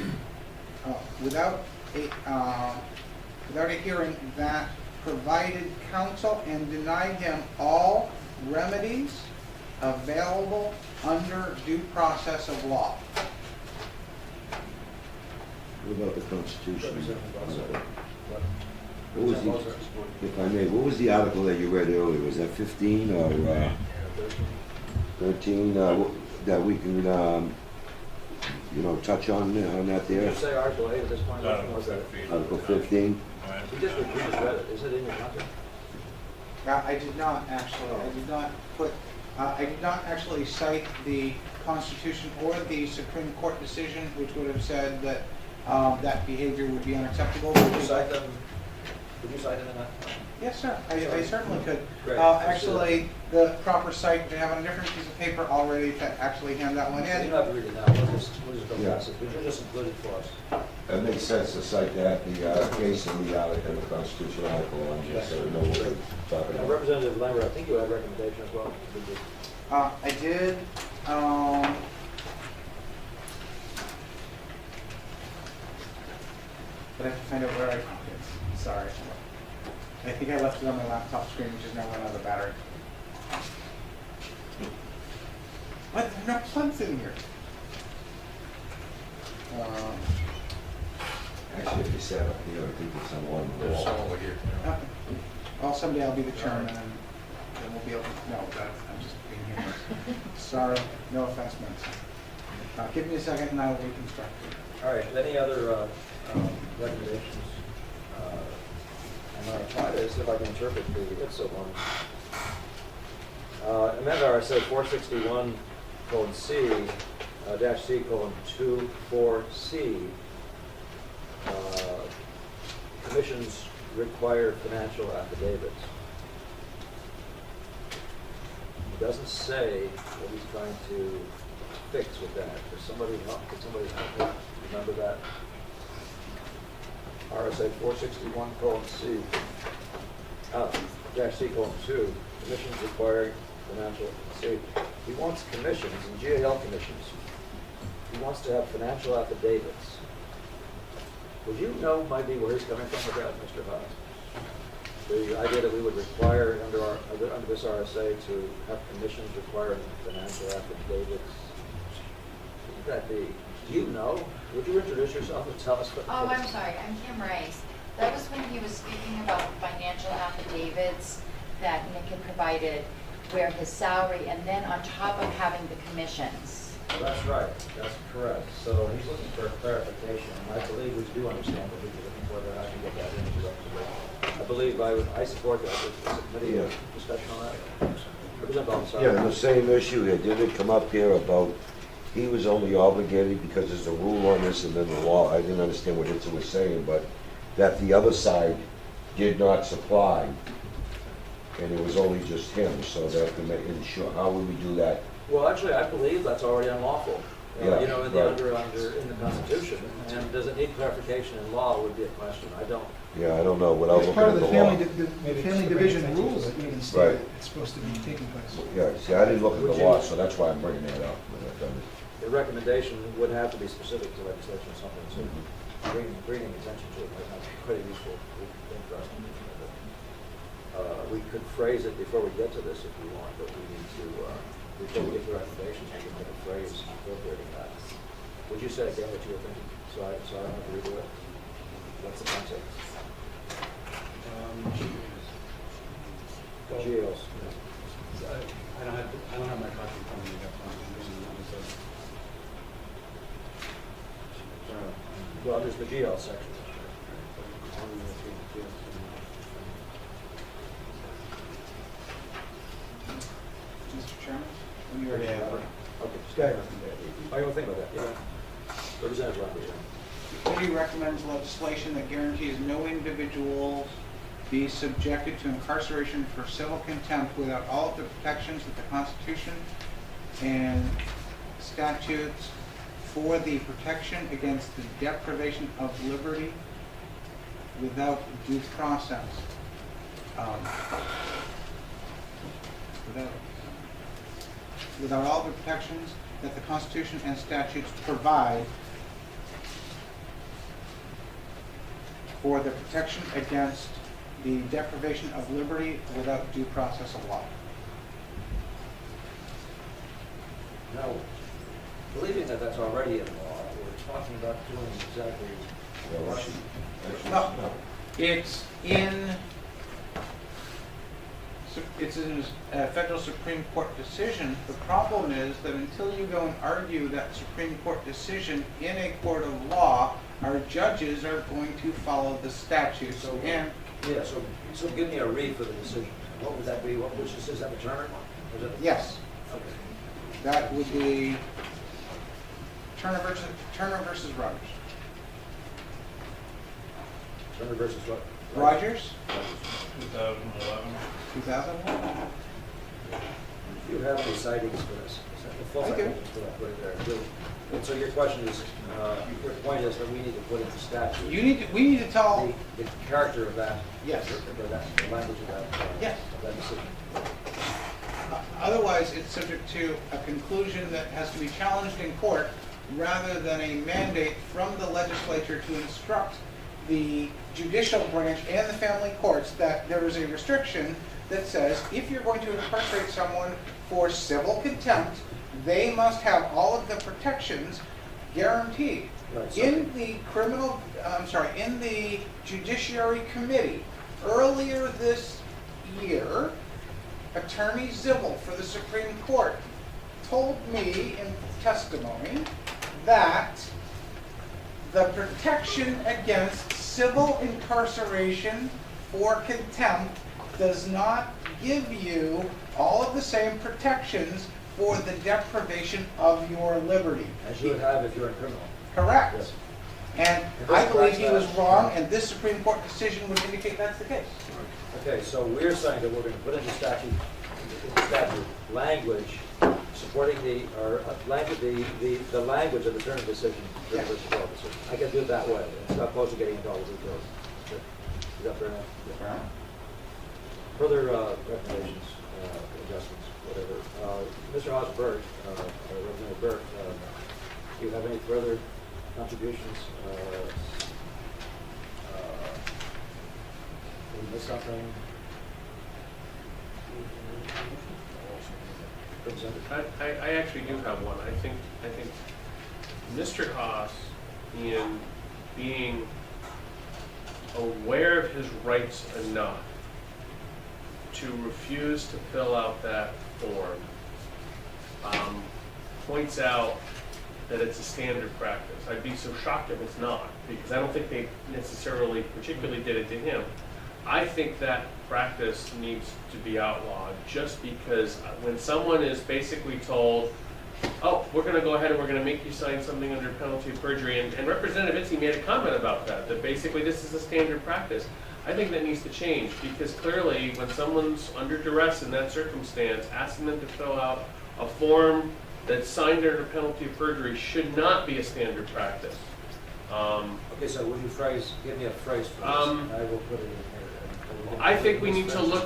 without a hearing that provided counsel and denied him all remedies available under due process of law. What about the Constitution? Representative Boswell. What was the, if I may, what was the article that you read earlier? Was that 15 or 13 that we can, touch on that Did there? you say Article 8 at this point? Which one was that? Article 15? We just read it. Is it in your contract? I did not actually, I did not actually cite the Constitution or the Supreme Court decision, which would have said that that behavior would be unacceptable. Did you cite them? Did you cite them in that? Yes, sir, I certainly could. Great. Actually, the proper site, they have on a different piece of paper already to actually hand that one You in. don't have to read it now. We'll just go Yeah. past it. But you just included for us. It makes sense to cite that, the case in the Constitution article, on just so we know what we're talking Now, about. Representative Lambert, I think you had a recommendation as well. Did you? I did, but I have to find out where I found it. Sorry. I think I left it on my laptop screen, which is now run out of battery. What? There are no plugs in here. Actually, if you sat up here, I think it's on one wall. Okay. Well, someday I'll be the chairman and then we'll be able to, no, I'm just being humorous. Sorry, no offense meant. Give me a second and I will reconstruct it. All right, any other recommendations? I'm going to try to see if I can interpret the IPSA one. Amend RSA 461 colon C, dash C colon 24C. Commissions require financial affidavits. He doesn't say what he's trying to fix with that. Could somebody help me remember that? RSA 461 colon C, dash C colon 2, commissions require financial, see, he wants commissions and GAL commissions. He wants to have financial affidavits. Would you know maybe where he's coming from with that, Mr. Haas? The idea that we would require under this RSA to have commissions requiring financial affidavits. What would that be? Do you know? Would you introduce yourself and tell us what? Oh, I'm sorry, I'm Kim Rice. That was when he was speaking about financial affidavits that Nick had provided, where his salary, and then on top of having the commissions. Well, that's right, that's correct. So he's looking for clarification, and I believe we do understand what he's looking for, that I can get that into the I believe I support that. Is the committee Yeah. discussion on that? Representative Bowles, Yeah, and the same issue here, did it come up here about, he was only obligated because there's a rule on this and then the law, I didn't understand what it was saying, but that the other side did not supply, and it was only just him, so that to ensure, how would we do that? Well, actually, I believe that's already unlawful. Yeah, You know, in the right. in the Constitution. And does it need clarification in law would be a question. I don't. Yeah, I don't know, without It's looking part at of the the law. family division rules that even state Right. that it's supposed to be taking place. Yeah, see, I didn't look at Would the you- law, so that's why I'm bringing that up. The recommendation would have to be specific to legislation or something, so bringing attention to it might not be quite a useful thing for us to do. We could phrase it before we get to this if we want, but we need to, before we get to recommendations, we can make a phrase incorporating that. Would you say again what you were thinking, so I don't have to redo it? What's the concept? The GAOs. I don't have my copy in front of me, that's why I'm reading it, so. Well, there's the GL section. Mr. Chairman, when you're ready. Okay, just go ahead. I don't think about that, yeah. Representative Lambert. The committee recommends legislation that guarantees no individual be subjected to incarceration for civil contempt without all of the protections that the Constitution and statutes for the protection against the deprivation of liberty without due process. Without all the protections that the Constitution and statutes provide for the protection against the deprivation of liberty without due process of law. Now, believing that that's already in law, we're talking about doing exactly Well, what? actually, No. It's in, it's in a federal Supreme Court decision. The problem is that until you go and argue that Supreme Court decision in a court of law, our judges are going to follow the statute. So- And Yeah, so give me a read for the decision. What would that be? Which is that the Turner? Or is it? yes, Okay. that would be Turner versus Rogers. Turner versus what? Rogers, 2011. 2001. Do you have any sightings for this? Is that the full I do. citation for that? Put it there. Do. And so your question is, your point is that we need to put into statute We need to tell, the character of that, yes, or that, the language of that, yes. of that decision. Otherwise, it's subject to a conclusion that has to be challenged in court rather than a mandate from the legislature to instruct the judicial branch and the family courts that there is a restriction that says if you're going to incarcerate someone for civil contempt, they must have all of the protections guaranteed. Right, so- In the in the Judiciary Committee, earlier this year, Attorney Zibble for the Supreme Court told me in testimony that the protection against civil incarceration for contempt does not give you all of the same protections for the deprivation of your liberty. As you would have if you're a criminal. Correct. Yes. And I believe he was wrong, and this Supreme Court decision would indicate that's the case. Okay, so we're saying that we're going to put into statute language supporting the language of the Turner decision, Turner versus Law decision. I can do it that way. It's not opposed to getting into all the details. Is that fair enough? Further recommendations, adjustments, whatever. Mr. Haas Burke, Representative Burke, do you have any further contributions? Did we miss something? I actually do have one. I think Mr. Haas, in being aware of his rights enough to refuse to fill out that form, points out that it's a standard practice. I'd be so shocked if it's not, because I don't think they necessarily particularly did it to him. I think that practice needs to be outlawed, just because when someone is basically told, oh, we're going to go ahead and we're going to make you sign something under penalty of perjury, and Representative Itzy made a comment about that basically this is a standard practice. I think that needs to change, because clearly when someone's under duress in that circumstance, asking them to fill out a form that's signed under penalty of perjury should not be a standard practice. Okay, so would you give me a phrase for this? I will put it in here. I think we need to look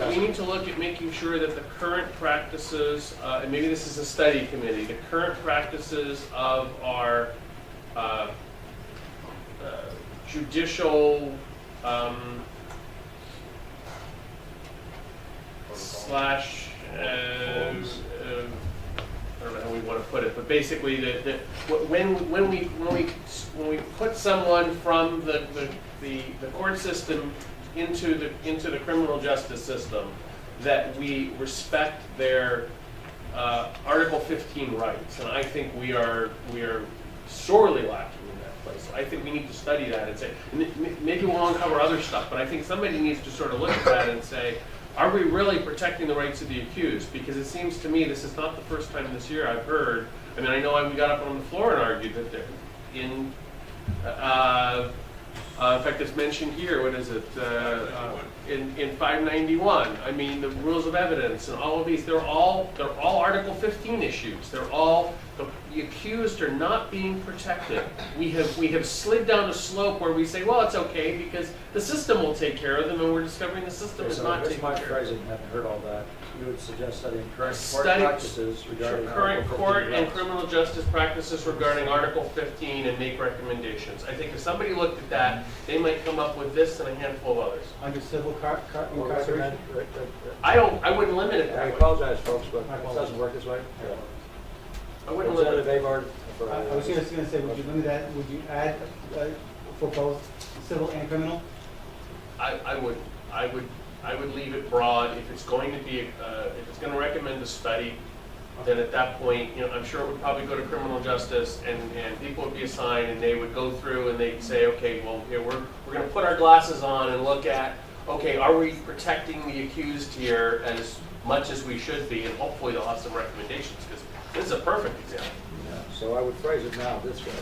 at making sure that the current practices, and maybe this is a study committee, the current practices of our judicial slash I don't know how we want to put it, but basically when we put someone from the court system into the criminal justice system, that we respect their Article 15 rights, and I think we are sorely lacking in that place. I think we need to study that and say, maybe we'll uncover other stuff, but I think somebody needs to sort of look at that and say, are we really protecting the rights of the accused? Because it seems to me this is not the first time this year I've heard. I mean, I know we got up on the floor and argued that in fact, it's mentioned here. What is it? In 591. I mean, the rules of evidence and all of these. They're all Article 15 issues. They're all the accused are not being protected. We have slid down a slope where we say, well, it's okay because the system will take care of them, and we're discovering the system is not taking care of them. Phrasing, having heard all that, you would suggest studying current court practices regarding current Article court 15 and rights. criminal justice practices regarding Article 15 and make recommendations. I think if somebody looked at that, they might come up with this and a handful of others. Under civil incarceration? I wouldn't limit it I that way. apologize, folks, but it doesn't work this way. I wouldn't limit Representative Avard? I was just gonna say, would you limit that, would you add for both civil and criminal? I would leave it broad. If it's going to be, if it's gonna recommend a study, then at that point, you know, I'm sure it would probably go to criminal justice and people would be assigned and they would go through and they'd say, okay, well, here, we're gonna put our glasses on and look at, okay, are we protecting the accused here as much as we should be? And hopefully they'll have some recommendations, because this is a perfect example. Yeah, so I would phrase it now this way.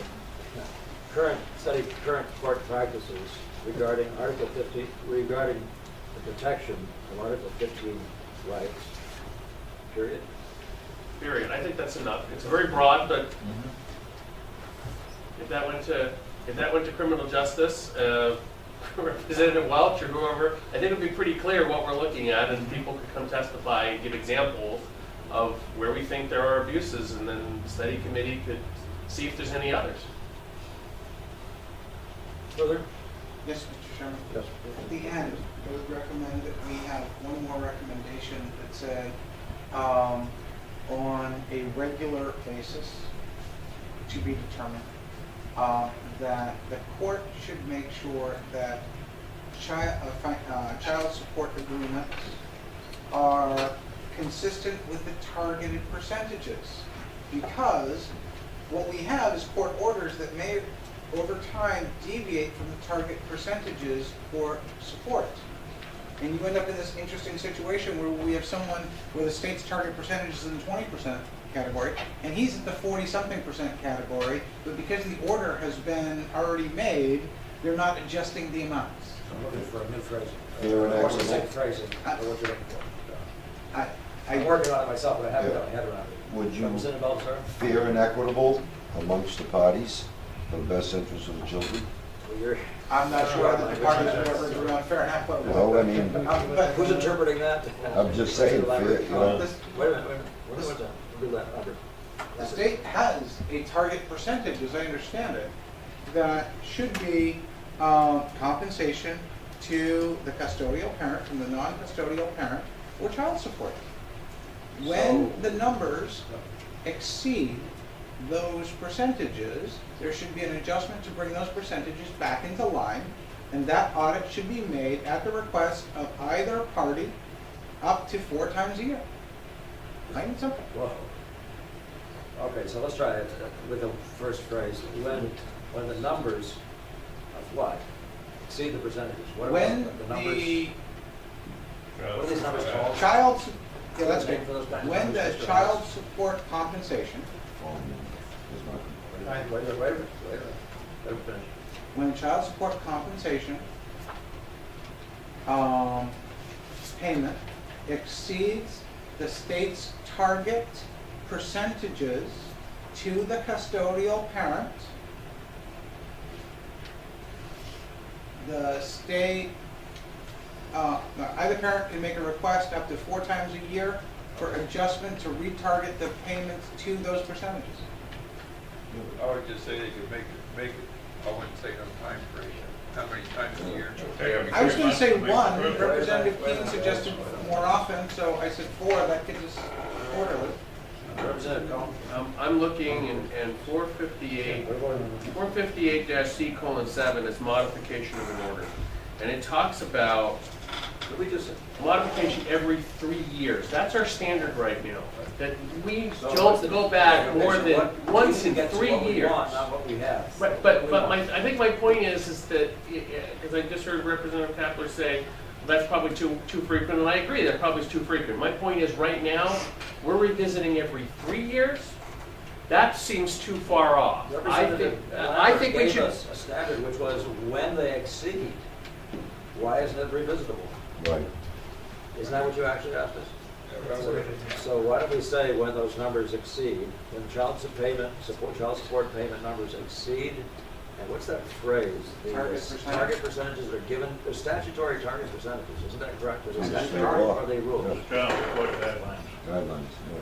Study current court practices regarding Article 50, regarding the protection of Article 15 rights, period. Period. I think that's enough. It's very broad, but if that went to criminal justice, Representative Welch or whoever, I think it'd be pretty clear what we're looking at, and people could come testify and give examples of where we think there are abuses, and then the study committee could see if there's any others. Further? Yes, Mr. Chairman. Yes. At the end, I would recommend that we have one more recommendation that said, on a regular basis, to be determined, that the court should make sure that child support agreements are consistent with the targeted percentages. Because what we have is court orders that may, over time, deviate from the target percentages for support. And you end up in this interesting situation where we have someone where the state's target percentage is in the 20% category, and he's at the 40-something% category, but because the order has been already made, they're not adjusting the amounts. I'm looking for a new phrasing. Fair and What's the same equitable. phrasing? What you're looking for? I'm I'm working on it myself, but I haven't Yeah. got my head around it. Would you- Representative Belzer? Fair and equitable amongst the parties for the best interest of the children. Well, you're- I'm not sure that the parties would ever agree on fair and equitable. Well, I mean, But- Who's interpreting that? I'm just saying, fair, you know. This- Wait a minute. What's that? We'll do that under. The state has a target percentage, as I understand it, that should be compensation to the custodial parent from the non-custodial parent for child support. When the numbers exceed those percentages, there should be an adjustment to bring those percentages back into line, and that audit should be made at the request of either party up to 4 times a year. Plain and simple. Whoa. Okay, so let's try it with the first phrase. When the numbers of what exceed the percentages? What When about the numbers? What are these numbers called? Child, yeah, that's Name good. for those kinds of When the numbers, Mr. child Haas? support compensation, Wait a minute. Let him finish. when child support compensation payment exceeds the state's target percentages to the custodial parent, the state, either parent can make a request up to 4 times a year for adjustment to retarget the payments to those percentages. I would just say they could make it, I wouldn't say no time frame, how many times a year. I was going to say Make it 1, perfect. Representative Keane suggested more often, so I said 4, that gets us quarterly. Representative Cohen? I'm looking in 458. 458-C:7 is modification of an order. And it talks about Did we just? modification every 3 years. That's our standard right now. That we So what's don't the- go back okay, more so than what- once we in get to 3 what we years. want, not what we have. But I think my point is that, because I just heard Representative Kapler say, that's probably too frequent, and I agree, that probably is too frequent. My point is, right now, we're revisiting every 3 years. That seems too far off. I think we Gave should. us a standard which was when they exceed. Why isn't it revisitable? Right. Isn't that what you actually asked us? So why don't we say when those numbers exceed, when child support payment numbers exceed, and what's that phrase? The Target percentage. Target percentages are given, the statutory target percentages, isn't that correct? Is it Yes. statutory or are they rules? Just child support guidelines. Guidelines, yeah.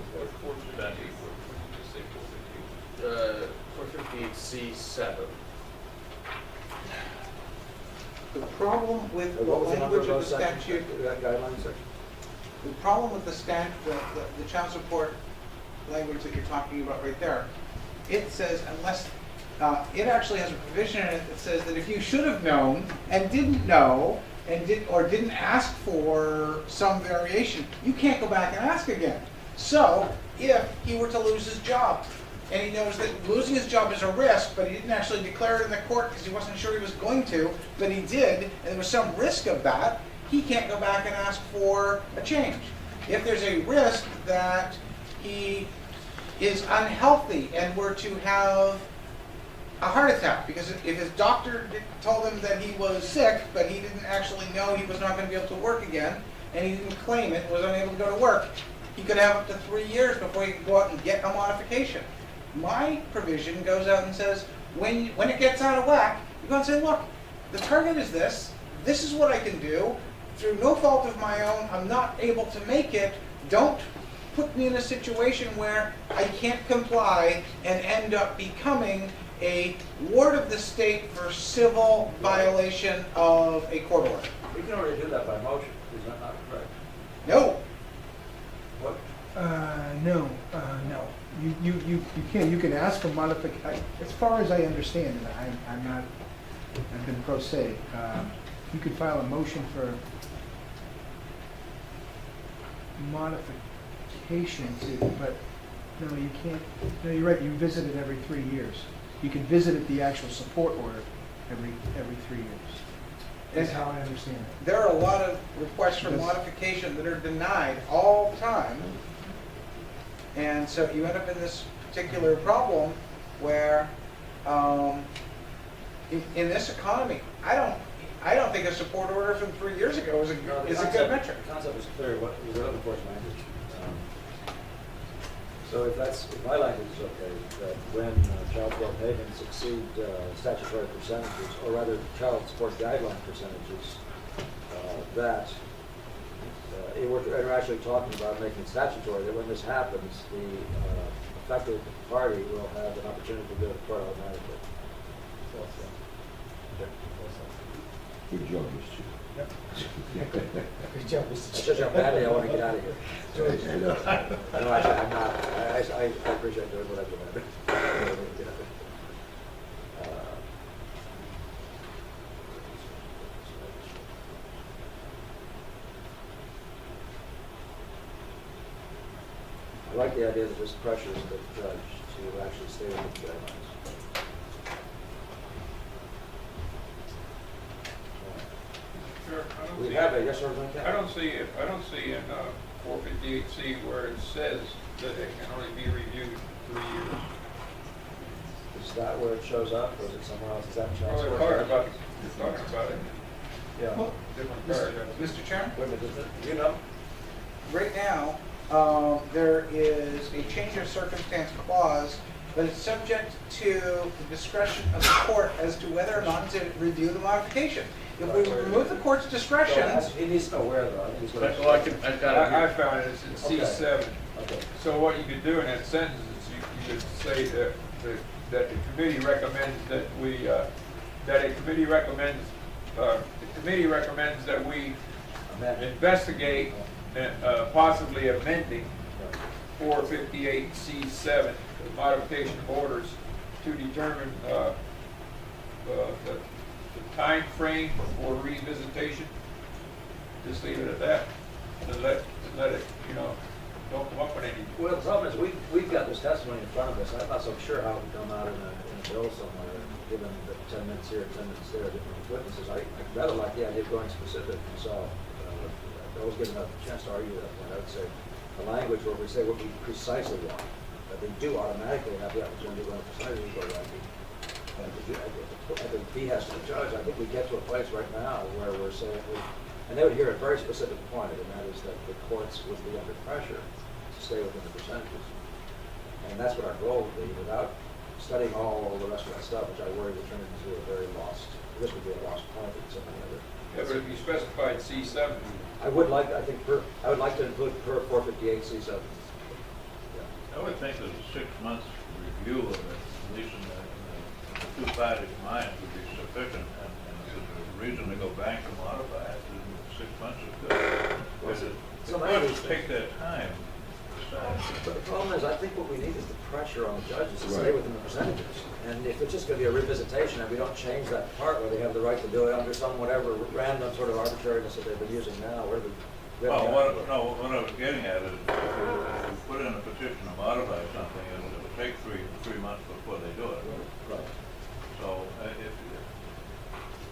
458-C:7. The problem with the What was the number language of the those sections, statute, that guideline section? the problem with the child support language that you're talking about right there. It says unless, it actually has a provision in it that says that if you should have known and didn't know and didn't ask for some variation, you can't go back and ask again. So if he were to lose his job, and he knows that losing his job is a risk, but he didn't actually declare it in the court because he wasn't sure he was going to, but he did, and there was some risk of that, he can't go back and ask for a change. If there's a risk that he is unhealthy and were to have a heart attack, because if his doctor told him that he was sick, but he didn't actually know he was not going to be able to work again, and he didn't claim it, was unable to go to work, he could have up to 3 years before he could go out and get a modification. My provision goes out and says, when it gets out of whack, you go and say, look, the target is this is what I can do, through no fault of my own, I'm not able to make it, don't put me in a situation where I can't comply and end up becoming a ward of the state for civil violation of a court order. We can already do that by motion, is that not correct? No. What? No. You can ask for modification, as far as I understand, and I've been pro se, you could file a motion for modification but no, you can't, no, you're right, you visit it every 3 years. You can visit it, the actual support order, every 3 years. That's how I understand it. There are a lot of requests for modification that are denied all the time. And so you end up in this particular problem where, in this economy, I don't think a support order from 3 years ago is a good metric. The concept is clear, what we're looking for is language. So if my language is okay, that when child support payments exceed statutory percentages, or rather child support guideline percentages, that we're actually talking about making it statutory, that when this happens, the affected party will have an opportunity to go to court automatically. Good job, Mr. Chair. Good job, Mr. That's just how badly I want to get out of here. I know. No, actually, I'm not. I appreciate doing what I've done. I like the idea that this pressures the judge to actually stay within the guidelines. Sure, I don't We see have it. a yes or no. I don't see in 458C where it says that it can only be reviewed 3 years. Is that where it shows up, or is it somewhere else? Is that child Well, support? you're talking about it, Yeah. Well, different paragraphs. Mr. Chairman? Wait a minute, you know? Right now, there is a change of circumstance clause, but it's subject to the discretion of the court as to whether or not to review the modification. If we remove the court's discretion, He needs to know where, though. He's gonna- Well, I've got it I here. found it, it's in C7. Okay. So what you could do in that sentence is you could say that the committee recommends that we, that the committee recommends that we Amendment. investigate possibly amending 458C7, the modification of orders, to determine the time frame for revisitation. Just leave it at that, and let it, don't come up with any. Well, the problem is, we've got this testimony in front of us. I'm not so sure how it would come out in a bill somewhere, given the 10 minutes here, 10 minutes there, different witnesses. I'd rather like the idea of going specific. So I was given a chance to argue that point. I would say the language where we say what we precisely want, that they do automatically have the opportunity to go into precisely go right. And at the behest of the judge, I think we get to a place right now where we're saying, and they would hear a very specific point, and that is that the courts would be under pressure to stay within the percentages. And that's what our goal would be, without studying all the rest of that stuff, which I worry would turn into a very this would be a lost point in some other. Yeah, but if you specified C7, I would like to include per 458 C7. Yeah. I would think that a 6 months review of it, at least in the two parties' minds, would be sufficient, and if there's a reason to go back and modify it, then 6 months is good. Because it So would take that time to decide. But the problem is, I think what we need is the pressure on the judges to stay Right. within the percentages. And if it's just gonna be a revisitation and we don't change that part where they have the right to do it under some whatever random sort of arbitrariness that they've been using now, where we Well, what I was getting at is, if you put in a petition to modify something, it will take three months before they do it. Right. So,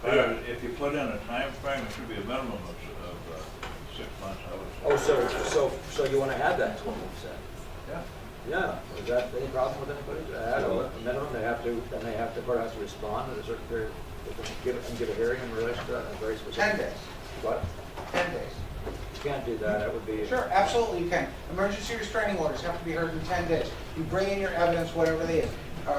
if you put in a time frame, it should be a minimum of 6 months, I would say. Oh, so you wanna add that to what we said? Yeah. Yeah, is that any problem with anybody to add a minimum, the court has to respond at a certain period, give a hearing in relation to that, and very specific. 10 days. What? 10 days. You can't do that, that would be. Sure, absolutely you can. Emergency restraining orders have to be heard in 10 days. You bring in your evidence, whatever they is,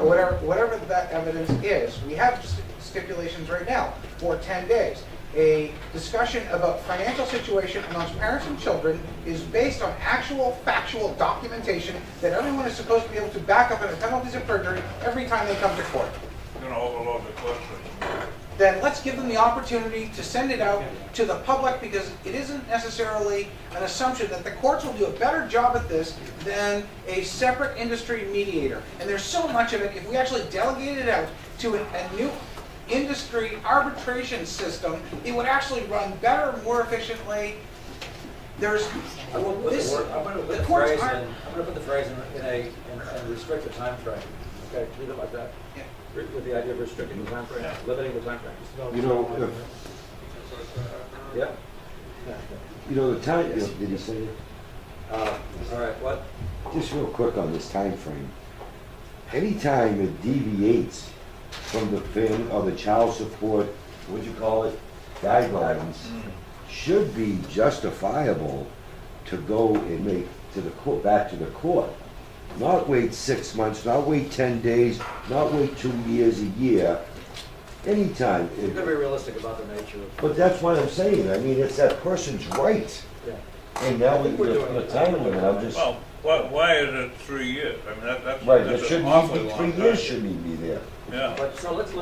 whatever that evidence is. We have stipulations right now for 10 days. A discussion about financial situation amongst parents and children is based on actual factual documentation that everyone is supposed to be able to back up under penalties of perjury every time they come to court. You're gonna overload the court system. Then let's give them the opportunity to send it out to the public, because it isn't necessarily an assumption that the courts will do a better job at this than a separate industry mediator. And there's so much of it, if we actually delegated it out to a new industry arbitration system, it would actually run better, more efficiently. There's I'm gonna put this, I'm gonna put the the courts phrase aren't. in, I'm gonna put the phrase in restrict the time frame. Okay, leave it like that. Yeah. With the idea of restricting the time frame, limiting the time frame. You know, Yeah? you know, the time, did he say it? All right, what? Just real quick on this time frame. Anytime it deviates from the fin or the child support, what'd you call it, guidelines, should be justifiable to go and make to the court, back to the court. Not wait 6 months, not wait 10 days, not wait 2 years, a year. Anytime. You're gonna be realistic about the nature of. But that's what I'm saying. I mean, it's that person's right. Yeah. And now we We're doing put a it. time limit. I'm just, Well, why is it 3 years? I mean, that's right, it that's an shouldn't awfully even be long 3 years, time. shouldn't even be there. Yeah. But, so let's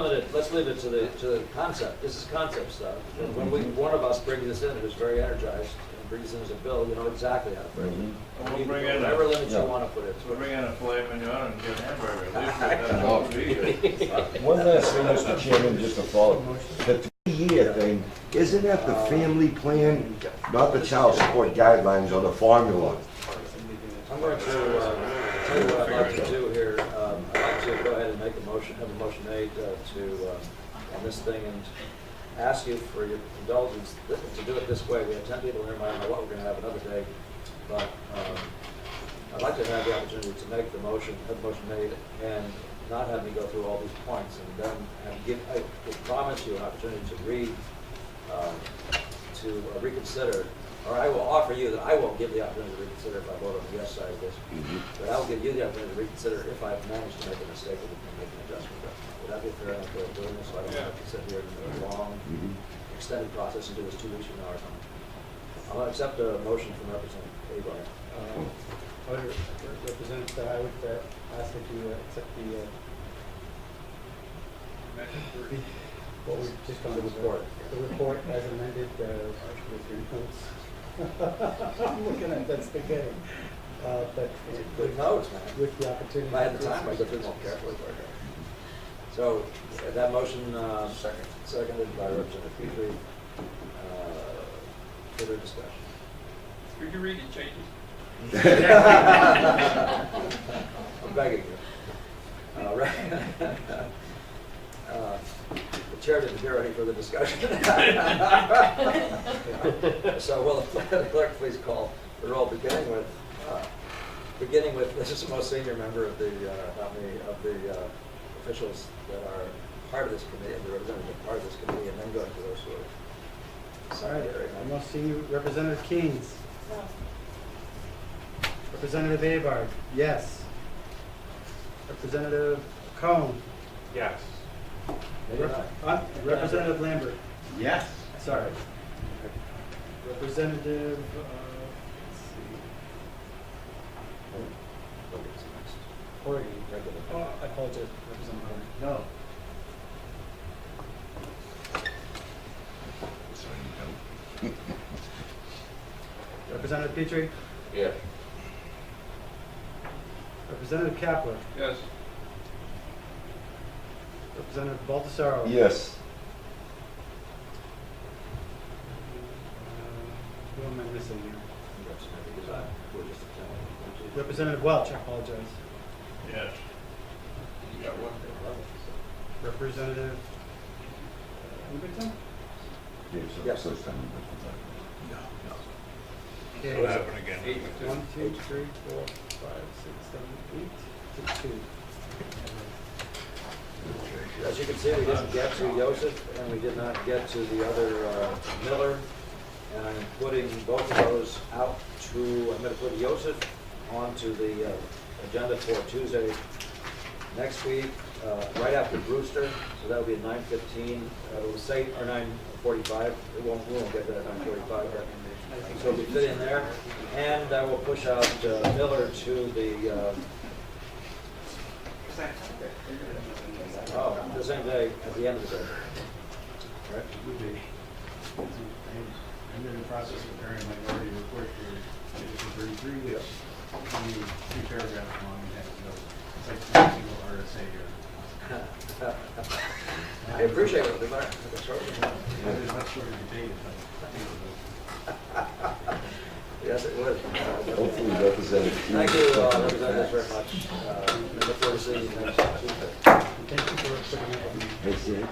leave it to the concept. This is concept stuff. And when one of us brings this in, who's very energized, and brings in as a bill, you know exactly how to bring it. Mhm. And we'll bring in Whatever a, limits you Yeah. wanna put we'll into it. bring in a filet mignon and get a hamburger. At least that's what we do. One last thing, Mr. Chairman, just to follow. The 3-year thing, isn't that the family plan, not the child support guidelines or the formula? I'm going to tell you what I'd like to do here. I'd like to go ahead and make a motion, have a motion made on this thing, and ask you for your indulgence to do it this way. We have 10 people here, I don't know what we're going to have another day, but I'd like to have the opportunity to make the motion, have the motion made, and not have me go through all these points, and then I promise you an opportunity to reconsider. Or I will offer you that I won't give the opportunity to reconsider if I vote on the yes side of this. But I will give you the opportunity to reconsider if I've managed to make a mistake and make an adjustment. Would that be a fair enough way of doing this? So I don't have to sit here in a long, extended process and do this 2 weeks from now or something. I'll accept a motion from Representative Avard. Representative, I would ask that you accept what we've just done. The report. The report as amended with your notes. I'm looking at that spaghetti. But Good notes, man. with the opportunity. If I had the time, I'd go through more carefully. So, that motion, seconded by Representative Petrie. Further discussion. Could you read the changes? I'm begging you. The chair didn't hear any further discussion. So will the clerk please call the roll, beginning with, this is the most senior member of the officials that are part of this committee, and the representative part of this committee, and then going to those who are All right, secondary. our most senior Representative Keynes. No. Representative Avard, yes. Representative Cohn. Yes. Maybe not. Representative Lambert, Yes. sorry. Representative, let's see, Horry. Oh, I apologize, Representative Horry. No. Representative Petrie, Yes. Representative Kapler. Yes. Representative Baldassaro. Yes. Who am I missing here? Representative Welch, I apologize. Yes. You got one. Representative Huberton? Yes. Okay. What happened again? 1, 2, 3, 4, 5, 6, 7, 8, 2. As you can see, we didn't get to Joseph, and we did not get to the other Miller. And I'm putting both of those out to, I'm gonna put Joseph onto the agenda for Tuesday next week, right after Brewster, so that'll be at 9:15. It'll say, or 9:45, we won't get that at 9:45, but so it'll be fit in there. And I will push out Miller to the, the same day, at the end of the day. Right? Would be. I'm in the process of preparing my minority report for edition 33, which is only 3 paragraphs long and has no, it's like a single RSA here. I appreciate it, Miller. There's much shorter debate if I Yes, it would. Hopefully Representative. Thank you, Representatives, very much. Look forward to seeing you next Tuesday. Thank you for putting up with me. Thanks, Ian.